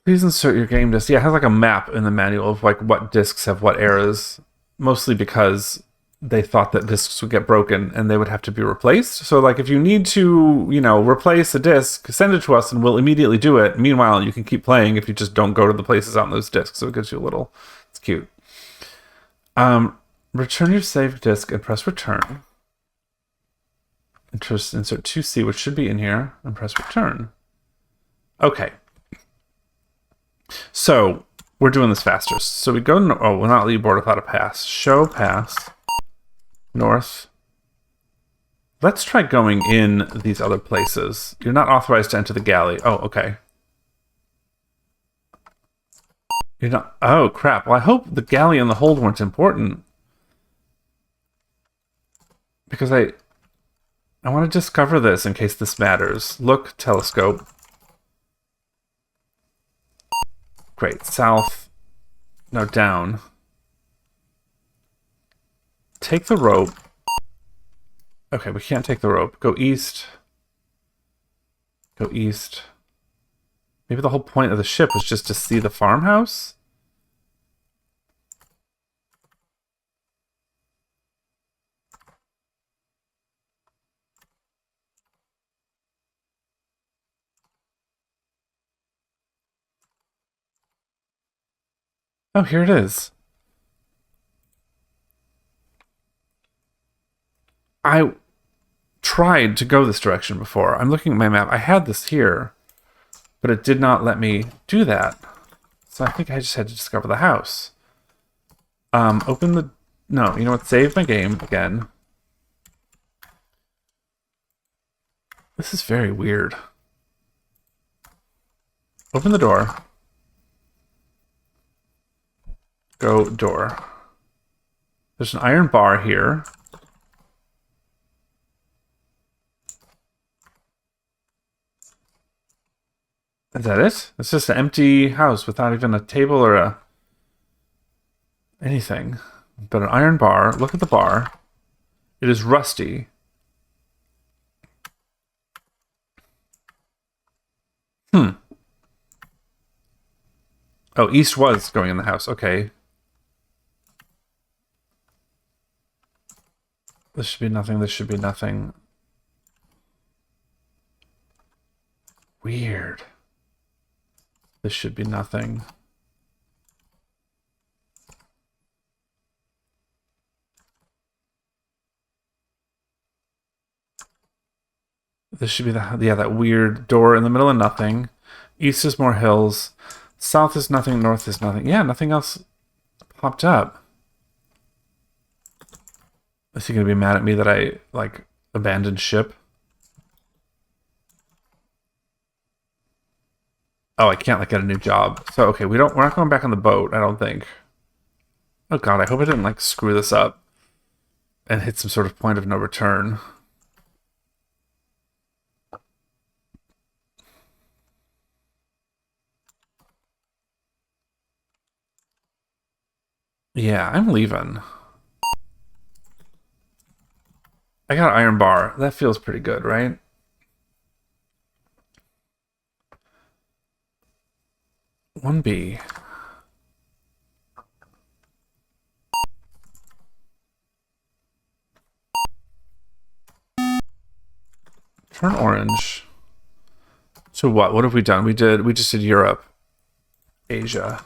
Please insert your game disc. Yeah, it has like a map in the manual of like what discs have what eras. Mostly because they thought that discs would get broken and they would have to be replaced. So like if you need to, you know, replace a disc, send it to us and we'll immediately do it. Meanwhile, you can keep playing if you just don't go to the places on those discs. So it gives you a little... It's cute. Return your saved disk and press return. Insert 2C, which should be in here, and press return. Okay. So, we're doing this faster. So we go... Oh, we'll not let you board without a pass. Show pass. North. Let's try going in these other places. You're not authorized to enter the galley. Oh, okay. You're not... Oh, crap. Well, I hope the galley and the hold weren't important. Because I want to discover this in case this matters. Look, telescope. Great. South. No, down. Take the rope. Okay, we can't take the rope. Go east. Go east. Maybe the whole point of the ship was just to see the farmhouse? Oh, here it is. I tried to go this direction before. I'm looking at my map. I had this here, but it did not let me do that. So I think I just had to discover the house. Open the... No, you know what? Save my game again. This is very weird. Open the door. Go door. There's an iron bar here. Is that it? It's just an empty house without even a table or anything. But an iron bar. Look at the bar. It is rusty. Oh, east was going in the house. Okay. This should be nothing. This should be nothing. Weird. This should be nothing. This should be that weird door in the middle of nothing. East is more hills. South is nothing. North is nothing. Yeah, nothing else popped up. Is he gonna be mad at me that I like abandoned ship? Oh, I can't like get a new job. So okay, we're not going back on the boat, I don't think. Oh god, I hope I didn't like screw this up and hit some sort of point of no return. Yeah, I'm leaving. I got an iron bar. That feels pretty good, right? One B. Turn orange. So what? What have we done? We just did Europe, Asia.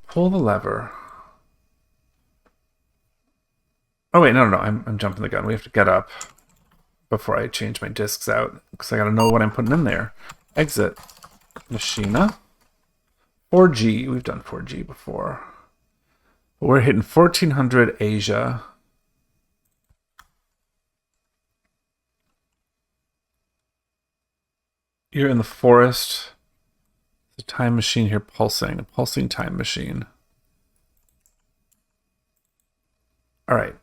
Pull the lever. Oh wait, no. I'm jumping the gun. We have to get up before I change my discs out because I gotta know what I'm putting in there. Exit. Machina. 4G. We've done 4G before. But we're hitting 1400 Asia. You're in the forest. There's a time machine here pulsing. A pulsing time machine. All right.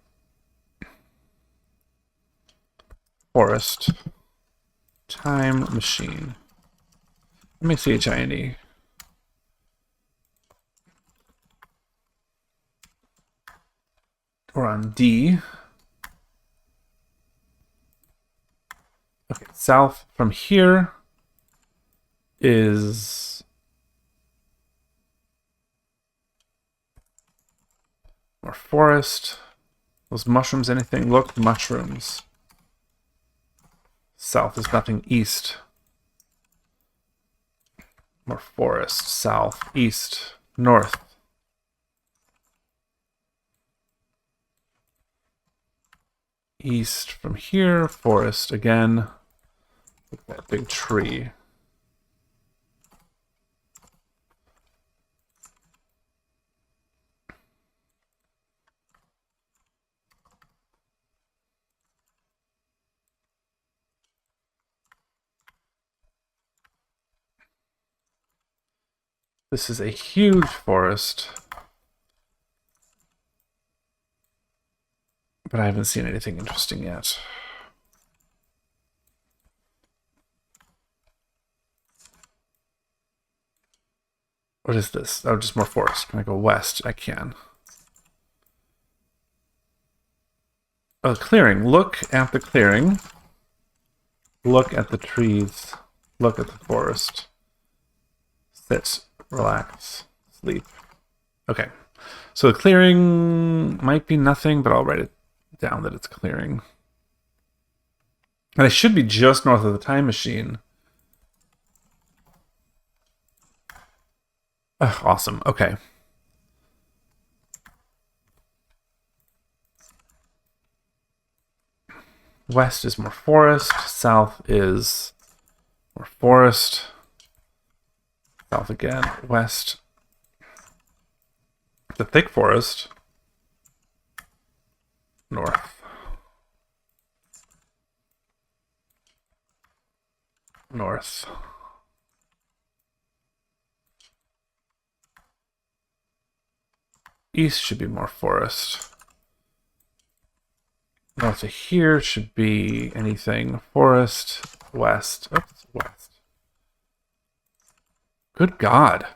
Forest. Time machine. M-A-C-H-I-N-E. We're on D. Okay, south from here is more forest. Those mushrooms, anything? Look, mushrooms. South is nothing. East. More forest. South. East. North. East from here. Forest again. Look at that big tree. This is a huge forest. But I haven't seen anything interesting yet. What is this? Oh, just more forest. Can I go west? I can. Oh, clearing. Look at the clearing. Look at the trees. Look at the forest. Sit. Relax. Sleep. Okay. So the clearing might be nothing, but I'll write it down that it's clearing. And I should be just north of the time machine. Oh, awesome. Okay. West is more forest. South is more forest. South again. West. The thick forest. North. North. East should be more forest. North of here should be anything. Forest. West. Oops, west. Good God.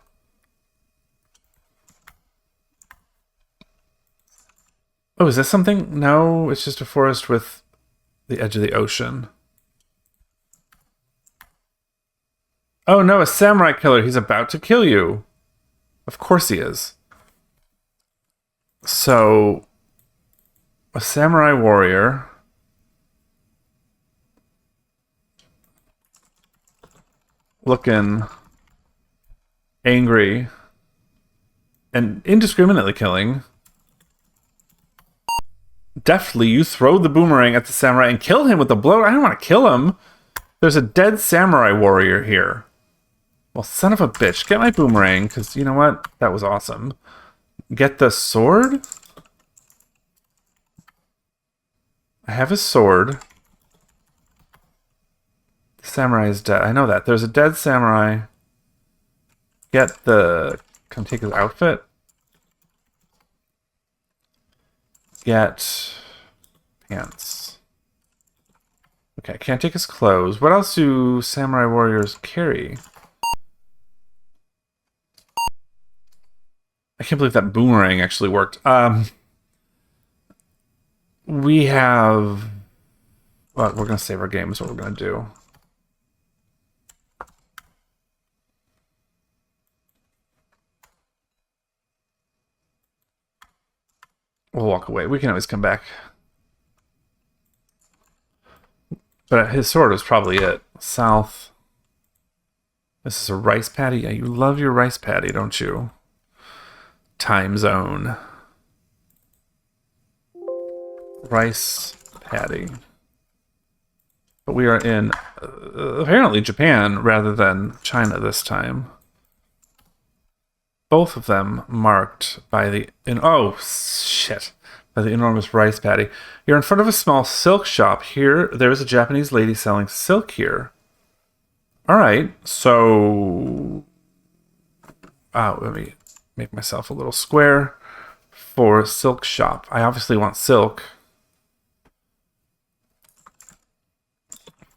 Oh, is this something? No, it's just a forest with the edge of the ocean. Oh no, a samurai killer. He's about to kill you. Of course he is. So, a samurai warrior. Looking angry and indiscriminately killing. Deftly, you throw the boomerang at the samurai and kill him with a blow. I don't want to kill him. There's a dead samurai warrior here. Well, son of a bitch. Get my boomerang, because you know what? That was awesome. Get the sword? I have his sword. The samurai is dead. I know that. There's a dead samurai. Get the... Come take his outfit. Get pants. Okay, I can't take his clothes. What else do samurai warriors carry? I can't believe that boomerang actually worked. We have... Well, we're going to save our game is what we're going to do. We'll walk away. We can always come back. But his sword was probably it. South. This is a rice paddy. Yeah, you love your rice paddy, don't you? Time zone. Rice paddy. But we are in apparently Japan rather than China this time. Both of them marked by the by the enormous rice paddy. You're in front of a small silk shop. Here, there is a Japanese lady selling silk here. All right, so let me make myself a little square for silk shop. I obviously want silk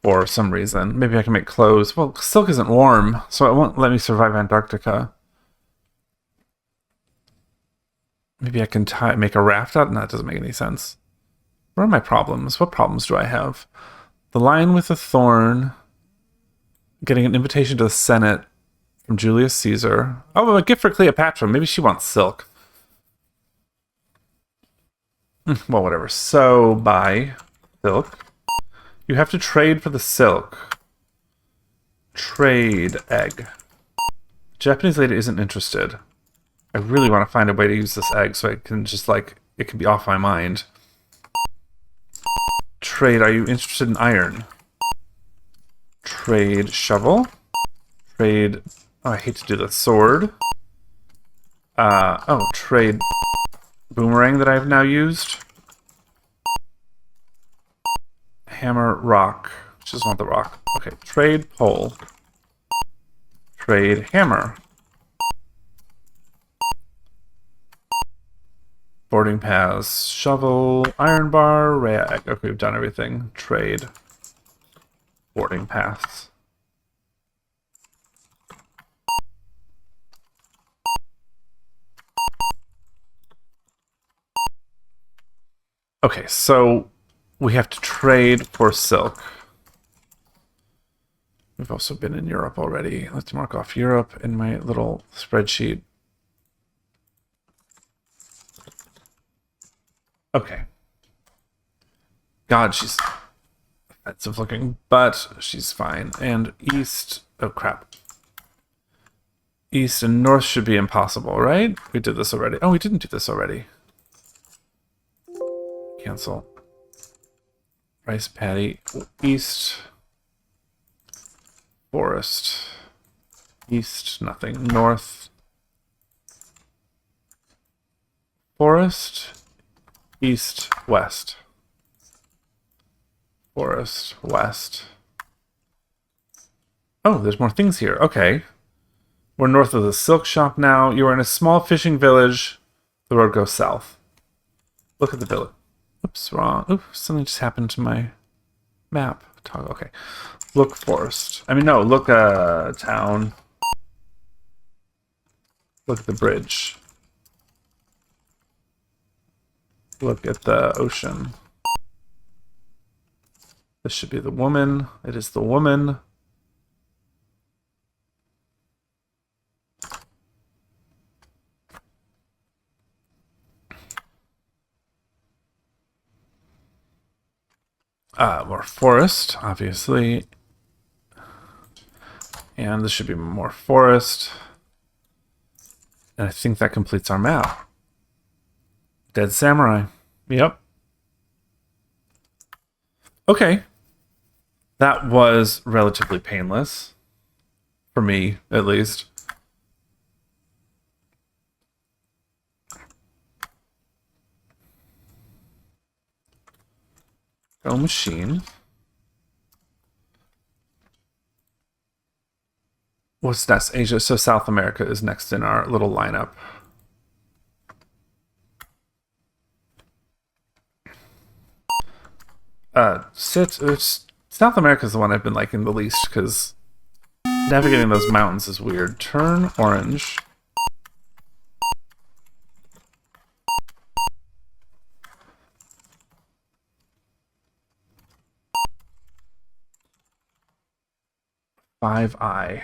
for some reason. Maybe I can make clothes. Well, silk isn't warm, so it won't let me survive Antarctica. Maybe I can make a raft out? No, that doesn't make any sense. What are my problems? What problems do I have? The Lion with the Thorn. Getting an invitation to the Senate from Julius Caesar. Oh, a gift for Cleopatra. Maybe she wants silk. Well, whatever. So, buy silk. You have to trade for the silk. Trade egg. Japanese lady isn't interested. I really want to find a way to use this egg so I can just, like, it can be off my mind. Trade, are you interested in iron? Trade shovel. Trade, oh, I hate to do the sword. Trade boomerang that I've now used. Hammer, rock. Just want the rock. Okay, trade pole. Trade hammer. Boarding pass, shovel, iron bar, rag. Okay, we've done everything. Trade. Boarding pass. Okay, so we have to trade for silk. We've also been in Europe already. Let's mark off Europe in my little spreadsheet. Okay. God, she's offensive looking, but she's fine. And east... Oh, crap. East and north should be impossible, right? We did this already. Oh, we didn't do this already. Cancel. Rice paddy. East. Forest. East, nothing. North. Forest. East, west. Forest, west. Oh, there's more things here. Okay. We're north of the silk shop now. You are in a small fishing village. The road goes south. Look at the village. Oops, wrong. Oops, something just happened to my map. Toggle. Okay. Look forest. I mean, no, look town. Look at the bridge. Look at the ocean. This should be the woman. It is the woman. More forest, obviously. And this should be more forest. And I think that completes our map. Dead samurai. Yep. Okay. That was relatively painless. For me, at least. Go machine. What's next? Asia. So South America is next in our little lineup. South America is the one I've been liking the least because navigating those mountains is weird. Turn orange. 5i.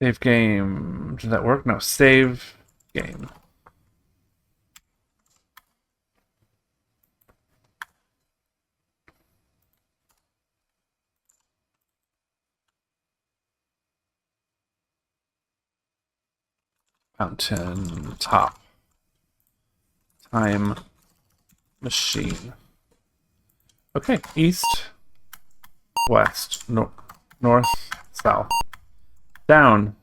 Save game. Did that work? No, save game. Mountain top. Time machine. Okay, east, west, north, south. Down.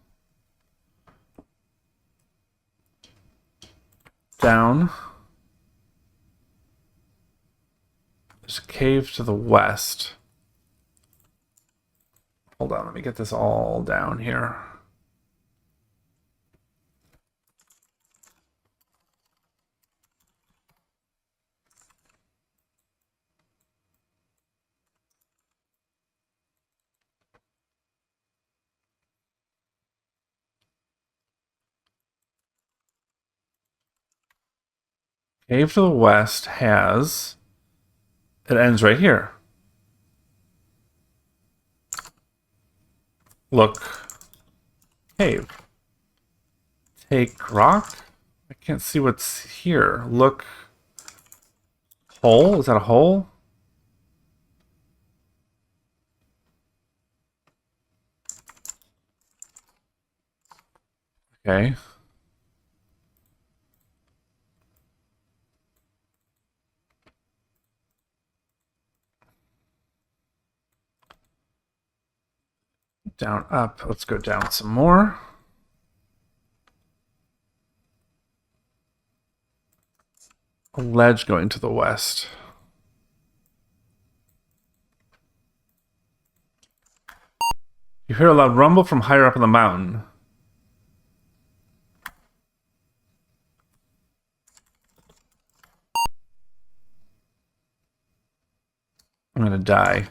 Down. There's a cave to the west. Hold on, let me get this all down here. Cave to the west has... It ends right here. Look. Cave. Take rock? I can't see what's here. Look. Hole? Is that a hole? Okay. Down, up. Let's go down some more. A ledge going to the west. You hear a loud rumble from higher up in the mountain. I'm gonna die.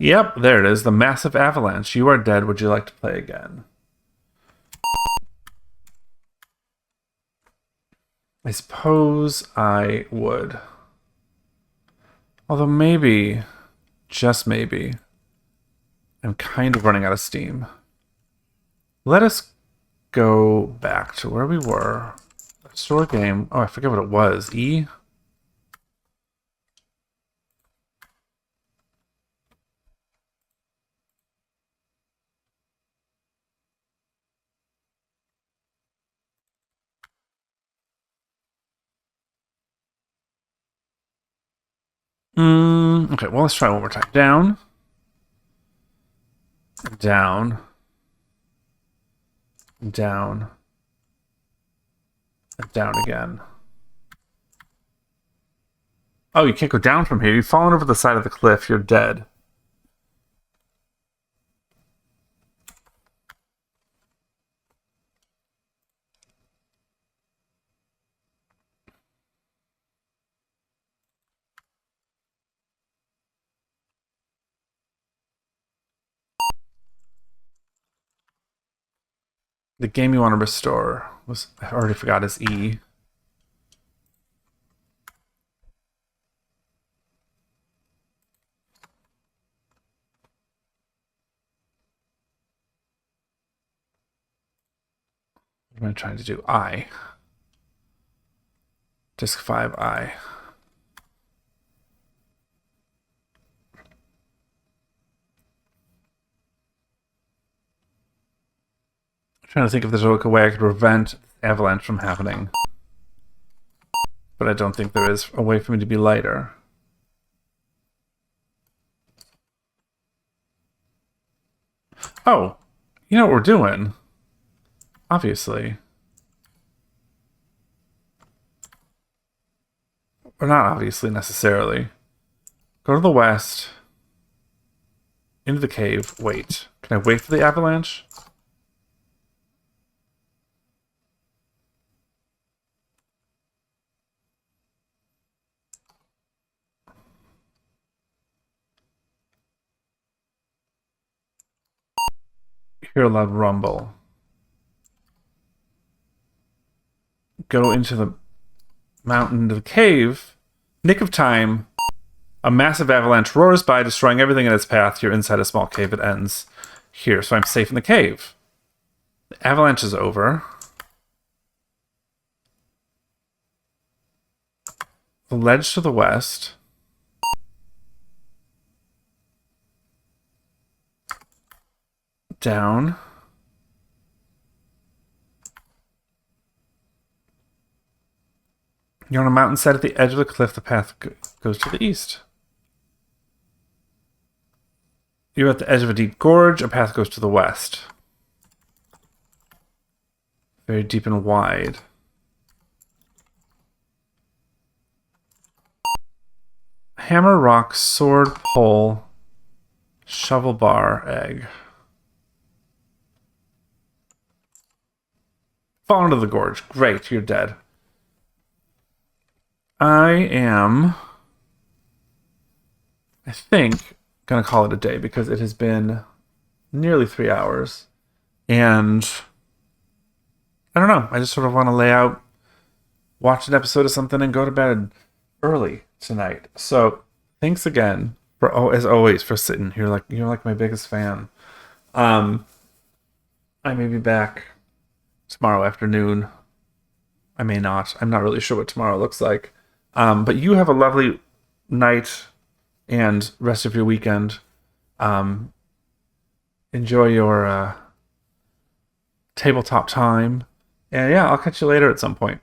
Yep, there it is. The massive avalanche. You are dead. Would you like to play again? I suppose I would. Although maybe, just maybe, I'm kind of running out of steam. Let us go back to where we were. Store game. Oh, I forget what it was. E? Okay, well, let's try one more time. Down. Down. Down. And down again. Oh, you can't go down from here. You've fallen over the side of the cliff. You're dead. The game you want to restore was, I already forgot, is E. What am I trying to do? I. Disk 5I. I'm trying to think if there's a way I could prevent avalanche from happening. But I don't think there is a way for me to be lighter. Oh, you know what we're doing? Obviously. Or not obviously, necessarily. Go to the west. Into the cave. Wait. Can I wait for the avalanche? Hear a loud rumble. Go into the mountain to the cave. Nick of time. A massive avalanche roars by, destroying everything in its path. You're inside a small cave. It ends here, so I'm safe in the cave. The avalanche is over. The ledge to the west. Down. You're on a mountainside at the edge of the cliff. The path goes to the east. You're at the edge of a deep gorge. A path goes to the west. Very deep and wide. Hammer, rock, sword, pole, shovel bar, egg. Fall into the gorge. Great, you're dead. I think, gonna call it a day because it has been nearly 3 hours. And I don't know. I just sort of want to lay out, watch an episode of something, and go to bed early tonight. So thanks again for, as always, for sitting here. You're like my biggest fan. I may be back tomorrow afternoon. I may not. I'm not really sure what tomorrow looks like. But you have a lovely night and rest of your weekend. Enjoy your tabletop time. And yeah, I'll catch you later at some point.